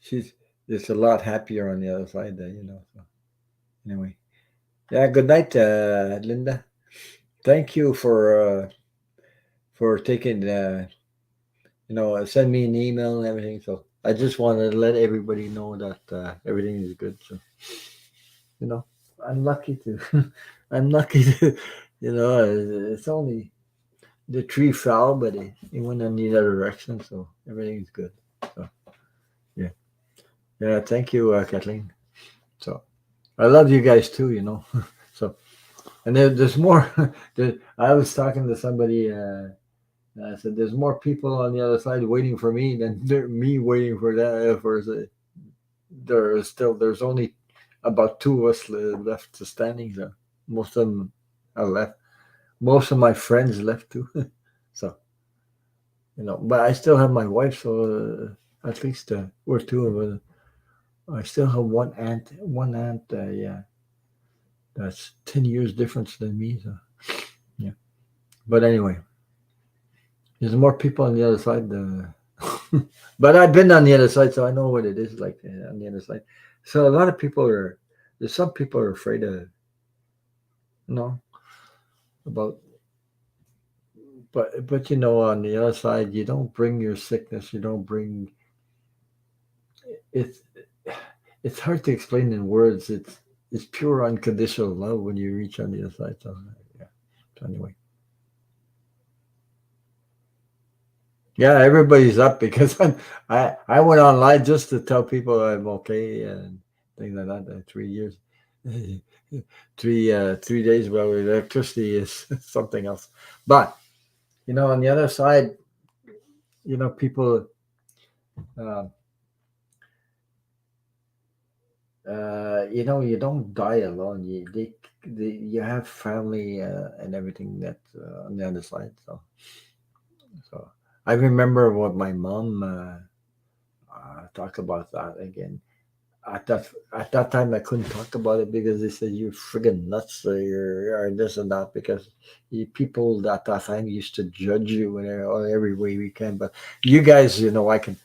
she's just a lot happier on the other side there. So anyway. Yeah, good night, Linda. Thank you for taking send me an email and everything. So I just wanted to let everybody know that everything is good. So you know, I'm lucky to, I'm lucky to, it's only the tree fell, but it went in the other direction, so everything's good. So yeah, yeah. Thank you, Kathleen. So I love you guys too. So and there's more. I was talking to somebody. I said, "There's more people on the other side waiting for me than me waiting for that." There's only about two of us left standing there. Most of them are left. Most of my friends left too. So but I still have my wife. So at least we're two of us. I still have one aunt. One aunt. Yeah, that's 10 years difference than me. So yeah. But anyway, there's more people on the other side. But I've been on the other side, so I know what it is like on the other side. So a lot of people are. There's some people are afraid of you know about. But on the other side, you don't bring your sickness. You don't bring it's. It's hard to explain in words. It's pure unconditional love when you reach on the other side. So yeah. So anyway, yeah, everybody's up because I went online just to tell people I'm okay and things like that. 3 years, 3 days without electricity is something else. But on the other side, people. Uh, you don't die alone. You have family and everything that on the other side. So I remember what my mom talked about that again. At that time, I couldn't talk about it because they said you're friggin' nuts or you're this and that because people at that time used to judge you in every way we can. But you guys, I can.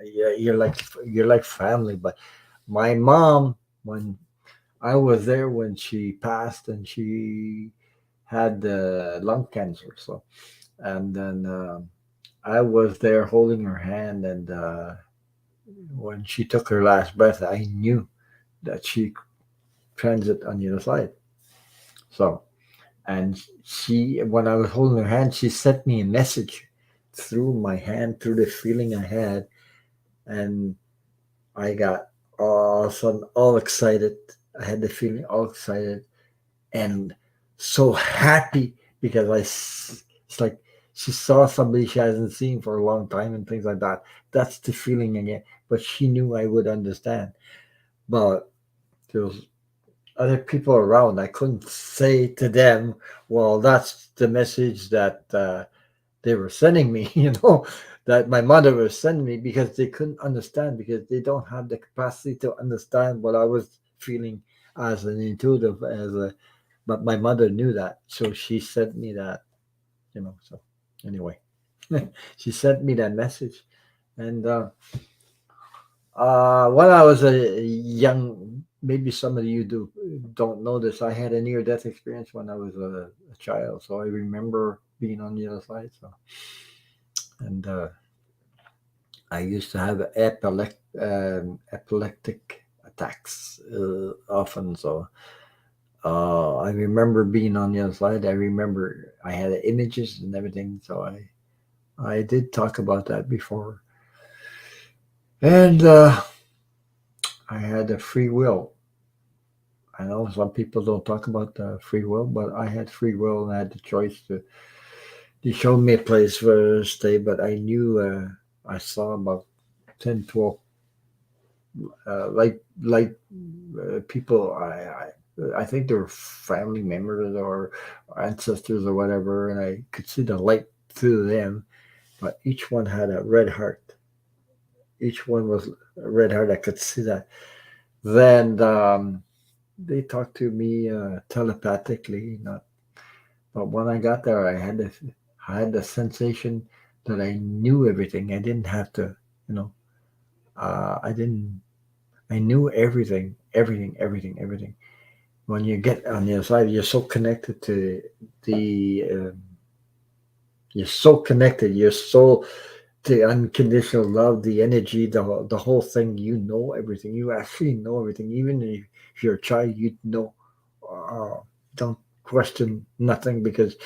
Yeah, you're like family. But my mom, when I was there when she passed and she had lung cancer. So, and then I was there holding her hand, and when she took her last breath, I knew that she transit on the other side. So, and when I was holding her hand, she sent me a message through my hand, through the feeling I had, and I got all of a sudden all excited. I had the feeling all excited and so happy because it's like she saw somebody she hasn't seen for a long time and things like that. That's the feeling again. But she knew I would understand. But there was other people around. I couldn't say to them, "Well, that's the message that they were sending me." That my mother was sending me because they couldn't understand because they don't have the capacity to understand what I was feeling as an intuitive as a but my mother knew that, so she sent me that. So anyway, she sent me that message, and when I was a young, maybe some of you don't know this. I had a near death experience when I was a child, so I remember being on the other side. So, and I used to have epileptic attacks often. So I remember being on the other side. I remember I had images and everything. So I did talk about that before, and I had a free will. I know some people don't talk about free will, but I had free will and I had the choice to. They showed me a place for stay, but I knew I saw about 10, 12 people. I think they were family members or ancestors or whatever, and I could see the light through them. But each one had a red heart. Each one was a red heart. I could see that. Then they talked to me telepathically, not. But when I got there, I had the sensation that I knew everything. I didn't have to, you know. I didn't. I knew everything, everything, everything, everything. when you get on the other side, you're so connected to the. You're so connected. You're so the unconditional love, the energy, the whole thing. You know everything. You actually know everything. Even if you're a child, you know. Uh, don't question nothing because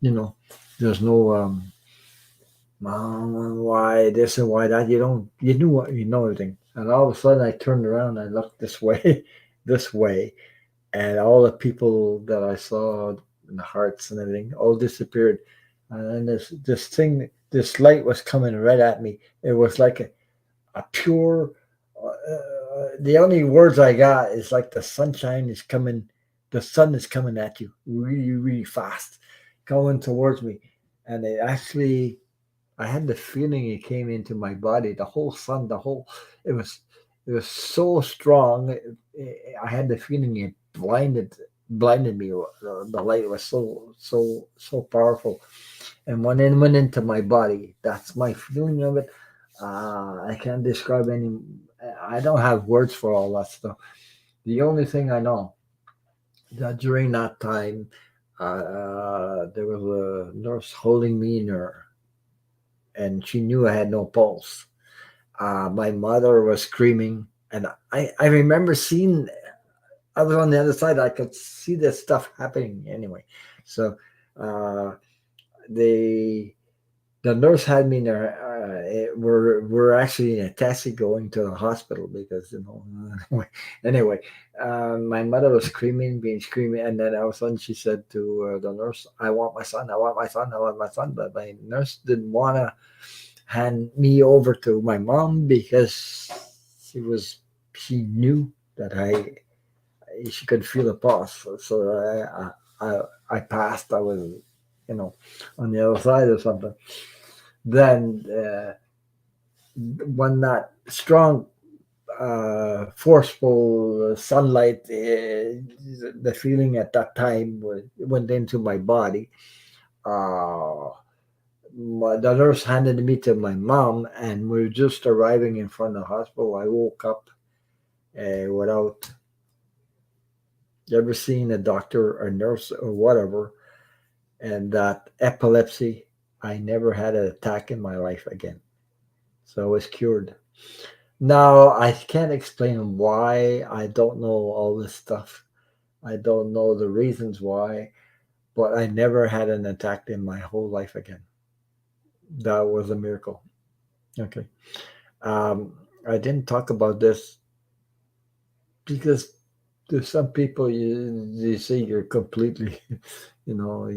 you know there's no why this and why that. You don't. You knew what you know everything. And all of a sudden, I turned around. And I looked this way, this way, and all the people that I saw, and the hearts and everything, all disappeared. And then this thing, this light was coming right at me. It was like a pure. The only words I got is like the sunshine is coming, the sun is coming at you really, really fast, going towards me, and it actually I had the feeling it came into my body. The whole sun, the whole it was it was so strong. I had the feeling it blinded me. The light was so powerful, and when it went into my body, that's my feeling of it. I can't describe any. I don't have words for all that stuff. The only thing I know that during that time, there was a nurse holding me in her, and she knew I had no pulse. My mother was screaming, and I remember seeing. I was on the other side. I could see this stuff happening anyway. So uh, they the nurse had me there. We're actually in a taxi going to the hospital because anyway, my mother was screaming, being screaming, and then all of a sudden she said to the nurse, "I want my son, I want my son, I want my son." But my nurse didn't want to hand me over to my mom because she knew that she could feel the pulse. So I passed. I was on the other side or something. Then when that strong, forceful sunlight, the feeling at that time went into my body. Uh, the nurse handed me to my mom, and we were just arriving in front of the hospital. I woke up without ever seeing a doctor or nurse or whatever, and that epilepsy. I never had an attack in my life again. So I was cured. Now, I can't explain why. I don't know all this stuff. I don't know the reasons why, but I never had an attack in my whole life again. That was a miracle. Okay. Um, I didn't talk about this because there's some people you say you're completely, you know,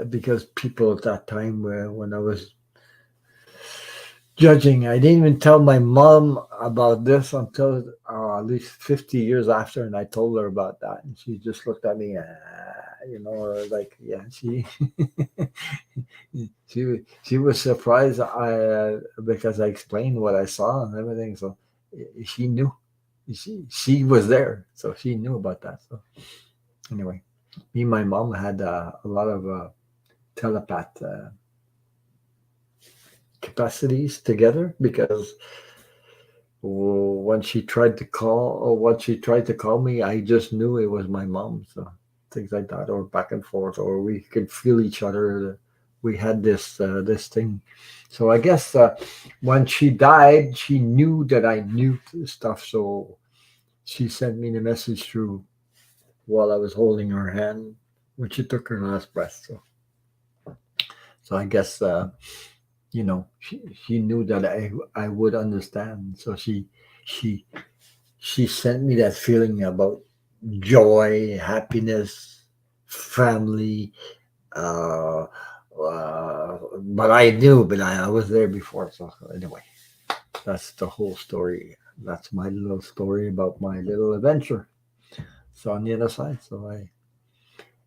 because people at that time when I was judging. I didn't even tell my mom about this until at least 50 years after, and I told her about that, and she just looked at me, like yeah, she was surprised because I explained what I saw and everything, so she knew. She was there, so she knew about that. So anyway, me and my mom had a lot of telepath capacities together because when she tried to call or when she tried to call me, I just knew it was my mom. So things like that, or back and forth, or we could feel each other. We had this thing. So I guess when she died, she knew that I knew stuff. So she sent me the message through while I was holding her hand when she took her last breath. So I guess she knew that I would understand. So she she sent me that feeling about joy, happiness, family. Uh, but I knew, but I was there before. So anyway, that's the whole story. That's my little story about my little adventure. So on the other side,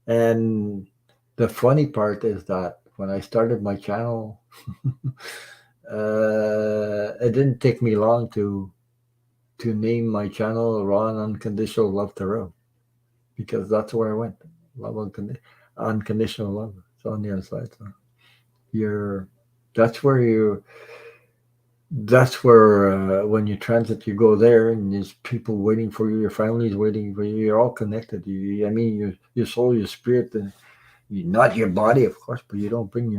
and the funny part is that when I started my channel, it didn't take me long to name my channel Ron Unconditional Love Tarot because that's where I went. Unconditional love. It's on the other side. So you're that's where that's where when you transit, you go there, and there's people waiting for you. Your family's waiting for you. You're all connected. I mean, your soul, your spirit, and not your body, of course, but you don't bring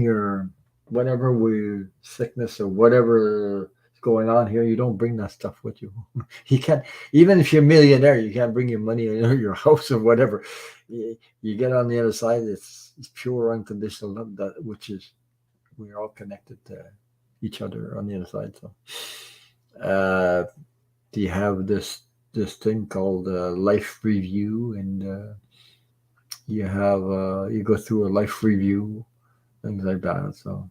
your whatever with sickness or whatever is going on here. You don't bring that stuff with you. You can't, even if you're a millionaire, you can't bring your money or your house or whatever. You get on the other side. It's pure unconditional love, that which is we're all connected to each other on the other side. So, uh, do you have this thing called life review, and you go through a life review, things like that. So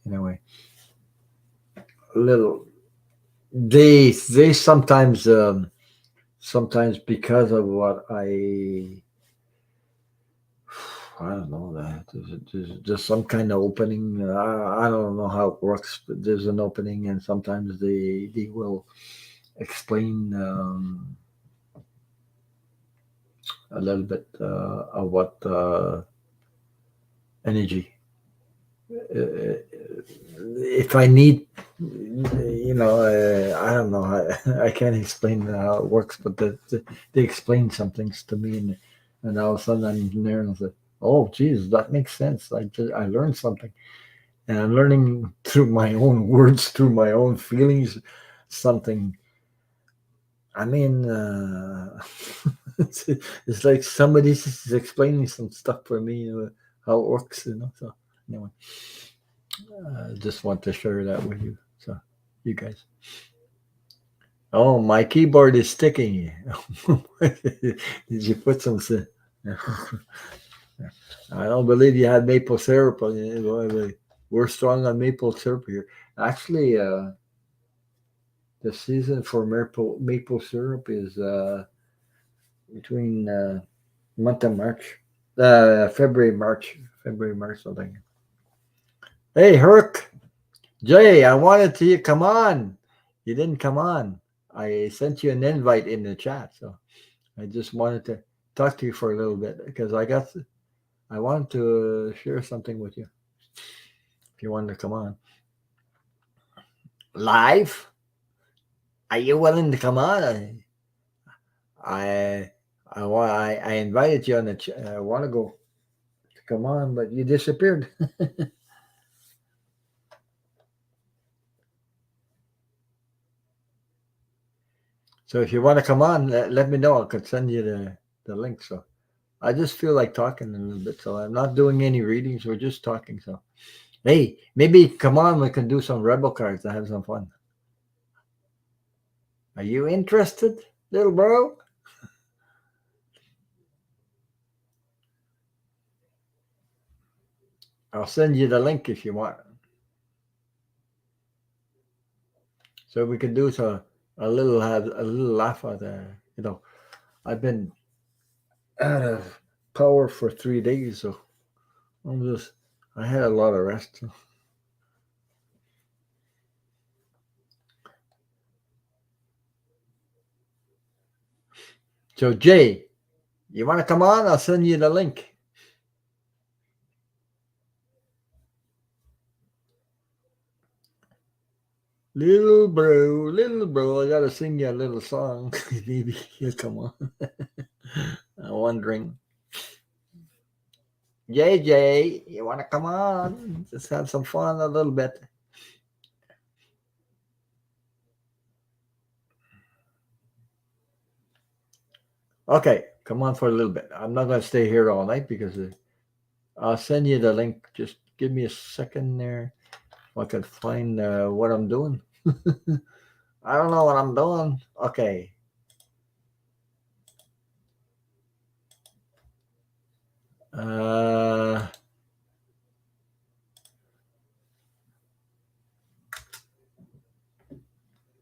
anyway, a little they sometimes because of what I don't know that there's some kind of opening. I don't know how it works, but there's an opening, and sometimes they will explain a little bit of what energy. If I need, I don't know. I can't explain how it works, but they explain some things to me, and all of a sudden I'm there and I say, "Oh, geez, that makes sense." I learned something, and I'm learning through my own words, through my own feelings, something. I mean, it's like somebody's explaining some stuff for me, how it works, So anyway. Just want to share that with you. So, you guys. Oh, my keyboard is sticking. Did you put some? I don't believe you had maple syrup. We're strong on maple syrup here. Actually, the season for maple syrup is between month of March, February, March, something. Hey, Herc, Jay, I wanted to come on. You didn't come on. I sent you an invite in the chat, so I just wanted to talk to you for a little bit because I wanted to share something with you. If you wanted to come on live, are you willing to come on? I invited you on the chat a while ago to come on, but you disappeared. So if you want to come on, let me know. I could send you the link. So I just feel like talking a little bit. So I'm not doing any readings. We're just talking. So hey, maybe come on. We can do some rebel cards and have some fun. Are you interested, little bro? I'll send you the link if you want. So we can do have a little laugh at I've been out of power for 3 days, so I had a lot of rest. So Jay, you want to come on? I'll send you the link. Little bro, I gotta sing you a little song. Maybe you'll come on. I'm wondering. JJ, you want to come on? Just have some fun a little bit. Okay, come on for a little bit. I'm not going to stay here all night because I'll send you the link. Just give me a second there. If I can find what I'm doing. I don't know what I'm doing. Okay.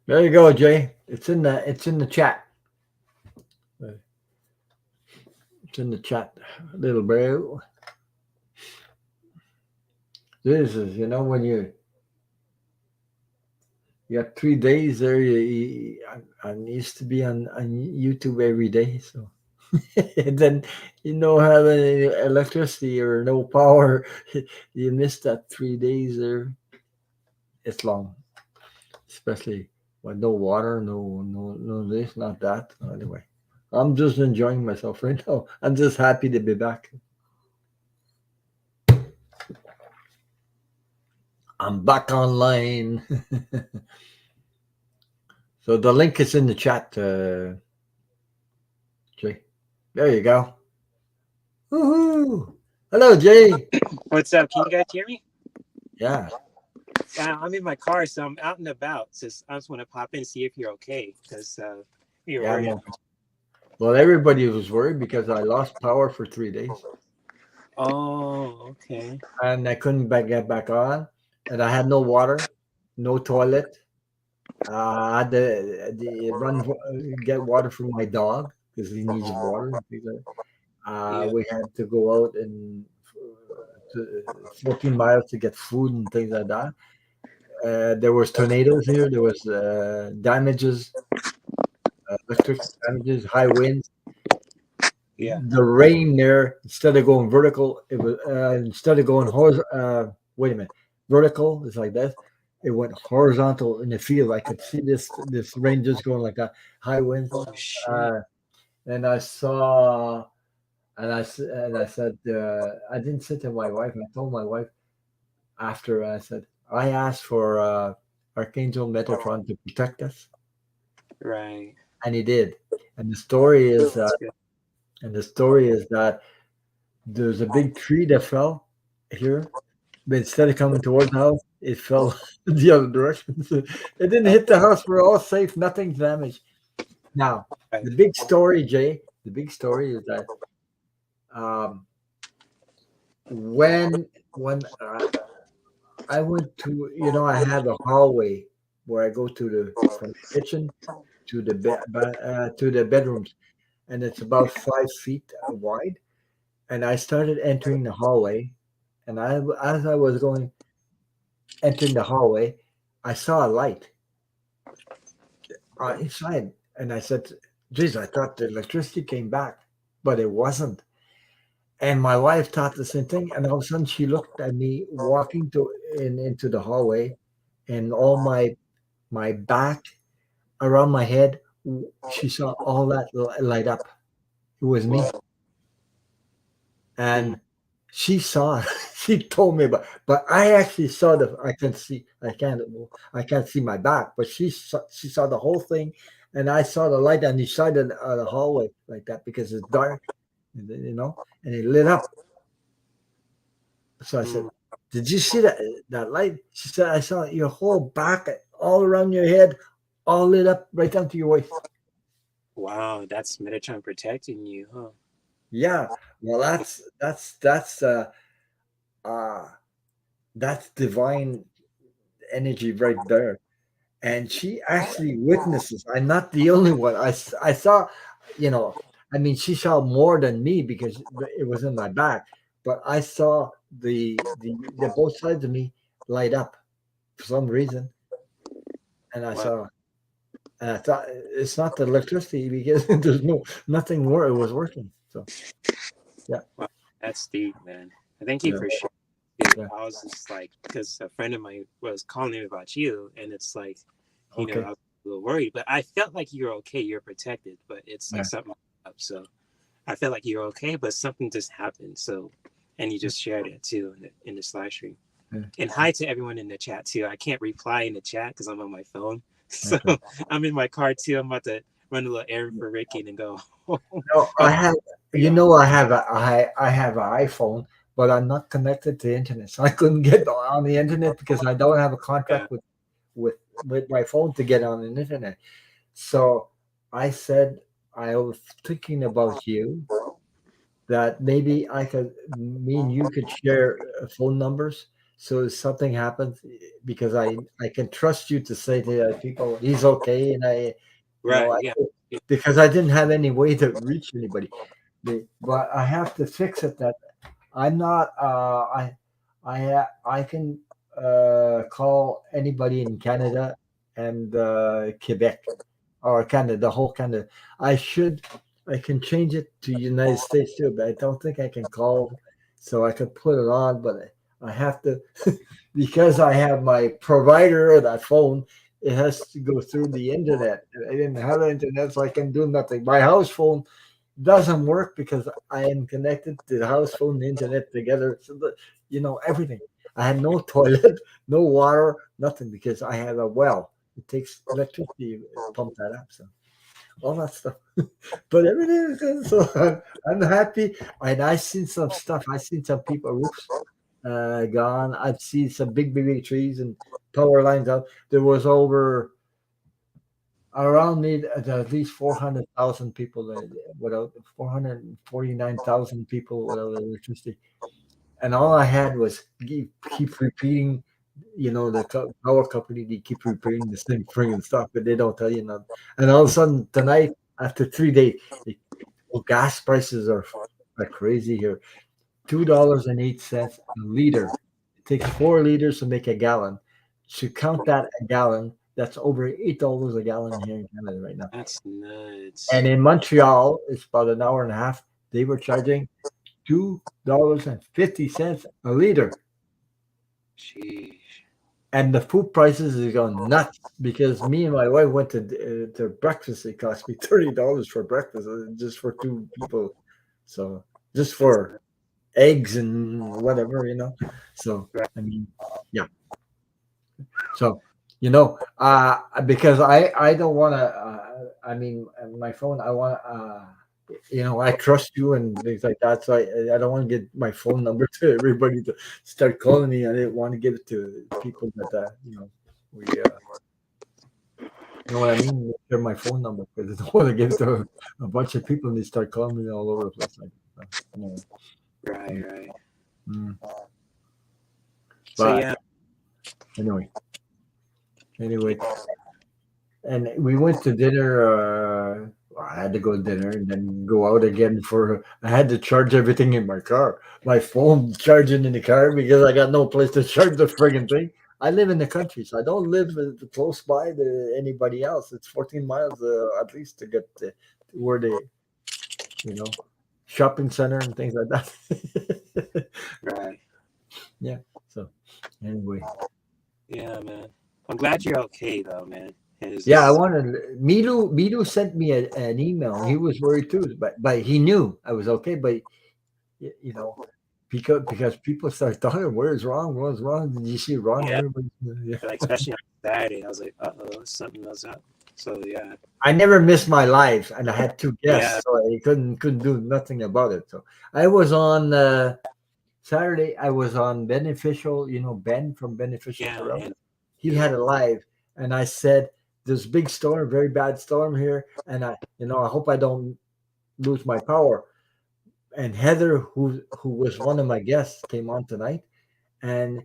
There you go, Jay. It's in the chat. It's in the chat, little bro. This is when you got 3 days there. I used to be on YouTube every day, so and then having electricity or no power, you missed that 3 days there. it's long, especially with no water, no this, not that. Anyway, I'm just enjoying myself right now. I'm just happy to be back. I'm back online. So the link is in the chat, Jay. There you go. Woohoo! Hello, Jay. What's up? Can you guys hear me? Yeah, I'm in my car, so I'm out and about. Just I just want to pop in and see if you're okay, because you're yeah. worried. Well, everybody was worried because I lost power for 3 days Oh, okay. and I couldn't get back on, and I had no water, no toilet. I had to get water for my dog because he needs water. And things like that. Yeah, We had to go out and 14 miles to get food and things like that. There was tornadoes here. There was damages, electric damages, high winds. yeah. The rain there, instead of going vertical, it was instead of going horizontal. Wait a minute, vertical is like this. It went horizontal in the field. I could see this rain just going like that. High winds, Oh shit. uh, and I saw, and I said, I didn't say to my wife. I told my wife after. I said I asked for Archangel Metatron to protect us, Right. and he did. And the story is, That's good. and the story is that there's a big tree that fell here, but instead of coming towards the house, it fell the other direction. So it didn't hit the house. We're all safe. Nothing's damaged. Now, Right. the big story, Jay, the big story is that um, when I went to, I have a hallway where I go to the from the kitchen to the to the bedrooms, and it's about 5 feet wide. And I started entering the hallway, and as I was going entering the hallway, I saw a light inside, and I said, "Geez, I thought the electricity came back, but it wasn't." And my wife thought the same thing, and all of a sudden she looked at me walking into the hallway, and all my back around my head, she saw all that light up. It was me, Mm. and she saw. She told me, but I actually saw the. I can see. I can't see my back, but she saw the whole thing, and I saw the light on the side of the hallway like that because it's dark, and it lit up. So I said, Mm. "Did you see that light?" She said, "I saw your whole back, all around your head, all lit up right down to your waist." Wow, that's Metatron protecting you, huh? Yeah, well, uh, that's divine energy right there. And she actually witnesses. I'm not the only one. I saw, you know, I mean, she saw more than me because it was in my back, but I saw the both sides of me light up for some reason, and I Wow, saw, and I thought it's not the electricity because there's nothing more. It was working. So yeah, wow, that's deep, man. Thank you yeah, for sharing. Dude, yeah. I was just like, because a friend of mine was calling me about you, and it's like, I Okay, was a little worried, but I felt like you're okay, you're protected, but it's like yeah. something up. So I felt like you're okay, but something just happened. So, and you just shared it too in this live stream. Yeah. And hi to everyone in the chat too. I can't reply in the chat because I'm on my phone. So Okay. I'm in my car too. I'm about to run a little errand for Ricky and go. No, I'll be on. I have an iPhone, but I'm not connected to the internet, so I couldn't get on the internet because I don't have a Yeah. contract with with my phone to get on the internet. So I said I was thinking about you that maybe me and you could share phone numbers. So if something happens, because I can trust you to say to people he's okay, and Right. I, Yeah. because I didn't have any way to reach anybody. But I have to fix it. That I'm not. I can call anybody in Canada and Quebec or Canada, the whole Canada. I should. I can change it to United States too, but I don't think I can call. So I could put it on, but I have to because I have my provider of that phone. It has to go through the internet. I didn't have the internet, so I can do nothing. My house phone doesn't work because I am connected to the house phone and the internet together. So everything. I had no toilet, no water, nothing because I have a well. It takes electricity to pump that up. So all that stuff. But everything is good. So I'm happy. And I seen some stuff. I seen some people roofs gone. I've seen some big trees and power lines out. There was over around me at least 400,000 people without 449,000 people without electricity. And all I had was keep repeating, the power company, they keep repeating the same friggin' stuff, but they don't tell you nothing. And all of a sudden tonight, after 3 days, gas prices are crazy here. $2.08 a liter. It takes 4 liters to make a gallon. To count that a gallon, that's over $8 a gallon here in Canada right now. That's nuts. And in Montreal, it's about an hour and a half. They were charging $2.50 a liter. Sheesh. And the food prices is going nuts because me and my wife went to breakfast. It cost me $30 for breakfast just for two people. So just for eggs and whatever. So I mean, yeah. So because I don't want to. I mean, my phone. I want I trust you and things like that. So I don't want to get my phone number to everybody to start calling me. I didn't want to give it to people that we. You know what I mean? Share my phone number because I don't want to give it to a bunch of people and they start calling me all over the place. Right. Mm. So But yeah. anyway, and we went to dinner. I had to go to dinner and then go out again I had to charge everything in my car. My phone charging in the car because I got no place to charge the friggin' thing. I live in the country, so I don't live close by to anybody else. It's 14 miles at least to get to where they, shopping center and things like that. Right. Yeah. So anyway. Yeah, man. I'm glad you're okay though, man. Yeah, I wanted Milu sent me an email. He was worried too, but he knew I was okay. But because people start talking, where's wrong? What's wrong? Did you see wrong? Yeah. Everybody, yeah. Like, especially on Saturday, I was like, something else up. So yeah. I never missed my live, and I had two guests, Yeah. so I couldn't do nothing about it. So I was on Saturday. I was on Beneficial. Ben from Beneficial. Yeah. He had a live, and I said, "There's big storm, very bad storm here, and I hope I don't lose my power." And Heather, who was one of my guests, came on tonight, and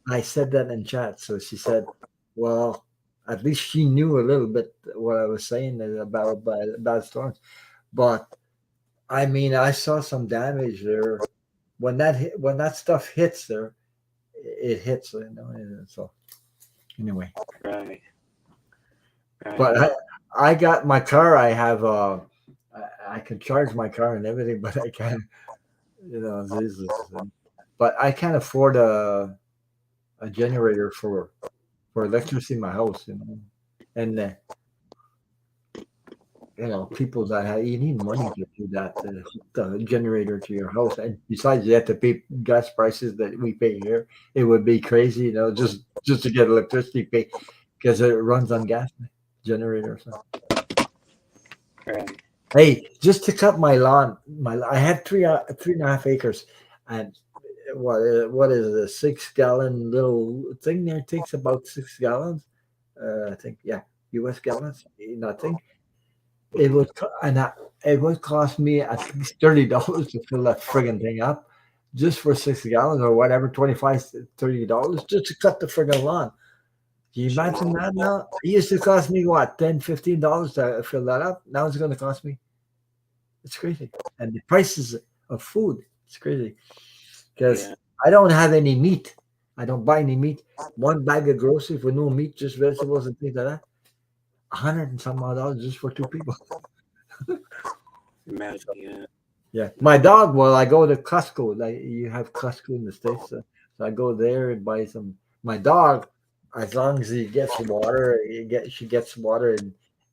I said that in chat. So she said, "Well, at least she knew a little bit what I was saying about bad storms." But I mean, I saw some damage there when that stuff hits there. It hits, So anyway, Right. but I got my car. I have I can charge my car and everything, but I can't, but I can't afford a generator for electricity in my house, and people that you need money to do that, the generator to your house, and besides you have to pay gas prices that we pay here. It would be crazy, just to get electricity pay because it runs on gas generator. So. Right. Hey, just to cut my lawn, I have 3.5 acres, and what is it, a 6-gallon little thing there? It takes about 6 gallons, I think. Yeah, U.S. gallons. Nothing. It would cost me at least $30 to fill that friggin' thing up, just for 6 gallons or whatever, $25-$30 just to cut the friggin' lawn. Can you imagine that now? It used to cost me what, $10-$15 to fill that up. Now it's going to cost me. It's crazy, and the prices of food. It's crazy because I don't have any meat. I don't buy any meat. One bag of groceries with no meat, just vegetables and things like that. $100 and some odd dollars just for two people. Imagine, Yeah. My dog. Well, I go to Costco. Like you have Costco in the States. So I go there and buy some. My dog, as long as he gets water, she gets water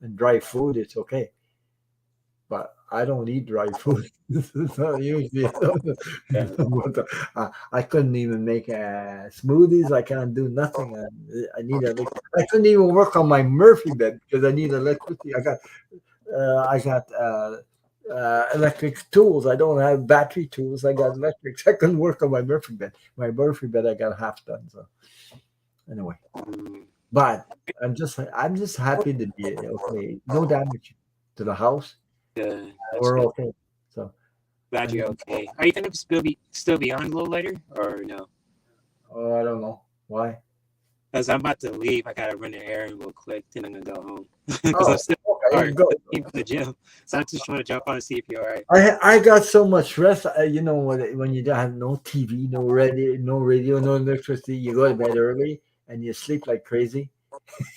and dry food, it's okay. But I don't eat dry food. So usually, Yeah. I couldn't even make smoothies. I can't do nothing. I need I couldn't even work on my Murphy bed because I need electricity. I got electric tools. I don't have battery tools. I got electrics. I couldn't work on my Murphy bed. My Murphy bed I got half done. So anyway, Mm, but I'm just happy to be okay. No damage to the house. good. That's We're good. okay. So Glad you're and okay. Are you gonna still be on a little later or no? oh, I don't know why. Because I'm about to leave. I gotta run an errand real quick, then I'm gonna go home. Because I'm Oh, still okay, hard. go. Even the gym. So I just want to jump on and see if you're all right. I got so much rest. You know when you don't have no TV, no radio, no electricity, you go to bed early and you sleep like crazy.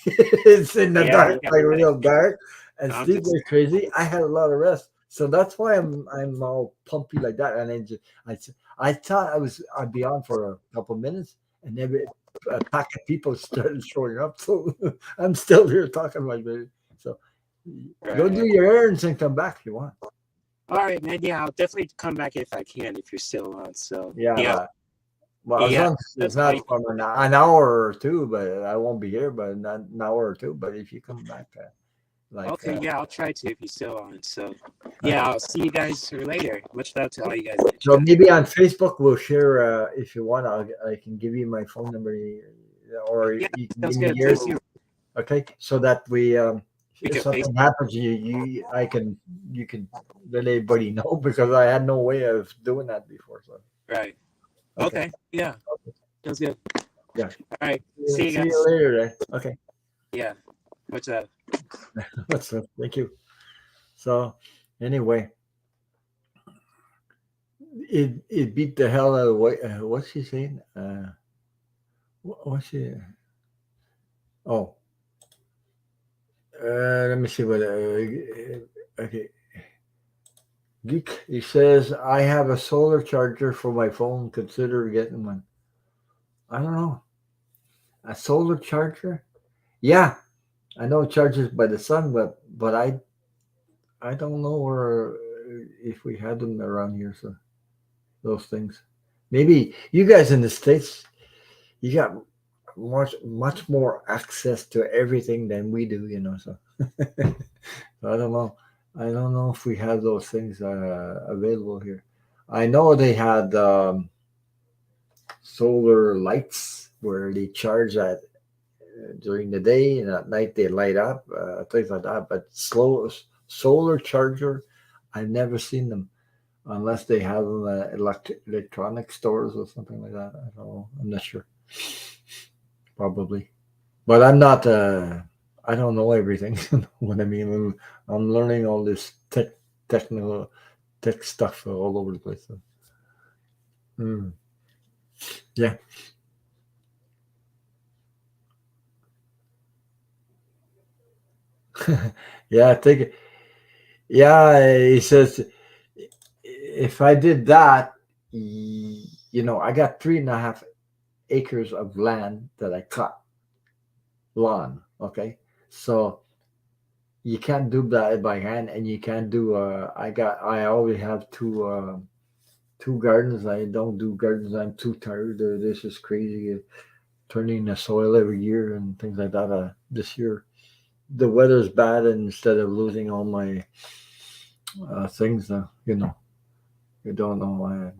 It's in the Yeah, dark, yeah. like real dark, and I'm sleep just like crazy. I had a lot of rest, so that's why I'm all pumpy like that. And I thought I'd be on for a couple minutes, and then a pack of people started showing up. So I'm still here talking like this. So go do right. your errands and come back if you want. All right, man. Yeah, I'll definitely come back if I can if you're still on. So Yeah, yeah, but well, as yeah. long as it's That's all not you from an hour or two, but I won't be here, but not an hour or two. But if you come back, like, Okay, yeah, I'll try to if you're still on. So, yeah, okay. I'll see you guys later. Much love to all you guys in the So chat. maybe on Facebook we'll share. If you want, I can give you my phone number, or Yeah, you can give sounds me good. yours. Please do. Okay, so that we We if can face. something happens, you can let everybody know because I had no way of doing that before. So Right. okay, Okay. Yeah, sounds good. yeah. All right. See you See you guys. later. Then. Okay, Yeah. Much love. what's up? Thank you. So anyway, it beat the hell out of what what's she saying? What's she? Oh, let me see what. Okay, Geek. He says I have a solar charger for my phone. Consider getting one. I don't know. A solar charger? Yeah, I know it charges by the sun, but I don't know where if we had them around here. So those things. Maybe you guys in the states, you got much more access to everything than we do. So. So I don't know. I don't know if we have those things available here. I know they had solar lights where they charge at during the day and at night they light up, things like that. But solar charger, I've never seen them unless they have them at electronic stores or something like that. I don't know. I'm not sure. Probably, but I'm not. I don't know everything. You know what I mean? I'm learning all this technical tech stuff all over the place. So. Mm, yeah. Yeah, I think. Yeah, he says if I did that, I got 3.5 acres of land that I cut lawn. Okay, so you can't do that by hand, and you can't do. I always have two gardens. I don't do gardens. I'm too tired. This is crazy. Turning the soil every year and things like that. This year the weather's bad, and instead of losing all my things, you don't know.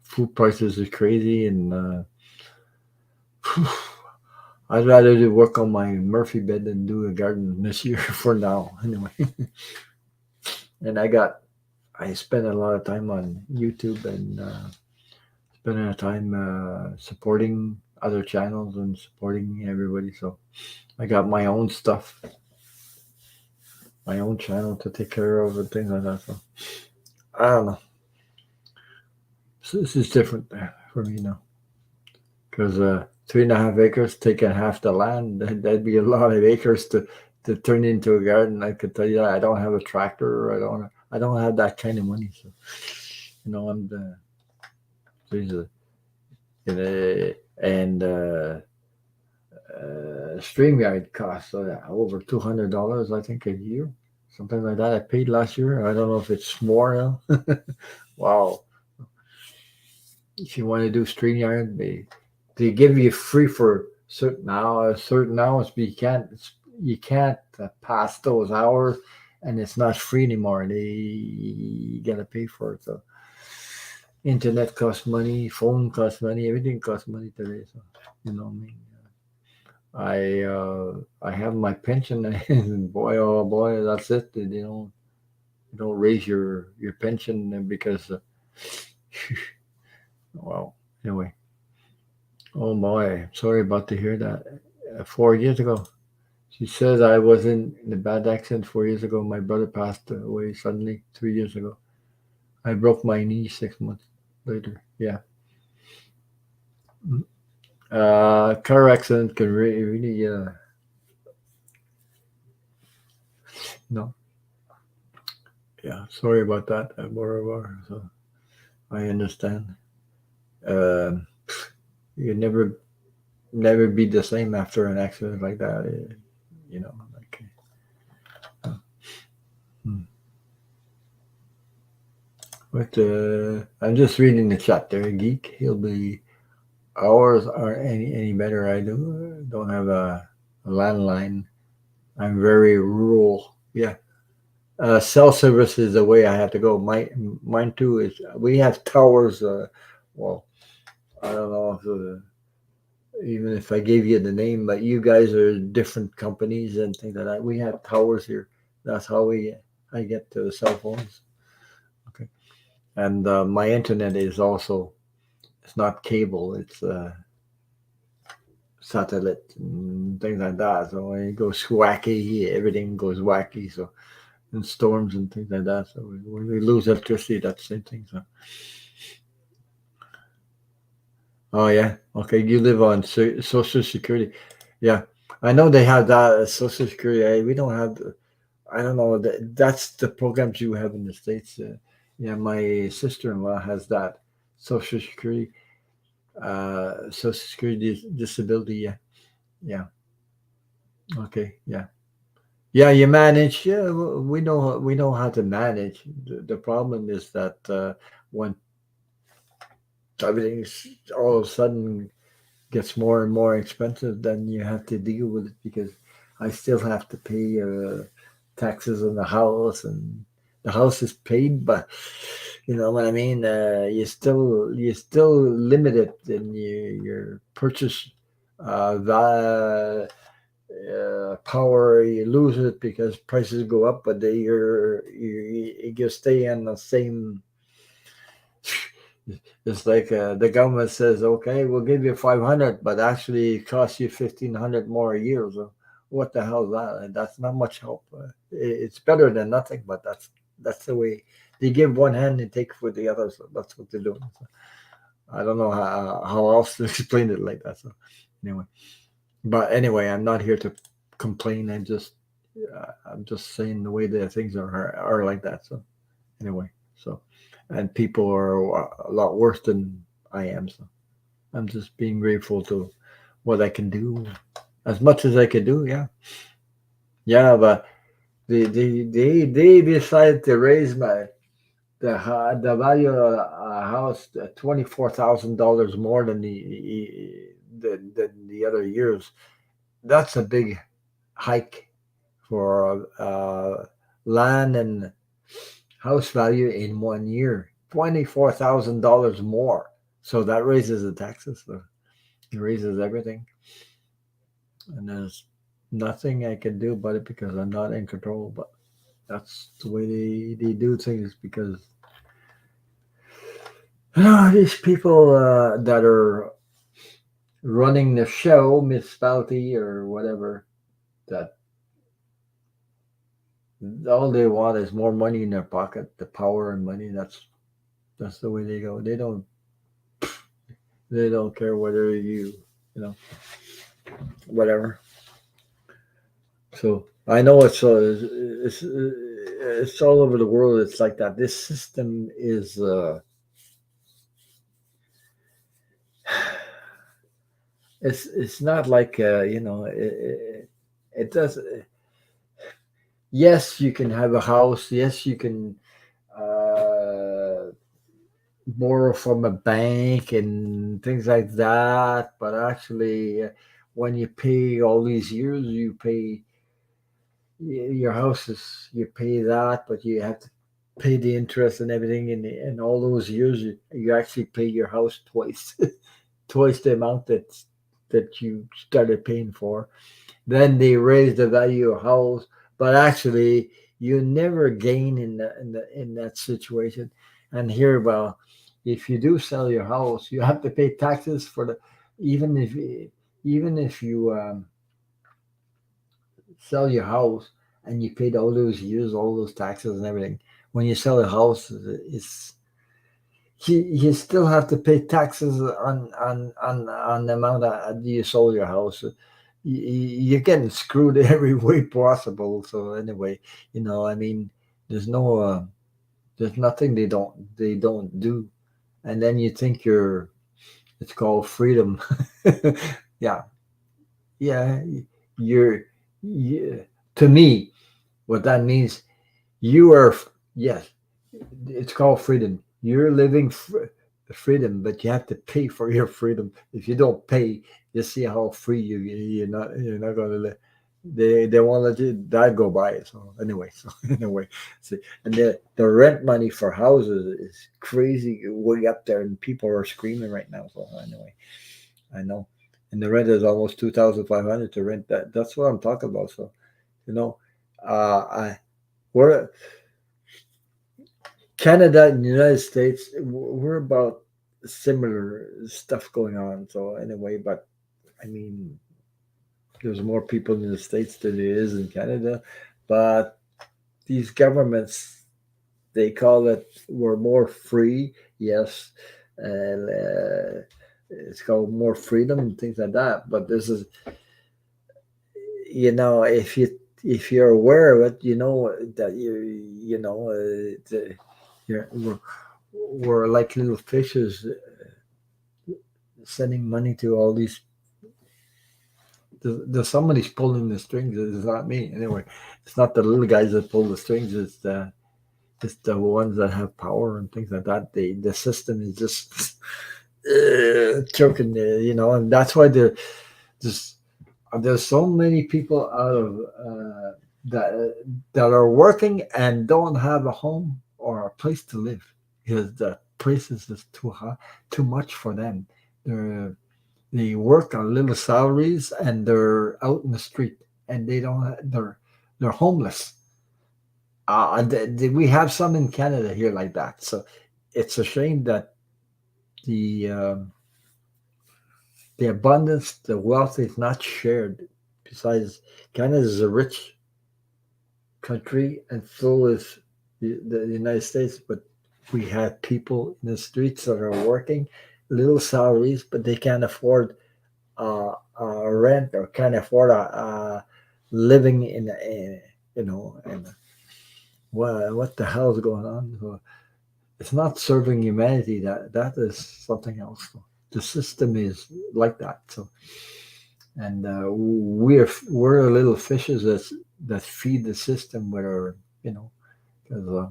Food prices is crazy, and I'd rather do work on my Murphy bed than do a garden this year for now. Anyway, and I spent a lot of time on YouTube and spending a time supporting other channels and supporting everybody. So I got my own stuff, my own channel to take care of and things like that. So I don't know. So this is different for me now because 3.5 acres taking half the land, that'd be a lot of acres to turn into a garden. I could tell you that I don't have a tractor. I don't have that kind of money. So I'm the And StreamYard costs over $200, I think, a year, something like that. I paid last year. I don't know if it's more now. Wow! If you want to do StreamYard, they give you free for certain hours, but you can't pass those hours, and it's not free anymore. You gotta pay for it. So internet costs money, phone costs money, everything costs money today. So you know what I mean. I have my pension, and boy, oh boy, that's it. You don't raise your pension because well, anyway. Oh boy, sorry about to hear that. 4 years ago, she says I was in a bad accident 4 years ago. My brother passed away suddenly 3 years ago. I broke my knee 6 months later. Yeah. Car accident can really, no. Yeah, sorry about that. So I understand. Um, you never be the same after an accident like that. Like. Hmm. But I'm just reading the chat there, geek. He'll be ours aren't any better. I don't have a landline. I'm very rural. Yeah. Cell service is the way I have to go. Mine too is. We have towers. Well, I don't know if even if I gave you the name, but you guys are different companies and things like that. We have towers here. That's how I get to the cell phones. Okay, and my internet is also it's not cable. It's satellite and things like that. So when it goes wacky, everything goes wacky. So and storms and things like that. So when we lose electricity, that's the same thing. So oh yeah, okay. You live on Social Security. Yeah, I know they have that Social Security. We don't have. I don't know. That's the programs you have in the States. Yeah, my sister-in-law has that Social Security, Social Security disability. Yeah, yeah. Okay, yeah, yeah. You manage. Yeah, we know how to manage. The problem is that when everything's all of a sudden gets more and more expensive, then you have to deal with it because I still have to pay taxes on the house, and the house is paid, but you know what I mean. You still limited in your purchase power. You lose it because prices go up, but you stay in the same. It's like the government says, okay, we'll give you 500, but actually it costs you 1,500 more a year. So what the hell is that? And that's not much help. It's better than nothing, but that's the way they give one hand and take for the other. So that's what they're doing. So I don't know how else to explain it like that. So anyway, but anyway, I'm not here to complain. I'm just saying the way that things are like that. So anyway, so and people are a lot worse than I am. So I'm just being grateful to what I can do, as much as I can do. Yeah, yeah. But they decided to raise the value of a house $24,000 more than the other years. That's a big hike for land and house value in 1 year. $24,000 more. So that raises the taxes. So it raises everything. And there's nothing I can do about it because I'm not in control. But that's the way they do things because these people that are running the show, municipality or whatever, that all they want is more money in their pocket, the power and money. That's the way they go. They don't care whether you know whatever. So I know it's all over the world. It's like that. This system is it's not like it does. Yes, you can have a house. Yes, you can uh, borrow from a bank and things like that. But actually, when you pay all these years, you pay your house is you pay that, but you have to pay the interest and everything. In all those years, you actually pay your house twice, twice the amount that you started paying for. Then they raise the value of house, but actually you never gain in that situation. And here, well, if you do sell your house, you have to pay taxes for the even if even if you sell your house and you paid all those years, all those taxes and everything. When you sell a house, it's you still have to pay taxes on the amount that you sold your house. You're getting screwed every way possible. So anyway, I mean, there's no, there's nothing they don't do, and then you think it's called freedom. Yeah, yeah, you're, you, to me, what that means, you are, yes, it's called freedom. You're living freedom, but you have to pay for your freedom. If you don't pay, you see how free you're not going to live. They won't let you that go by. So anyway, see, and the rent money for houses is crazy way up there, and people are screaming right now. So anyway, I know, and the rent is almost 2,500 to rent that. That's what I'm talking about. So you know, I we're Canada and the United States, we're about similar stuff going on. So anyway, but I mean, there's more people in the States than there is in Canada, but these governments, they call it, we're more free, yes, and it's called more freedom and things like that. But this is, if you're aware of it, you know that we're like little fishes sending money to all these. There's somebody's pulling the strings. It's not me. Anyway, it's not the little guys that pull the strings. It's the ones that have power and things like that. The system is just choking. And that's why just there's so many people out of that that are working and don't have a home or a place to live because the prices is too high, too much for them. They're they work on little salaries and they're out in the street and they're homeless. We have some in Canada here like that. So it's a shame that the um, the abundance, the wealth is not shared. Besides, Canada is a rich country, and so is the United States. But we have people in the streets that are working little salaries, but they can't afford rent or can't afford living and what the hell is going on? So it's not serving humanity. That is something else. The system is like that. So, and we're little fishes that feed the system with our, because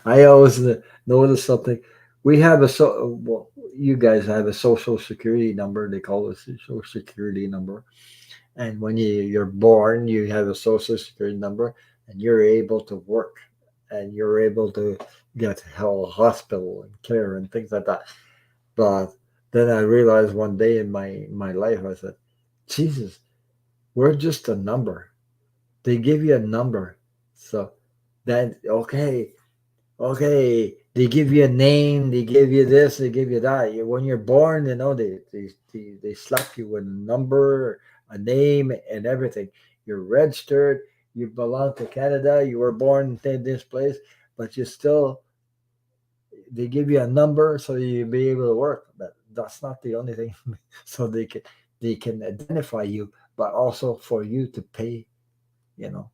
I always notice something. We have well, you guys have a social security number. They call it a social security number. And when you're born, you have a social security number, and you're able to work, and you're able to get hospital and care and things like that. But then I realized one day in my life, I said, Jesus, we're just a number. They give you a number, so then okay, they give you a name, they give you this, they give you that. When you're born, they slap you with a number, a name, and everything. You're registered, you belong to Canada, you were born in this place, but you still, they give you a number so you be able to work. But that's not the only thing. So they can identify you, but also for you to you know,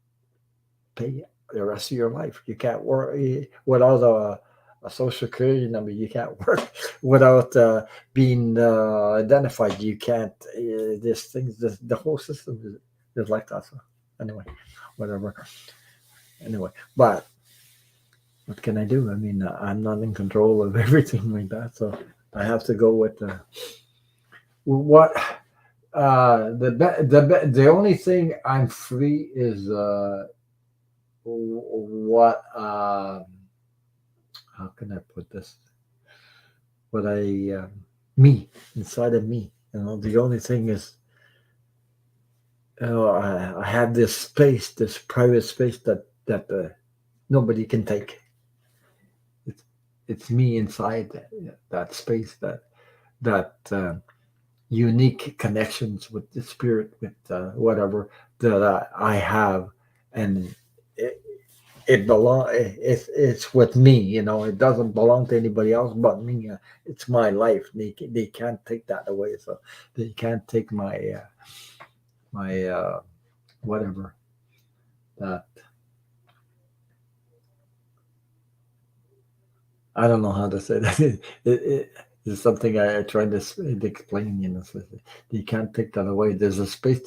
pay the rest of your life. You can't work without a social security number. You can't work without being identified. You can't. This thing, the whole system is like that. So anyway, whatever. Anyway, but what can I do? I mean, I'm not in control of everything like that, so I have to go with what. The only thing I'm free is what how can I put this? What I me inside of me. The only thing is, I have this space, this private space that nobody can take. It's it's me inside that space, that unique connections with the spirit, with whatever that I have, and it, it's with me. It doesn't belong to anybody else but me. It's my life. They can't take that away. So they can't take my whatever that. I don't know how to say that. It's something I try to explain. So you can't take that away. There's a space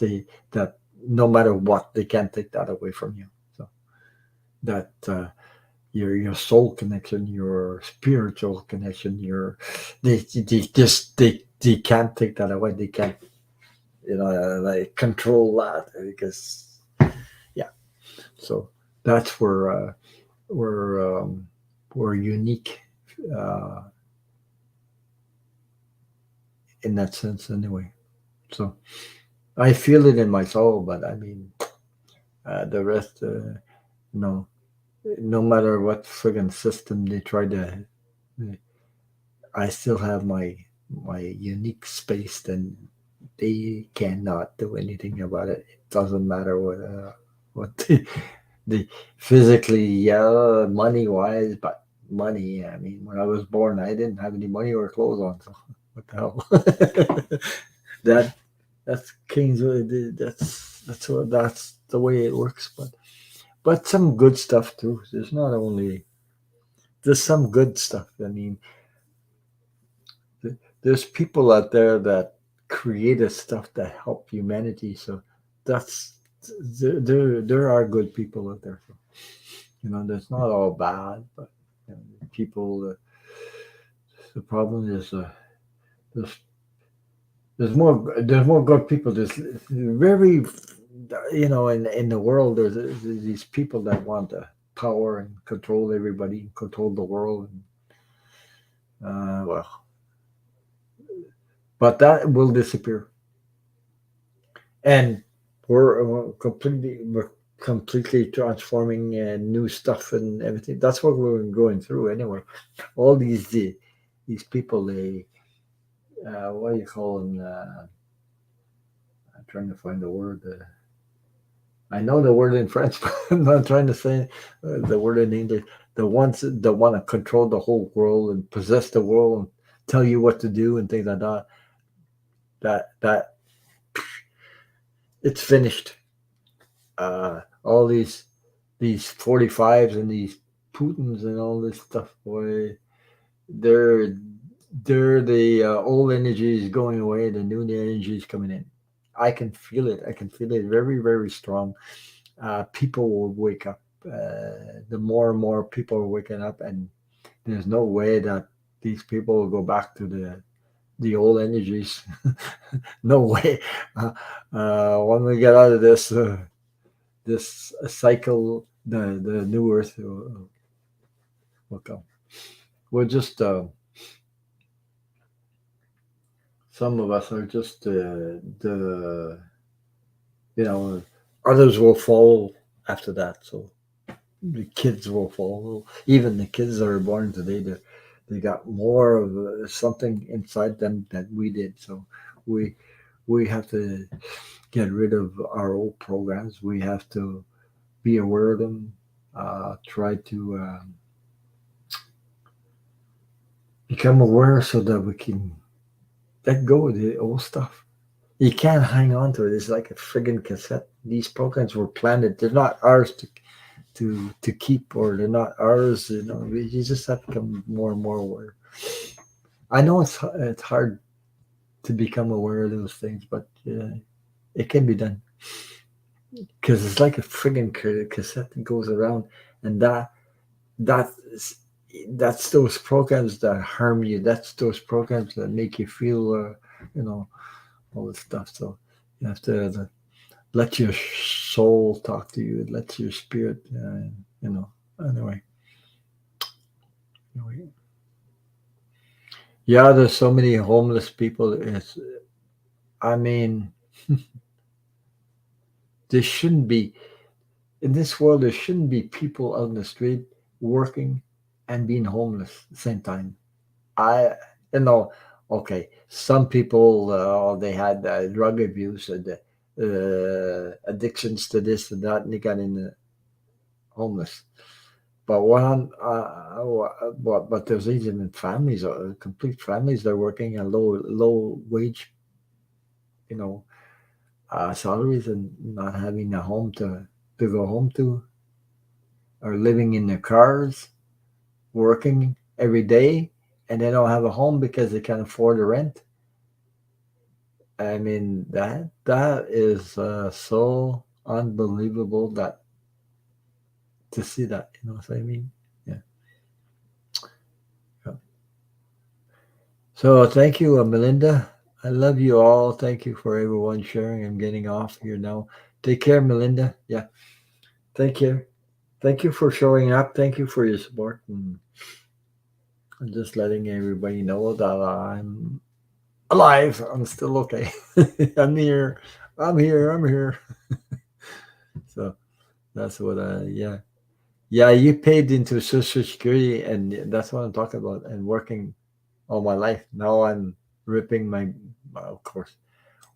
that no matter what, they can't take that away from you. So that your soul connection, your spiritual connection, they can't take that away. They can't like control that, because yeah. So that's where we're unique uh, in that sense anyway. So I feel it in my soul, but I mean, the rest, no, no matter what friggin' system they try to, I still have my unique space. Then they cannot do anything about it. It doesn't matter what the physically, yeah, money wise, but money. I mean, when I was born, I didn't have any money or clothes on. So what the hell? that that's King's way. That's the way it works. But some good stuff too. There's some good stuff. I mean, there's people out there that created stuff that help humanity. So that's there are good people out there. So, that's not all bad, but people. The problem is there's there's more good people. There's very in the world there's these people that want power and control everybody, control the world. Well, but that will disappear, and we're completely transforming new stuff and everything. That's what we're going through anyway. All these people, they what do you call them? I'm trying to find the word. I know the word in French, but I'm not trying to say the word in English. The ones that want to control the whole world and possess the world and tell you what to do and things like that. That it's finished. All these 45s and these Putins and all this stuff, boy, they're the old energy is going away, the new energy is coming in. I can feel it. I can feel it very, very strong. People will wake up. The more and more people are waking up, and there's no way that these people will go back to the old energies. No way. When we get out of this cycle, the new earth will come. We're just some of us are just the others will follow after that. So the kids will follow. Even the kids that are born today, they got more of something inside them that we did. So we we have to get rid of our old programs. We have to be aware of them. Try to become aware so that we can let go of the old stuff. You can't hang on to it. It's like a friggin' cassette. These programs were planted. They're not ours to keep, or they're not ours. You just have to become more and more aware. I know it's hard to become aware of those things, but it can be done, because it's like a friggin' cassette that goes around, and that's that's those programs that harm you. That's those programs that make you feel, you know, all this stuff. So you have to let your soul talk to you. Let your spirit, you know. Anyway, anyway, yeah. There's so many homeless people. I mean, there shouldn't be in this world. There shouldn't be people out in the street working and being homeless at the same time. I, you know, okay. Some people, they had drug abuse and addictions to this and that, and they got in homeless. But but there's even families, complete families that are working at low wage, you know, salaries, and not having a home to go home to, or living in their cars, working every day, and they don't have a home because they can't afford the rent. I mean, that is so unbelievable, that to see that, you know what I mean? Yeah. Yeah. So thank you, Melinda. I love you all. Thank you for everyone sharing. I'm getting off here now. Take care, Melinda. Yeah. Thank you. Thank you for showing up. Thank you for your support. And I'm just letting everybody know that I'm alive. I'm still okay. I'm here. I'm here. I'm here. So that's what yeah. Yeah, you paid into Social Security, and that's what I'm talking about. And working all my life. Now I'm ripping well, of course,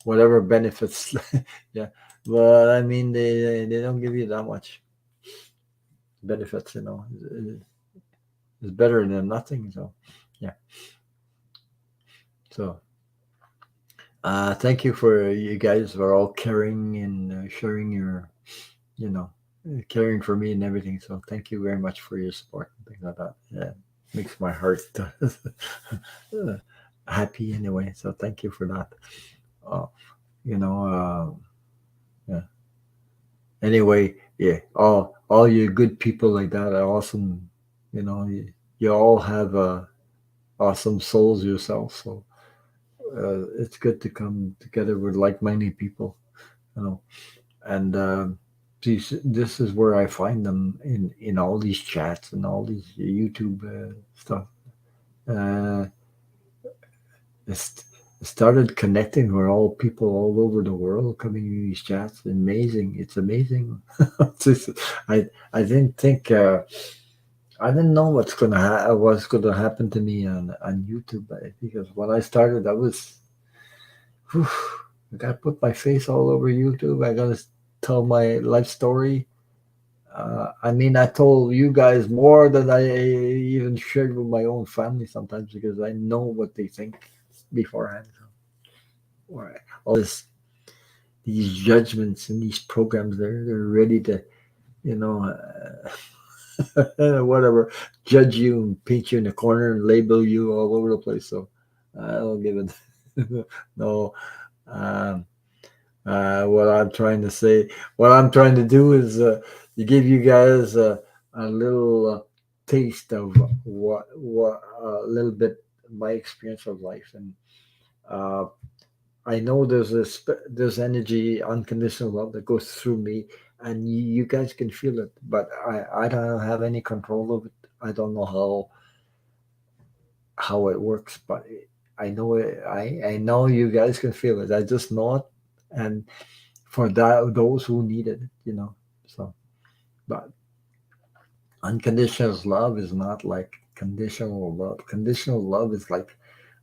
whatever benefits. Yeah, but I mean, they don't give you that much benefits. It's better than nothing. So, yeah. So, thank you for you guys for all caring and sharing your, you know, caring for me and everything. So, thank you very much for your support and things like that. Yeah, makes my heart happy anyway. So, thank you for that. Uh, you know, yeah. Anyway, yeah, all you good people like that are awesome. You all have awesome souls yourself. So it's good to come together with like-minded people. You know, and this is where I find them in all these chats and all these YouTube stuff. Uh, it's started connecting with all people all over the world coming in these chats. Amazing! It's amazing. I didn't think. I didn't know what's gonna happen to me on YouTube, because when I started, whew, I gotta put my face all over YouTube. I gotta tell my life story. I mean, I told you guys more than I even shared with my own family sometimes, because I know what they think beforehand. Or all these judgments and these programs, they're ready to, you know. Whatever, judge you and paint you in a corner and label you all over the place. So I don't give it. No. Um, what I'm trying to say, what I'm trying to do is to give you guys a little taste of what a little bit my experience of life. And uh, I know there's energy, unconditional love that goes through me, and you guys can feel it, but I don't have any control of it. I don't know how it works, but I know it. I know you guys can feel it. I just know it, and for those who need it, So, but unconditional love is not like conditional love. Conditional love is like,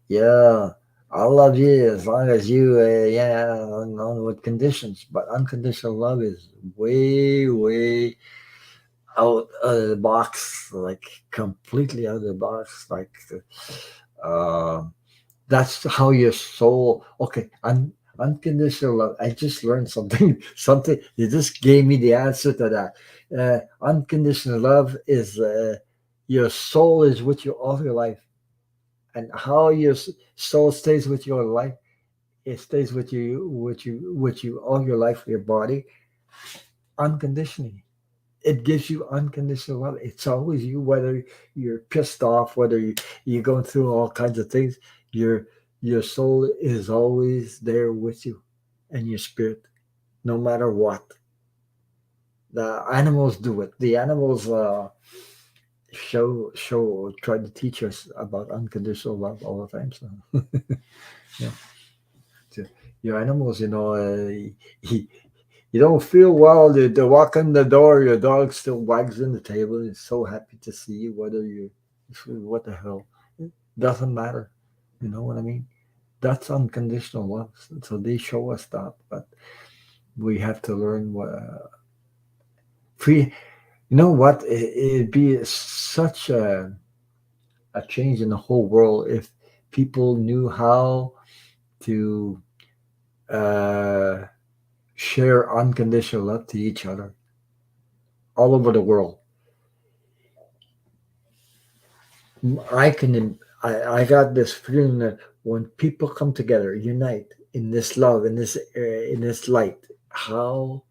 yeah, I'll love you as long as you, yeah, on with conditions. But unconditional love is way, way out of the box, like completely out of the box. Like, uh, that's how your soul. Okay, Unconditional love. I just learned something. Something. You just gave me the answer to that. Unconditional love is your soul is with you all your life, and how your soul stays with your life. It stays with you all your life. Your body unconditionally. It gives you unconditional love. It's always you, whether you're pissed off, whether you're going through all kinds of things. Your your soul is always there with you, and your spirit, no matter what. The animals do it. The animals try to teach us about unconditional love all the time. So yeah, so your animals, he, you don't feel well. They walk in the door. Your dog still wags in the table. He's so happy to see you. Whether you, what the hell, it doesn't matter. You know what I mean? That's unconditional love. So they show us that, but we have to learn what free. You know what? It'd be such a change in the whole world if people knew how to uh, share unconditional love to each other all over the world. I got this feeling that when people come together, unite in this love, in this light, how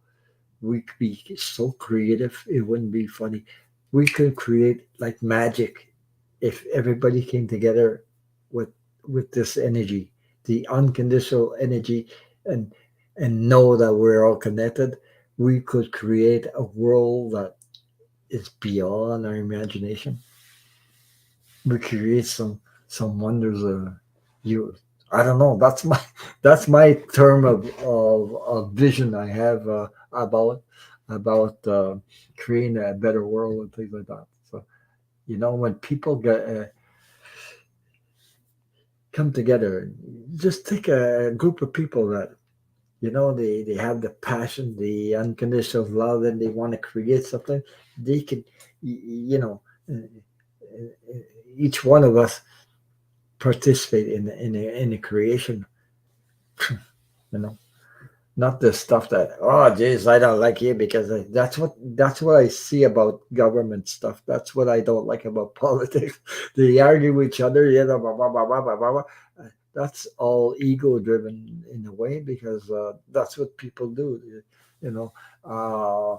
we could be so creative. It wouldn't be funny. We could create like magic if everybody came together with with this energy, the unconditional energy, and know that we're all connected. We could create a world that is beyond our imagination. We create some wonders. You, I don't know. That's my term of vision I have about creating a better world and things like that. So when people come together, just take a group of people that they have the passion, the unconditional love, and they want to create something. They can, you know, each one of us participate in the creation. You know, not the stuff that geez, I don't like you because that's what I see about government stuff. That's what I don't like about politics. They argue with each other. Blah, blah, blah, blah, blah, blah, blah. That's all ego driven in a way because that's what people do. You know, uh,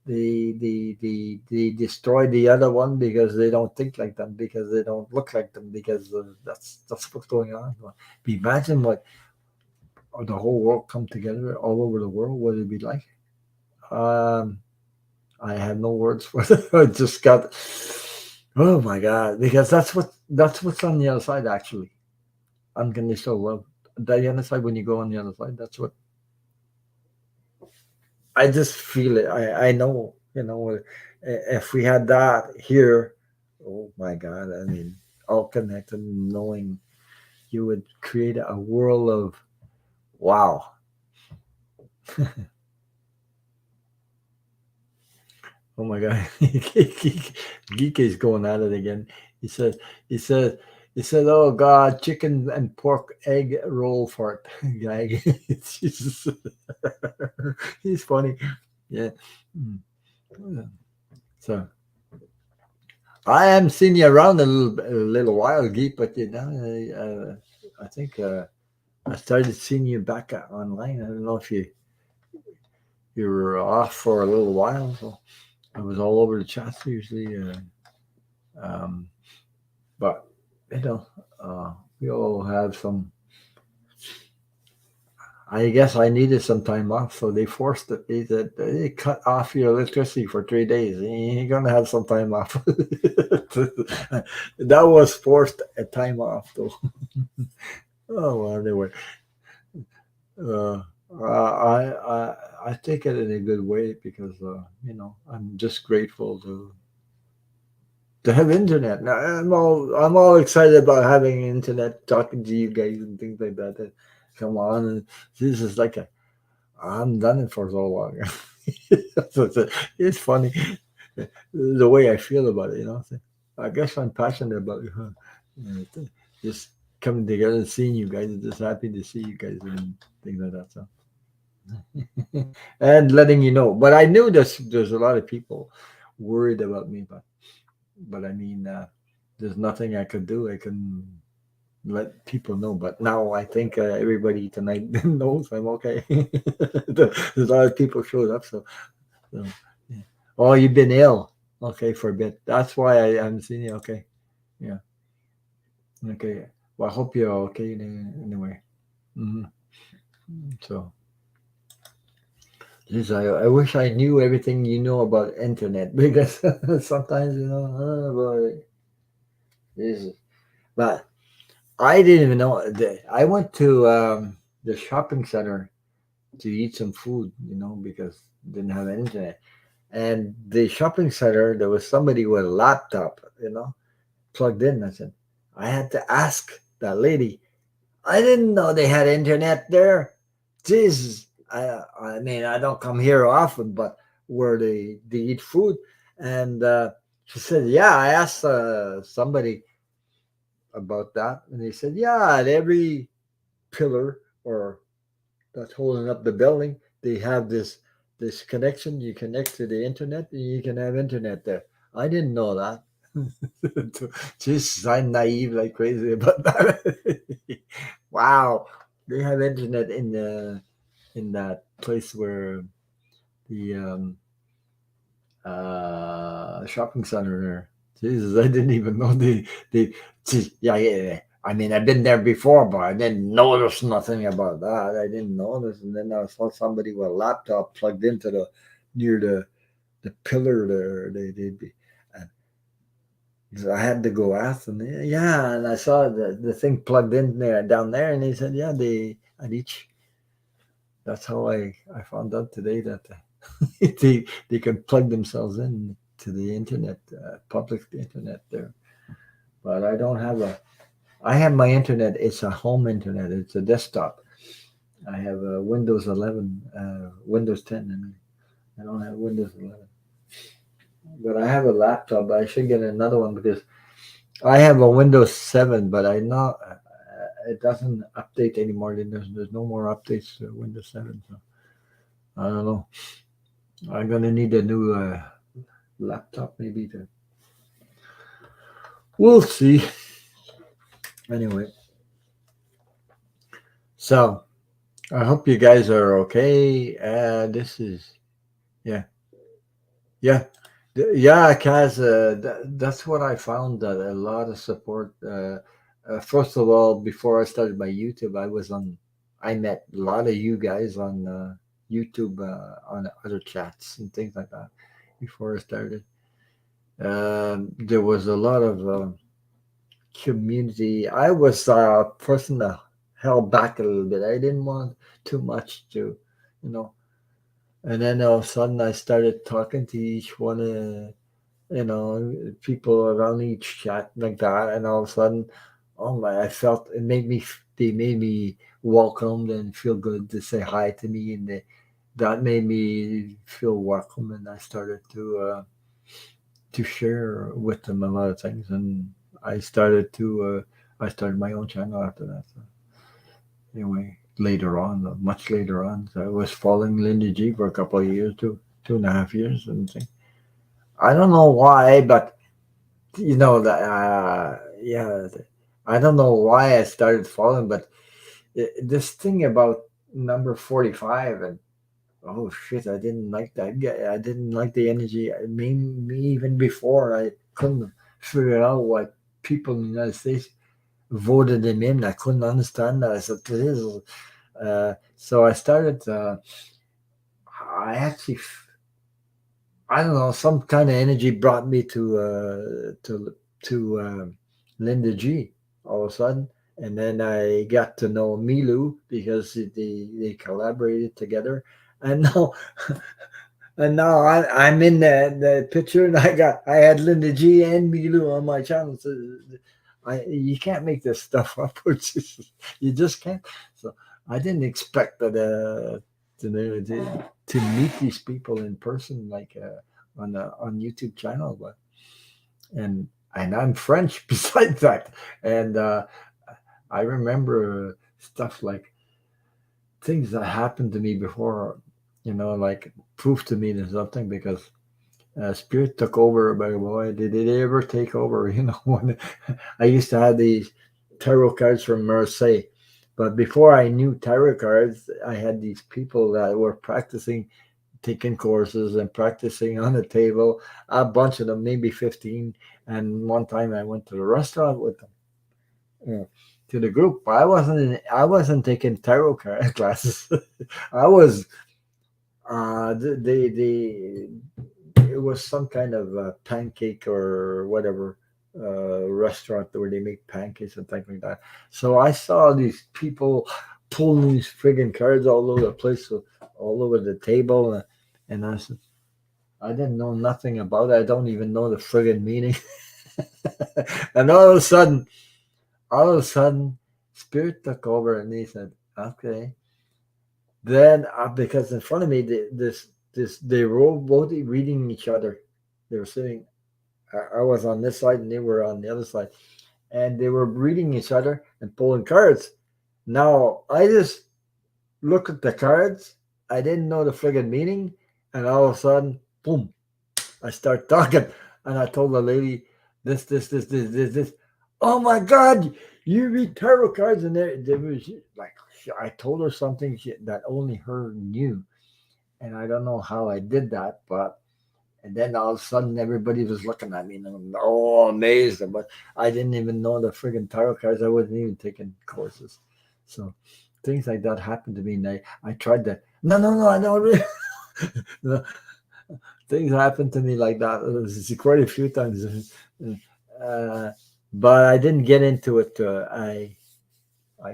they destroy the other one because they don't think like them, because they don't look like them, because that's what's going on. Imagine what the whole world come together all over the world. What it'd be like? Um, I have no words for it. I just got. Oh my god! Because that's what's on the other side actually. Unconditional love. The other side, when you go on the other side, that's what I just feel it. I know, if we had that here, oh my God, I mean, all connected, knowing you would create a world of wow. Oh my God. Geek is going at it again. He said, he said, he said, oh God, chicken and pork egg roll fart. Gag. Jesus. He's funny. Yeah. Mm. Yeah. So I haven't seen you around a little while, Geek, but I think I started seeing you back online. I don't know if you were off for a little while, so I was all over the chats usually. Um, but you know, we all have some. I guess I needed some time off, so they forced it. They said they cut off your electricity for 3 days. You're gonna have some time off. That was forced a time off, though. Oh well, anyway, uh, I take it in a good way because I'm just grateful to have internet. Now, I'm all excited about having internet, talking to you guys and things like that. Come on, and this is like I'm done it for so long. So it's funny the way I feel about it. I guess I'm passionate about it. Huh? Just coming together and seeing you guys. Just happy to see you guys and things like that. So and letting you know. But I knew there's a lot of people worried about me, but I mean, there's nothing I could do. I can let people know. But now I think everybody tonight knows I'm okay. There's a lot of people showed up, so yeah. Oh, you've been ill. Okay, for a bit. That's why I haven't seen you. Okay, yeah. Okay. Well, I hope you're okay anyway. Hmm. So, geez, I wish I knew everything you know about internet because sometimes oh boy, Jesus. But I didn't even know. I went to the shopping center to eat some food, because didn't have internet. And the shopping center, there was somebody with a laptop, plugged in. I said, I had to ask that lady. I didn't know they had internet there. Jesus, I mean, I don't come here often, but where they eat food, and she said, yeah. I asked somebody about that, and they said, yeah, at every pillar or that's holding up the building, they have this connection. You connect to the internet, and you can have internet there. I didn't know that. Just I'm naive like crazy about that. Wow, they have internet in that place where the shopping center there. Jesus, I didn't even know yeah, yeah, yeah. I mean, I've been there before, but I didn't notice nothing about that. I didn't notice, and then I saw somebody with a laptop plugged into near the pillar there. And so I had to go ask them. Yeah, and I saw the thing plugged in there down there, and they said, yeah, they at each. That's how I found out today that they can plug themselves in to the internet, public internet there. But I don't have a. I have my internet. It's a home internet. It's a desktop. I have a Windows 11, Windows 10, and I don't have Windows 11. But I have a laptop. I should get another one because I have a Windows 7, but I not. It doesn't update anymore. There's no more updates to Windows 7. So I don't know. I'm gonna need a new laptop maybe to. We'll see. Anyway, so I hope you guys are okay. This is yeah, yeah, yeah, Kaz. That's what I found, that a lot of support. First of all, before I started my YouTube, I met a lot of you guys on YouTube, on other chats and things like that. Before I started, there was a lot of community. I was a person that held back a little bit. I didn't want too much to, you know. And then all of a sudden, I started talking to each one of, people around each chat like that. And all of a sudden, oh my, I felt it made me. They made me welcomed and feel good to say hi to me, and that made me feel welcome. And I started to share with them a lot of things, and I started my own channel after that. So anyway, later on, much later on, so I was following Linda G for a couple of years, 2.5 years, and thing. I don't know why, but that yeah, I don't know why I started following, but this thing about number 45 and oh shit, I didn't like that guy. I didn't like the energy. I mean, me even before, I couldn't figure out why people in the United States voted him in. I couldn't understand that. I said, this is, so I started. I actually, I don't know, some kind of energy brought me to Linda G all of a sudden, and then I got to know Milu because they collaborated together, and now and now I'm in the picture, and I had Linda G and Milu on my channel. So you can't make this stuff up. You just can't. So I didn't expect that to meet these people in person, like on YouTube channel, and I'm French besides that, and I remember stuff like things that happened to me before, like proof to me there's something because spirit took over. But boy, did it ever take over? When I used to have these tarot cards from Marseille, but before I knew tarot cards, I had these people that were practicing, taking courses and practicing on the table. A bunch of them, maybe 15. And one time I went to the restaurant with them. To the group. I wasn't taking tarot card classes. I was they it was some kind of pancake or whatever restaurant where they make pancakes and things like that. So I saw these people pulling these friggin' cards all over the place, so all over the table, and I said, I didn't know nothing about it. I don't even know the friggin' meaning. And all of a sudden, Spirit took over, and he said, "Okay." Then, because in front of me, they were both reading each other. They were sitting. I was on this side, and they were on the other side, and they were reading each other and pulling cards. Now, I just look at the cards. I didn't know the friggin' meaning, and all of a sudden, boom! I start talking, and I told the lady, this. Oh my God, you read tarot cards, and there was like I told her something that only her knew, and I don't know how I did that, but and then all of a sudden everybody was looking at me, and I'm all amazed. But I didn't even know the friggin' tarot cards. I wasn't even taking courses, so things like that happened to me. And I tried to no, I don't really. No, things happened to me like that. It was quite a few times, uh, but I didn't get into it. I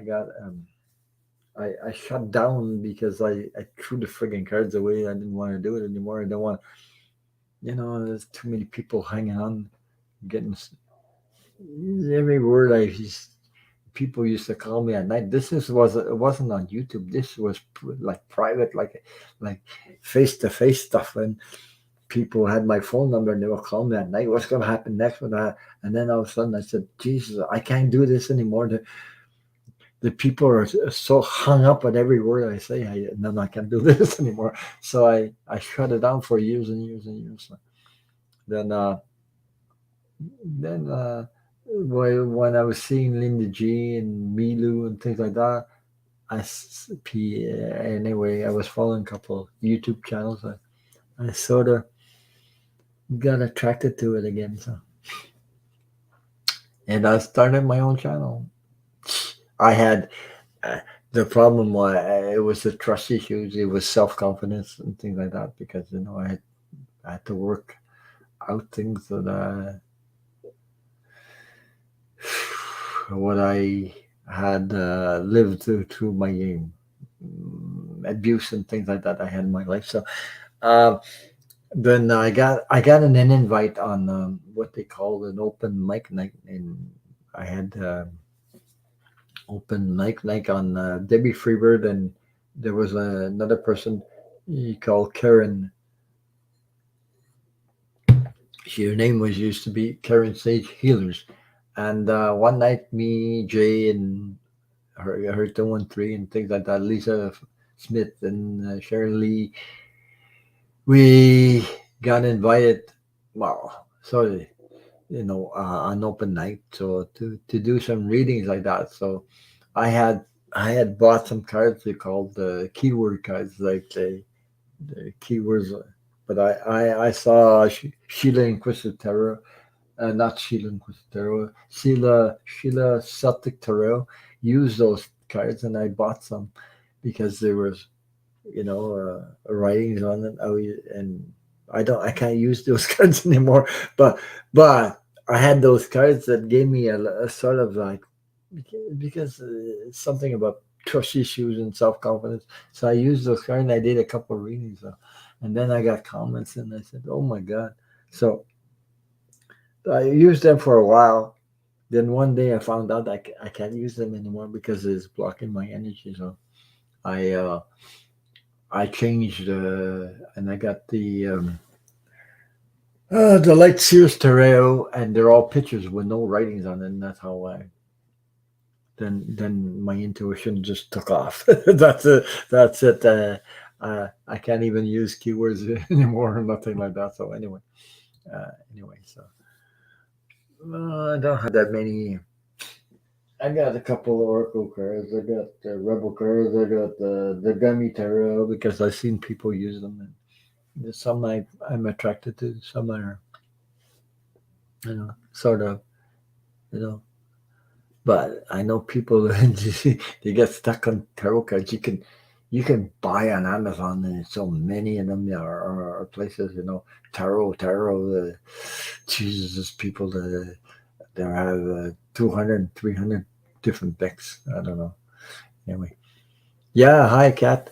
got I shut down because I threw the friggin' cards away. I didn't want to do it anymore. I don't want, there's too many people hanging on, getting every word I used. People used to call me at night. It wasn't on YouTube. This was like private, like face to face stuff, and people had my phone number and they would call me at night. What's going to happen next with that? And then all of a sudden I said, Jesus, I can't do this anymore. The people are so hung up on every word I say. I can't do this anymore. So I shut it down for years and years and years. Then, then when I was seeing Linda G and Milu and things like that, anyway, I was following a couple of YouTube channels. I sort of got attracted to it again. So, and I started my own channel. I had the problem was it was the trust issues. It was self confidence and things like that because I had to work out things that what I had lived through my abuse and things like that I had in my life. So then I got an invite on what they call an open mic night, and I had open mic night on Debbie Freebird, and there was another person called Karen. Her name was used to be Karen Sage Healers, and one night me, Jay, and her 213 and things like that, Lisa Smith and Sharon Lee, we got invited. Well, sorry, an open night, so to do some readings like that. So I had bought some cards they called the keyword cards, like the keywords. But I saw Sheila Inquisitive Tarot, not Sheila Inquisitive Tarot, Sheila Celtic Tarot use those cards, and I bought some because there was writings on it. And I can't use those cards anymore. But I had those cards that gave me a sort of like because it's something about trust issues and self confidence. So I used those cards and I did a couple of readings. And then I got comments and I said, "Oh my God!" So I used them for a while. Then one day I found out I can't use them anymore because it's blocking my energy. So I I changed and I got the Light Sears Tarot, and they're all pictures with no writings on it. And then my intuition just took off. That's it. That's it. I can't even use keywords anymore or nothing like that. So anyway, so I don't have that many. I got a couple of Oracle cards. I got the Rebel cards. I got the Gummy Tarot because I've seen people use them. And there's some I'm attracted to. Some are, sort of, you know. But I know people they get stuck on tarot cards. You can buy on Amazon, and there's so many of them are places. Tarot. Jesus, people that have 200, 300 different decks. I don't know. Anyway, yeah. Hi, Kat.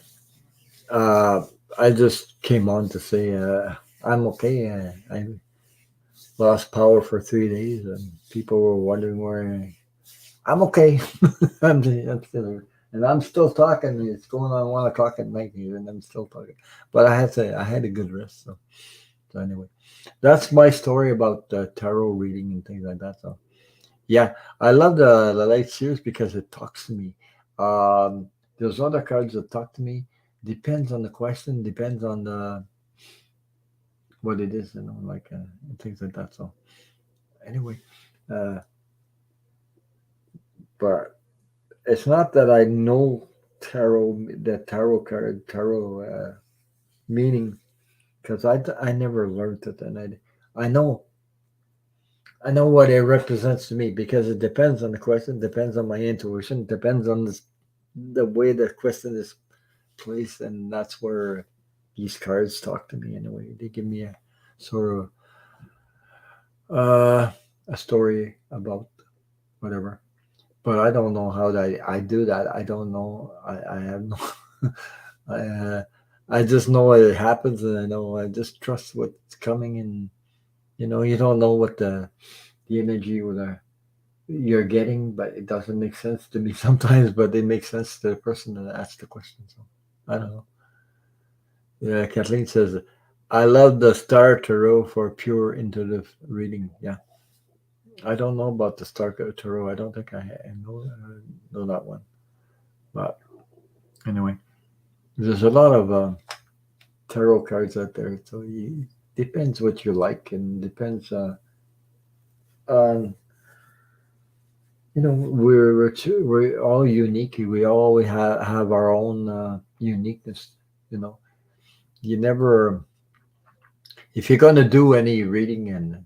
Uh, I just came on to say I'm okay. I lost power for 3 days, and people were wondering where I'm okay. I'm still here. And I'm still talking. It's going on 1 o'clock at night here, and I'm still talking. But I had a good rest. So anyway, that's my story about tarot reading and things like that. So yeah, I love the light series because it talks to me. There's other cards that talk to me. Depends on the question. Depends on what it is. Like and things like that. So anyway, uh, but it's not that I know tarot card tarot meaning because I never learned it, and I know I know what it represents to me because it depends on the question, depends on my intuition, depends on the way the question is placed, and that's where these cards talk to me in a way. They give me a sort of a story about whatever. But I don't know how I do that. I don't know. I have no. I, uh, I just know it happens, and I know I just trust what's coming, and you don't know what the energy or you're getting, but it doesn't make sense to me sometimes. But it makes sense to the person that asked the question. So I don't know. Yeah, Kathleen says, "I love the Star Tarot for pure intuitive reading." Yeah, I don't know about the Star Tarot. I don't think I know that one. But anyway, there's a lot of tarot cards out there. So depends what you like, and depends on we're all unique. We all have our own uniqueness. You know, you never if you're gonna do any reading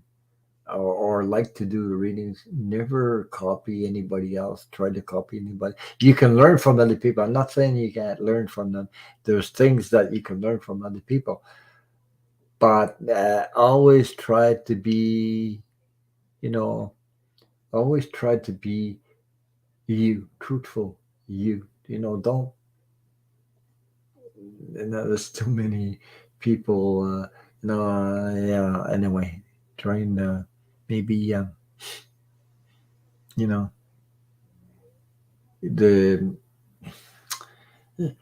or like to do the readings, never copy anybody else. Try to copy anybody. You can learn from other people. I'm not saying you can't learn from them. There's things that you can learn from other people, but always try to be, you know, always try to be you, truthful you. Don't. There's too many people. Yeah. Anyway, trying to maybe, you know, the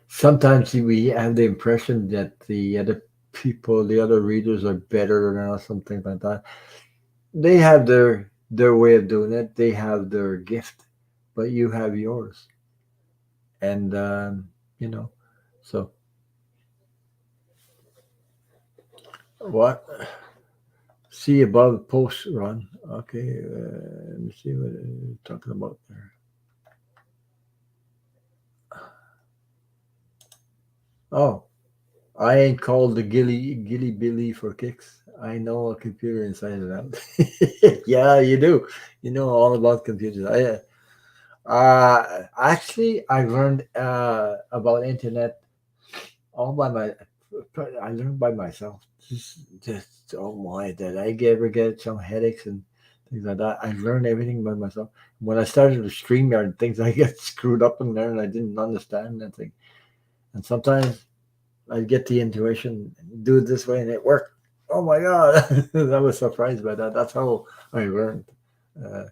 sometimes we have the impression that the other people, the other readers are better than us, something like that. They have their way of doing it. They have their gift, but you have yours, and you know. So what? See above post run. Okay, let me see what you're talking about there. Oh, I ain't called the Gilly Billy for kicks. I know a computer inside and out. Yeah, you do. You know all about computers. Actually I learned about internet all by my. I learned by myself. Just oh my, did I ever get some headaches and things like that? I learned everything by myself. When I started to stream yard, things I get screwed up in there and I didn't understand anything. And sometimes I get the intuition, do it this way, and it worked. Oh my god, I was surprised by that. That's how I learned. Uh,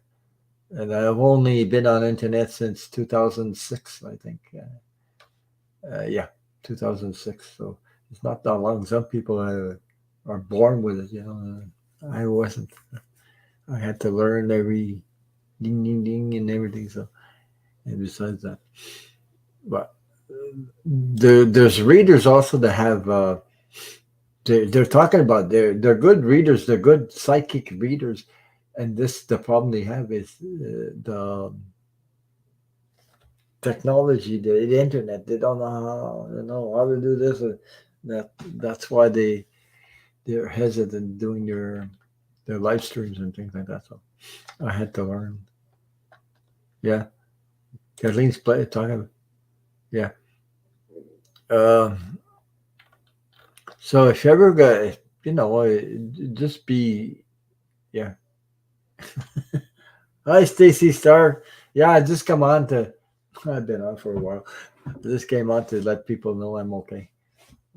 and I've only been on internet since 2006, I think. Yeah, 2006. So it's not that long. Some people are born with it. I wasn't. I had to learn every ding, ding, ding, and everything. So And besides that, but there's readers also that have they're talking about they're good readers, they're good psychic readers, and this the problem they have is the technology, the internet. They don't know how to do this. That's why they're hesitant doing their live streams and things like that. So I had to learn. Yeah, Kathleen's talking. Yeah. Um, so if you ever got, just be, yeah. Hi, Stacy Star. Yeah, I just come on to. I've been on for a while. I just came on to let people know I'm okay.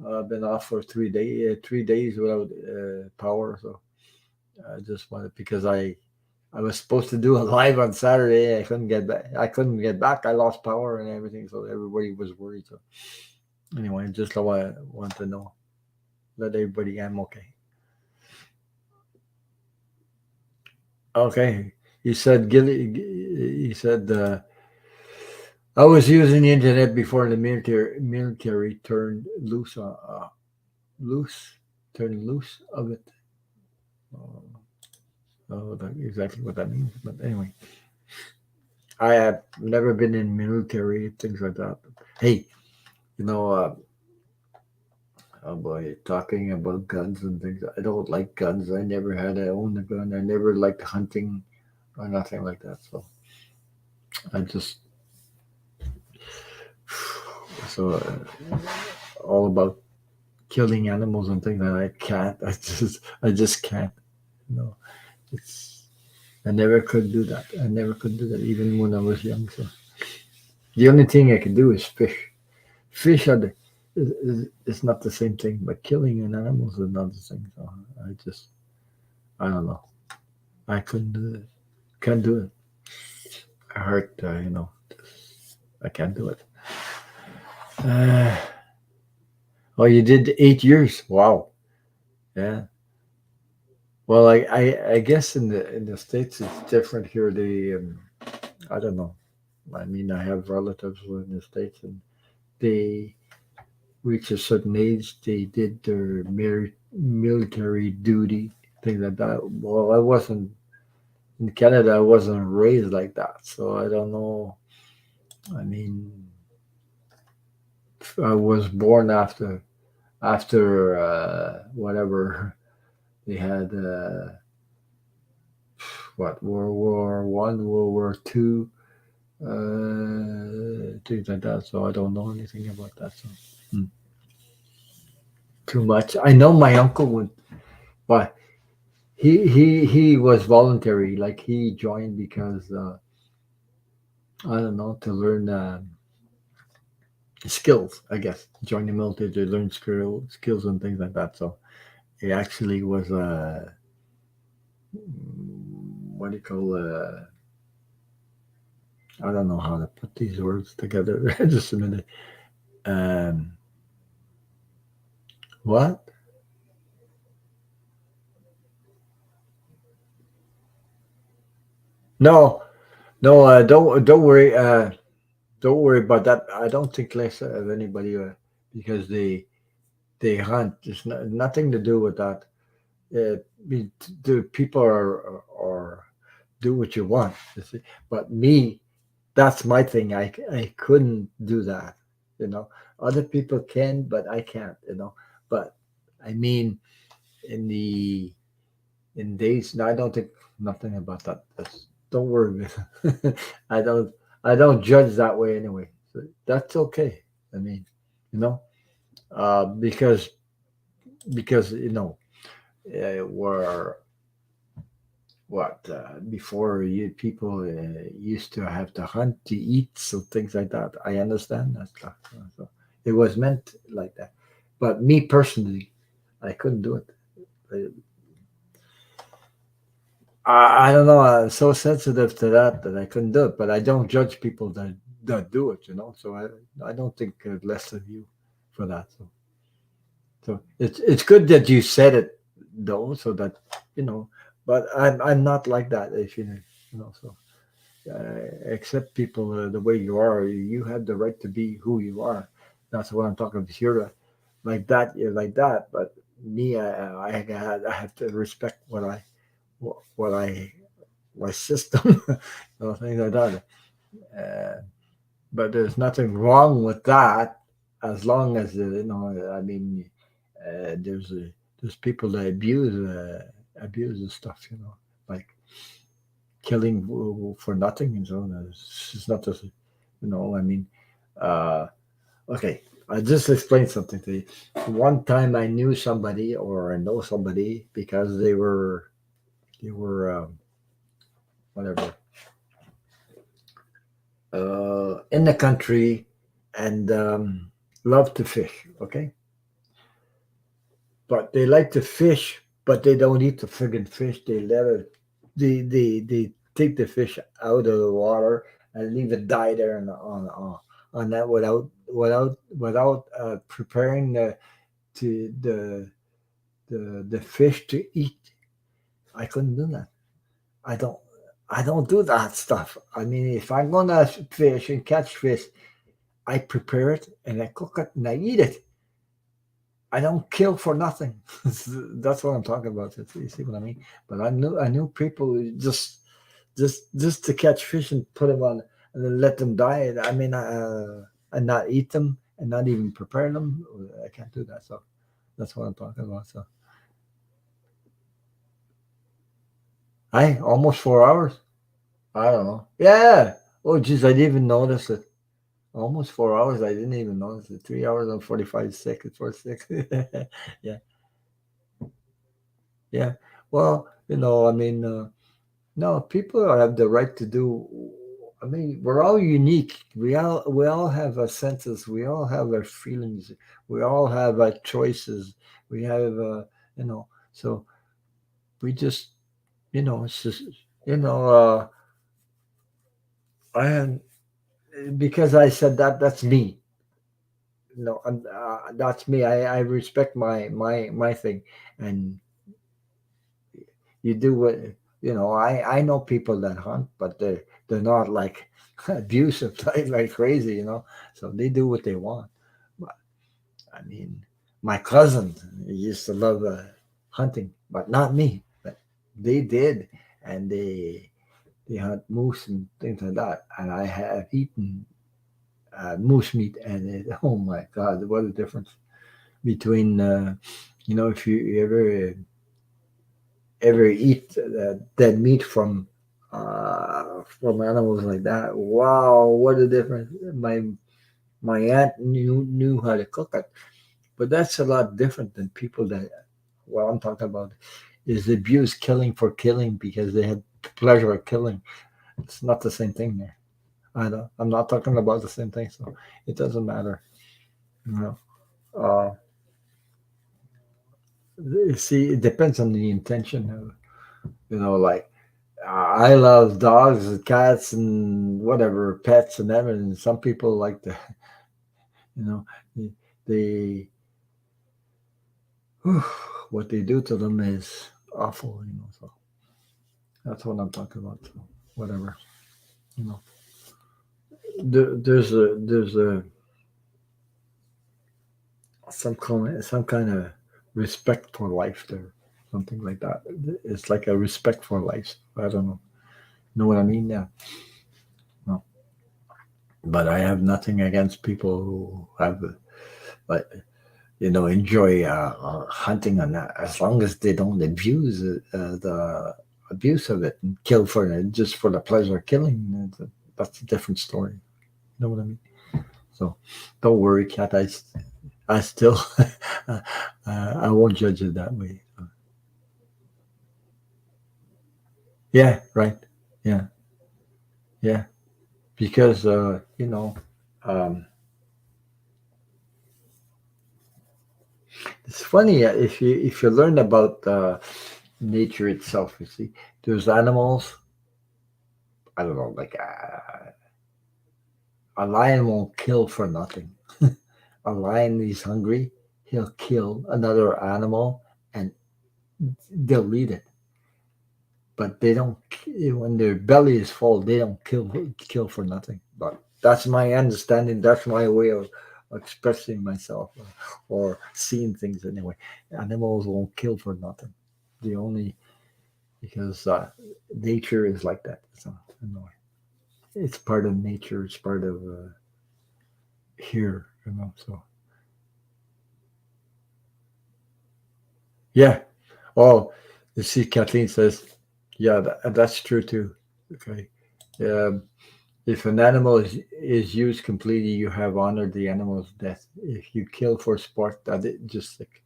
I've been off for 3 days without power, so I just wanted because I was supposed to do a live on Saturday. I couldn't get back. I lost power and everything, so everybody was worried. So anyway, just I want to know, let everybody I'm okay. Okay, you said Gilly. You said I was using the internet before the military turned loose. Loose, turned loose of it. Oh, that's exactly what that means. But anyway, I have never been in military things like that. Hey, you know, oh boy, talking about guns and things. I don't like guns. I never had I own a gun. I never liked hunting or nothing like that. So I just so all about killing animals and things that I can't. I just can't. No, it's I never could do that. I never could do that even when I was young. So the only thing I can do is fish. Fish are it's not the same thing, but killing an animal is another thing. So I don't know. I couldn't do it. Can't do it. I hurt. I can't do it. Uh, oh, you did 8 years. Wow. Yeah. Well, I guess in the states it's different here. I don't know. I mean, I have relatives who are in the states, and they reach a certain age, they did their military duty, things like that. Well, I wasn't in Canada. I wasn't raised like that, so I don't know. I mean, I was born after whatever they had. What World War I, World War II, things like that. So I don't know anything about that. So hmm, too much. I know my uncle would, but he was voluntary. Like he joined because I don't know, to learn skills. I guess join the military to learn skills and things like that. So he actually was what do you call I don't know how to put these words together. Just a minute. Um, what? No, no. Don't worry. Don't worry about that. I don't think less of anybody because they hunt. It's nothing to do with that. The people are do what you want. You see. But me, that's my thing. I couldn't do that. You know, other people can, but I can't. But I mean, in the in days, no, I don't think nothing about that. Don't worry. I don't. I don't judge that way anyway. So that's okay. I mean, you know, because we're what before you people used to have to hunt to eat, so things like that. I understand that stuff. So it was meant like that, but me personally, I couldn't do it. I don't know. I'm so sensitive to that I couldn't do it. But I don't judge people that do it. So I don't think less of you for that. So it's good that you said it though, so that you know. But I'm not like that. If you know. So accept people the way you are. You have the right to be who you are. That's what I'm talking about. If you're like that, you're like that. But me, I have to respect what I my system, things like that. Uh, but there's nothing wrong with that as long as I mean, there's people that abuse the stuff, like killing for nothing and so on. It's not just, I mean, uh, okay. I just explained something to you. One time I knew somebody or I know somebody because they were whatever in the country and love to fish. Okay, but they like to fish, but they don't eat the friggin' fish. They let it. They take the fish out of the water and leave it die there on that without preparing to the fish to eat. I couldn't do that. I don't. I don't do that stuff. I mean, if I'm gonna fish and catch fish, I prepare it and I cook it and I eat it. I don't kill for nothing. That's what I'm talking about. You see what I mean? But I knew people who just to catch fish and put them on and then let them die. I mean, and not eat them and not even prepare them. I can't do that. So that's what I'm talking about. So I almost 4 hours. I don't know. Yeah. Oh, geez, I didn't even notice it. Almost 4 hours. I didn't even notice it. 3 hours and 45 seconds. 46. Yeah. Yeah. Well, I mean, no, people have the right to do. I mean, we're all unique. We all have our senses. We all have our feelings. We all have our choices. We have, so we just, it's just, you know, uh, I am because I said that. That's me. That's me. I respect my thing, and you do what I know people that hunt, but they're not like abusive like crazy, so they do what they want. But I mean, my cousin used to love hunting, but not me. But they did, and they hunt moose and things like that, and I have eaten moose meat, and oh my god, what a difference between if you ever eat dead meat from animals like that. Wow, what a difference! My aunt knew how to cook it, but that's a lot different than people that. What I'm talking about is abuse killing for killing because they had pleasure of killing. It's not the same thing there. I know. I'm not talking about the same thing, so it doesn't matter. You know. Uh, see, it depends on the intention. Like I love dogs and cats and whatever pets and everything. Some people like to, you know, they, they whew, what they do to them is awful. So that's what I'm talking about. So whatever, you know. There's a some kind of respect for life there, something like that. It's like a respect for life. I don't know. Know what I mean? Yeah. No. But I have nothing against people who have like enjoy hunting on that as long as they don't abuse the abuse of it and kill for it just for the pleasure of killing. That's a different story. You know what I mean? So don't worry, cat. I still I won't judge it that way. Yeah, right. Yeah, yeah. Because um, it's funny if you learn about nature itself. You see, there's animals. I don't know, like a lion won't kill for nothing. A lion is hungry, he'll kill another animal and delete it. but they don't. When their belly is full, they don't kill for nothing. But that's my understanding. That's my way of expressing myself or seeing things anyway. Animals won't kill for nothing. They only because nature is like that. So anyway, it's part of nature. It's part of here. So yeah. Oh, you see, Kathleen says, yeah, that's true too. Okay. Um, if an animal is used completely, you have honored the animal's death. If you kill for sport, that it just like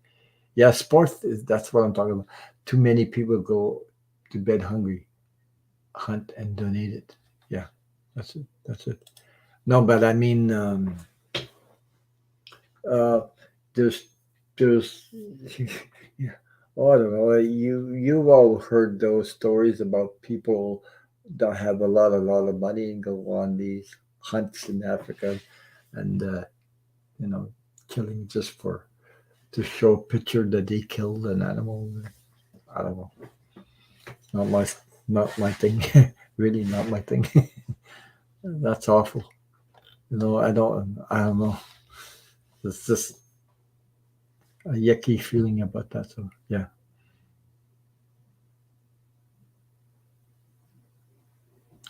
yeah, sport is that's what I'm talking about. Too many people go to bed hungry, hunt and donate it. Yeah, that's it. That's it. No, but I mean, uh, there's there's yeah. Oh, I don't know. You've all heard those stories about people that have a lot of money and go on these hunts in Africa and you know killing just for to show a picture that they killed an animal. I don't know. Not my not my thing. Really not my thing. That's awful. I don't know. It's just a yucky feeling about that. So yeah.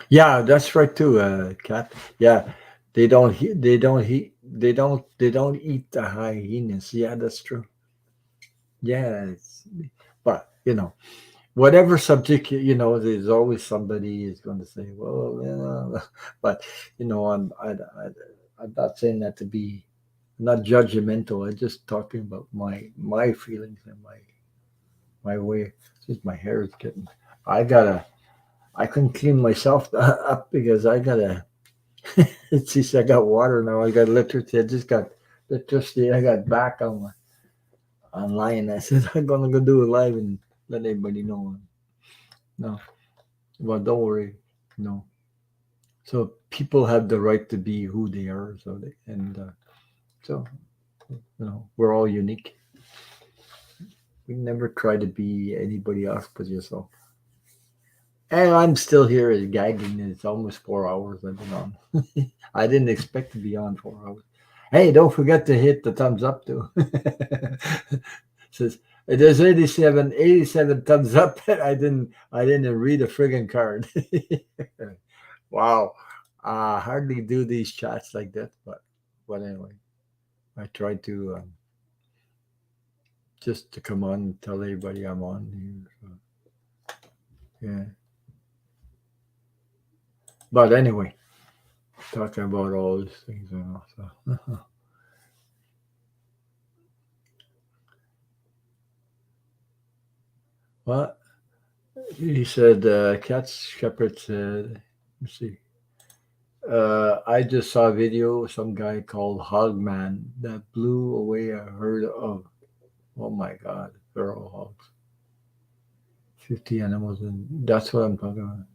Yeah, that's right too, Kat. Yeah. They don't eat the hyenas. Yeah, that's true. Yeah, but whatever subject there's always somebody is going to say, well, but I'm not saying that to be not judgmental. I'm just talking about my feelings and my way. Just my hair is getting. I gotta. I couldn't clean myself up because I gotta. See, I got water now. I got electricity. I just got electricity. I got back online. I said I'm gonna go do it live and let everybody know. No, well, don't worry. No. So people have the right to be who they are. So we're all unique. We never try to be anybody else but yourself. And I'm still here gagging. It's almost 4 hours I've been on. I didn't expect to be on 4 hours. Hey, don't forget to hit the thumbs up too. Says there's 87 thumbs up. I didn't read a friggin' card. Wow. I hardly do these chats like that, but anyway, I try to just to come on and tell everybody I'm on here. So, yeah. But anyway, talking about all these things and all. So. What he said, Cat Shepherd said, let's see. I just saw a video of some guy called Hogman that blew away a herd of, oh my God, feral hogs. 50 animals, and that's what I'm talking about.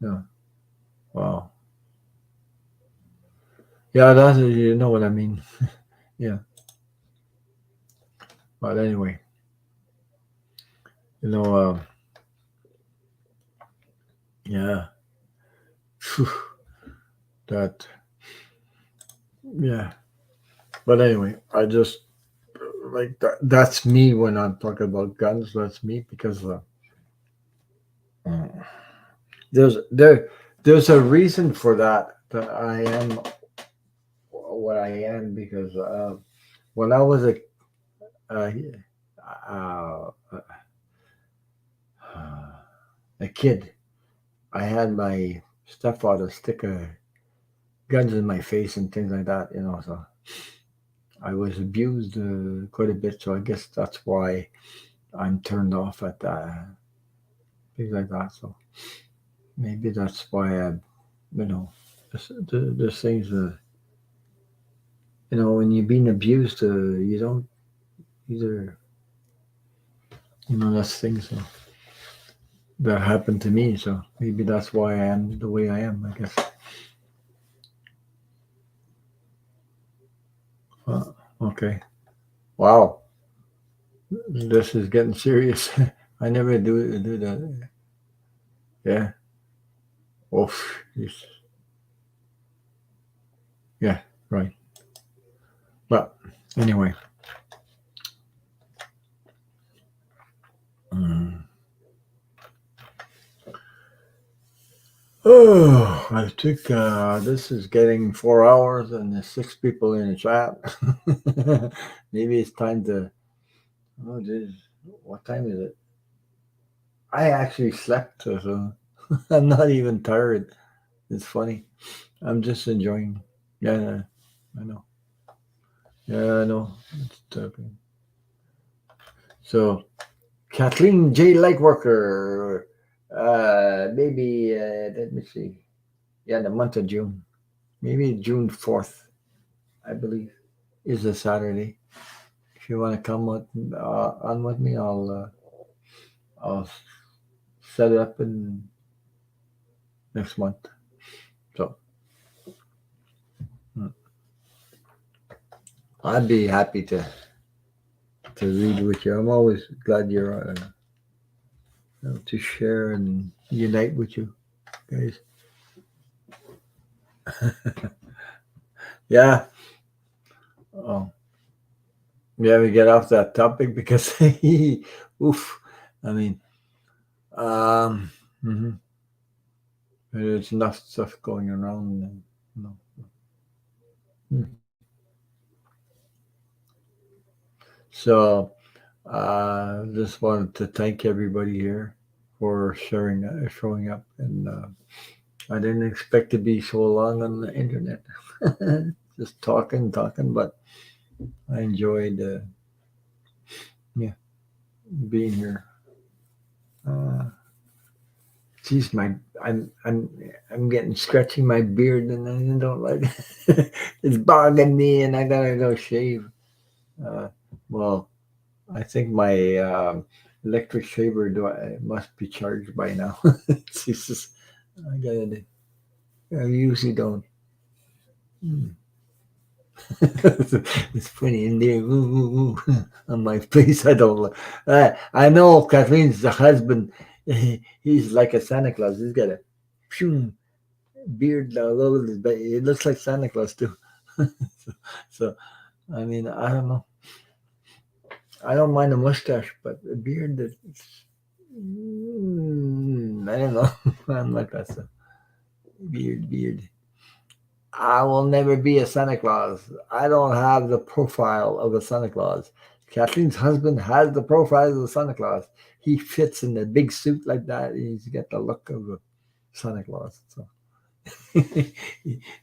Yeah. Wow. Yeah, that's you know what I mean. Yeah. But anyway, you know, yeah. Phew, that yeah. But anyway, I just like that. That's me when I'm talking about guns. That's me because mm, there's there there's a reason for that I am what I am because when I was uh, uh, a kid, I had my stepfather stick guns in my face and things like that. So I was abused quite a bit. So I guess that's why I'm turned off at that things like that. So maybe that's why there's things. When you're being abused, you don't either. That's things that happened to me. So maybe that's why I am the way I am. I guess. Okay. Wow. This is getting serious. I never do that. Yeah. Oh, yes. Yeah. Right. But anyway. Mm. Oh, I think this is getting 4 hours and there's 6 people in the chat. Maybe it's time to. Oh, geez. What time is it? I actually slept, so I'm not even tired. It's funny. I'm just enjoying. Yeah, I know. Yeah, I know. It's talking. So, Kathleen J. Lightworker, maybe, let me see. Yeah, the month of June. Maybe June 4th, I believe, is a Saturday. If you want to come on with me, I'll set it up in next month. So, mm, I'd be happy to read with you. I'm always glad you're to share and unite with you guys. Yeah. Oh, yeah. We get off that topic because, oof. I mean, um, mhm. There's enough stuff going around. And, no. Hmm. So, just wanted to thank everybody here for showing up, and I didn't expect to be so long on the internet, just talking, but I enjoyed, yeah, being here. Uh, Geez, I'm getting scratching my beard, and I don't like it. It's bothering me, and I gotta go shave. Uh, well, I think my electric shaver must be charged by now. Jesus, I gotta. I usually don't. Hmm. It's funny in there. Ooh, ooh, ooh, on my face. I don't. I know Kathleen's husband. He's like a Santa Claus. He's got a phew, beard all over his back. It looks like Santa Claus too. So I mean, I don't know. I don't mind a mustache, but a beard that I don't know. I'm like that. So beard. I will never be a Santa Claus. I don't have the profile of a Santa Claus. Kathleen's husband has the profile of a Santa Claus. He fits in a big suit like that. He's got the look of a Santa Claus. So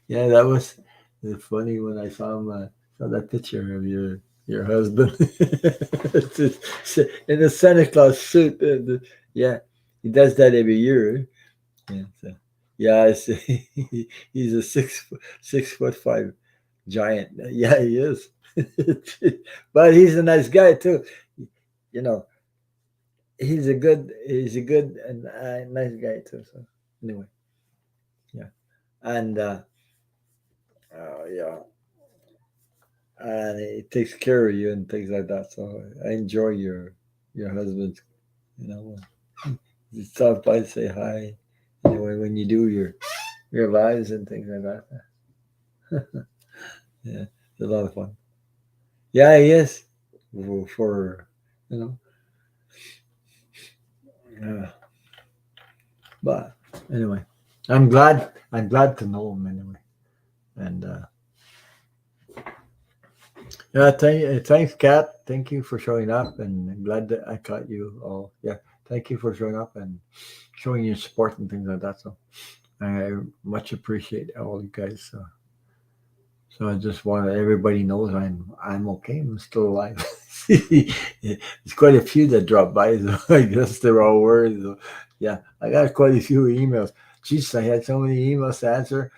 yeah, that was funny when I saw him. Saw that picture of your husband in a Santa Claus suit. Yeah, he does that every year. Yeah, so, yeah. He's a 6'5" giant. Yeah, he is. But he's a nice guy too. You know, he's a good and nice guy too. So anyway, yeah, and yeah, and he takes care of you and things like that. So I enjoy your husband. You know, you stop by to say hi. Anyway, when you do your lives and things like that. Yeah, it's a lot of fun. Yeah, he is for you know. But anyway, I'm glad. I'm glad to know him anyway. And yeah, thanks, Kat. Thank you for showing up, and I'm glad that I caught you all. Yeah, thank you for showing up and showing your support and things like that. So I much appreciate all you guys. So I just want everybody knows I'm okay. I'm still alive. There's quite a few that dropped by, so I guess they're all worried. So, yeah, I got quite a few emails. Jeez, I had so many emails to answer.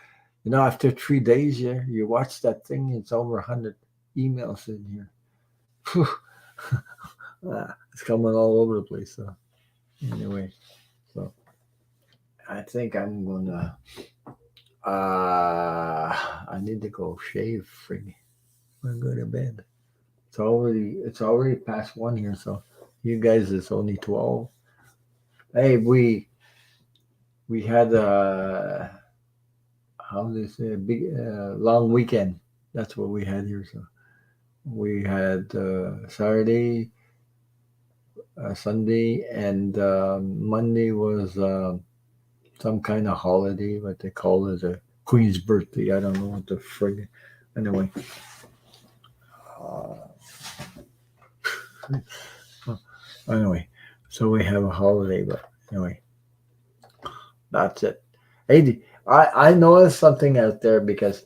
You know, after 3 days, you watch that thing, it's over 100 emails in here. Phew. It's coming all over the place. So anyway, so I think I'm gonna. I need to go shave. Frig. I'm going to go to bed. It's already past 1 here. So you guys, it's only 12. Hey, we had how do they say, a big long weekend. That's what we had here. So we had Saturday, Sunday, and Monday was some kind of holiday, what they call it, a Queen's birthday. I don't know what the frig. Anyway, uh, anyway, so we have a holiday, but anyway, that's it. Hey, I noticed something out there because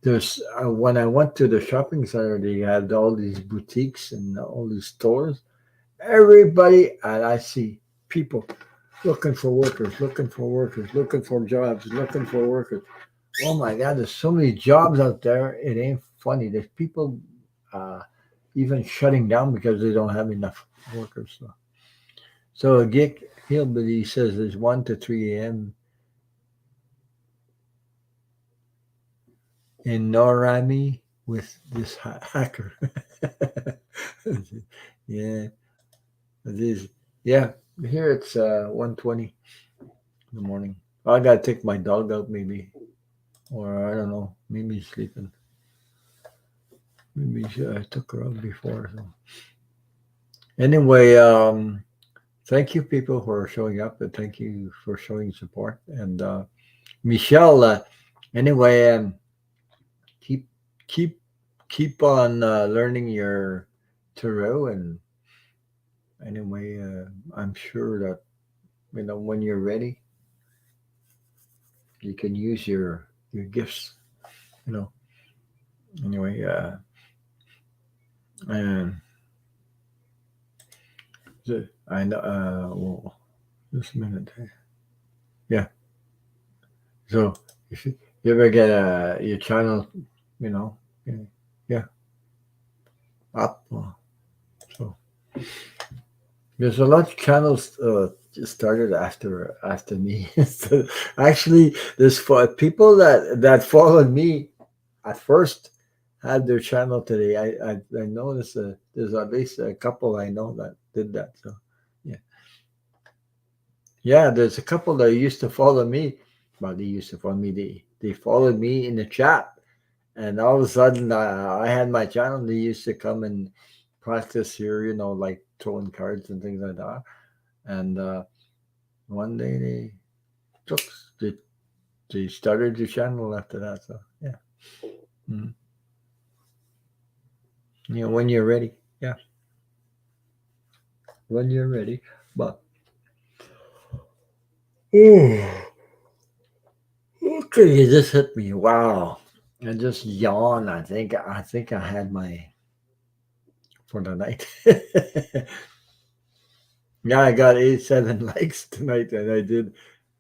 there's when I went to the shopping center, they had all these boutiques and all these stores. Everybody, and I see people looking for workers, looking for workers, looking for jobs, looking for workers. Oh my God, there's so many jobs out there. It ain't funny. There's people uh, even shutting down because they don't have enough workers. So a gig hillbilly says there's 1 to 3 a.m. in Norami with this hacker. Yeah, it is. Yeah, here it's 1:20 in the morning. I gotta take my dog out maybe, or I don't know, maybe he's sleeping. Maybe I took her out before. So anyway, thank you people for showing up, and thank you for showing support. And Michelle, anyway, keep keep keep on learning your tarot, and anyway, I'm sure that when you're ready, you can use your gifts. You know. Anyway, and I know. Well, just a minute. Yeah. So if you ever get your channel, you know, yeah, yeah up. So there's a lot of channels just started after me. So actually, there's people that followed me at first had their channel today. I noticed there's at least a couple I know that did that. So yeah, yeah. There's a couple that used to follow me. Well, they used to follow me. They followed me in the chat, and all of a sudden I had my channel. They used to come and practice here, like throwing cards and things like that. And one day took they, they started the channel after that. So yeah. Mhm. When you're ready. Yeah, when you're ready. But oh, okay, you just hit me. Wow. I just yawned. I think I had my for the night. Yeah, I got 87 likes tonight, and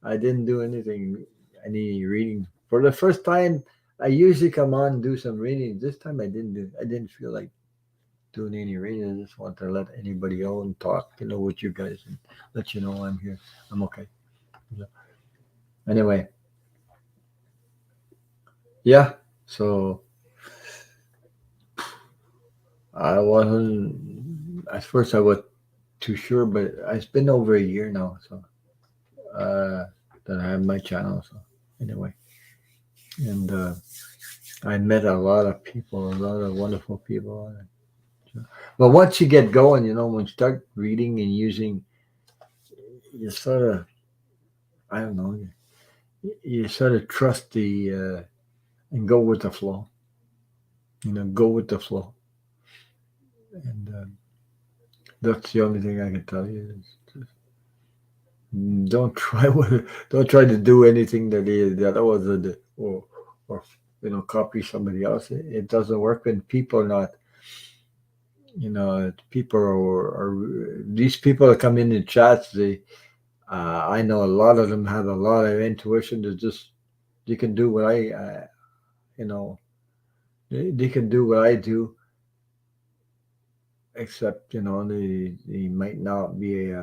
I didn't do any reading. For the first time, I usually come on and do some reading. This time I didn't feel like doing any reading. I just want to let anybody know and talk, with you guys and let you know I'm here. I'm okay. So, anyway, yeah. So I wasn't at first I was too sure, but it's been over a year now, so uh that I have my channel. So anyway, and I met a lot of people, a lot of wonderful people on it. So, but once you get going, when you start reading and using, you sort of, I don't know, you sort of trust and go with the flow. Go with the flow, and that's the only thing I can tell you. Is don't try don't try to do anything that the other ones did, or copy somebody else. It doesn't work when people are not. People are these people that come in the chats. I know a lot of them have a lot of intuition. They can do what you know, they can do what I do, except they might not be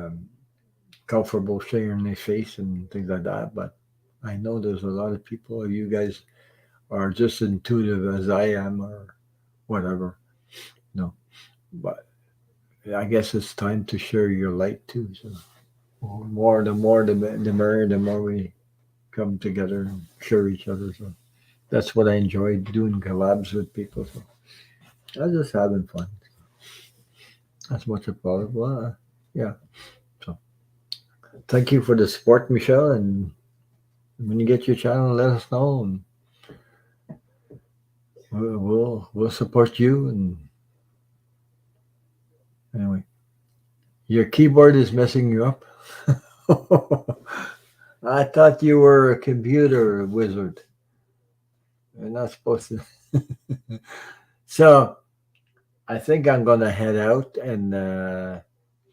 comfortable sharing their face and things like that. But I know there's a lot of people. You guys are just intuitive as I am, or whatever. No, but I guess it's time to share your light too. So the merrier, the more we come together and share each other. So that's what I enjoy doing collabs with people. So I'm just having fun. That's much about it. Well, yeah. So thank you for the support, Michelle. And when you get your channel, let us know, and we'll support you. And anyway, your keyboard is messing you up. I thought you were a computer wizard. You're not supposed to. So I think I'm gonna head out. And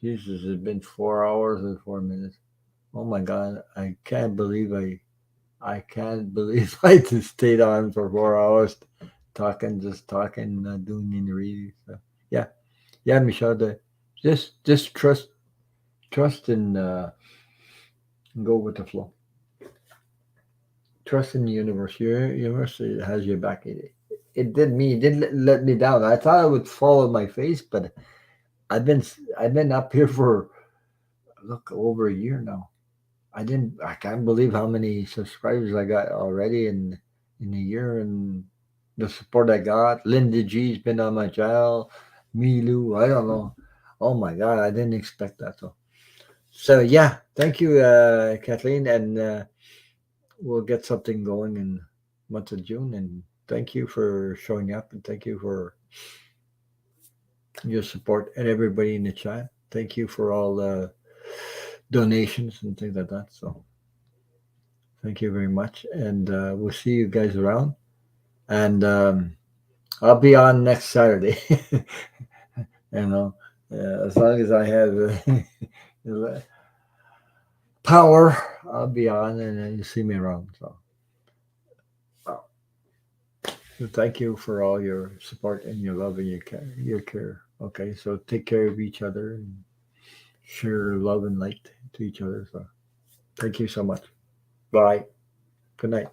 Jesus, it's been 4 hours and 4 minutes. Oh my God, I can't believe I just stayed on for 4 hours talking, just talking, not doing any reading. So yeah, yeah, Michelle, just trust and go with the flow. Trust in the universe. Your universe has your back. It did me. It didn't let me down. I thought it would fall on my face, but I've been up here for look over a year now. I can't believe how many subscribers I got already in a year, and the support I got. Linda G's been on my channel. Milu, I don't know. Oh my God, I didn't expect that though. So yeah, thank you, Kathleen, and we'll get something going in month of June. And thank you for showing up, and thank you for your support, and everybody in the chat. Thank you for all the donations and things like that. So thank you very much, and we'll see you guys around. And I'll be on next Saturday. you know, as long as I have power, I'll be on, and you see me around. So, uh, so thank you for all your support and your love and your care. Your care. Okay, so take care of each other and share love and light to each other. So thank you so much. Bye. Good night.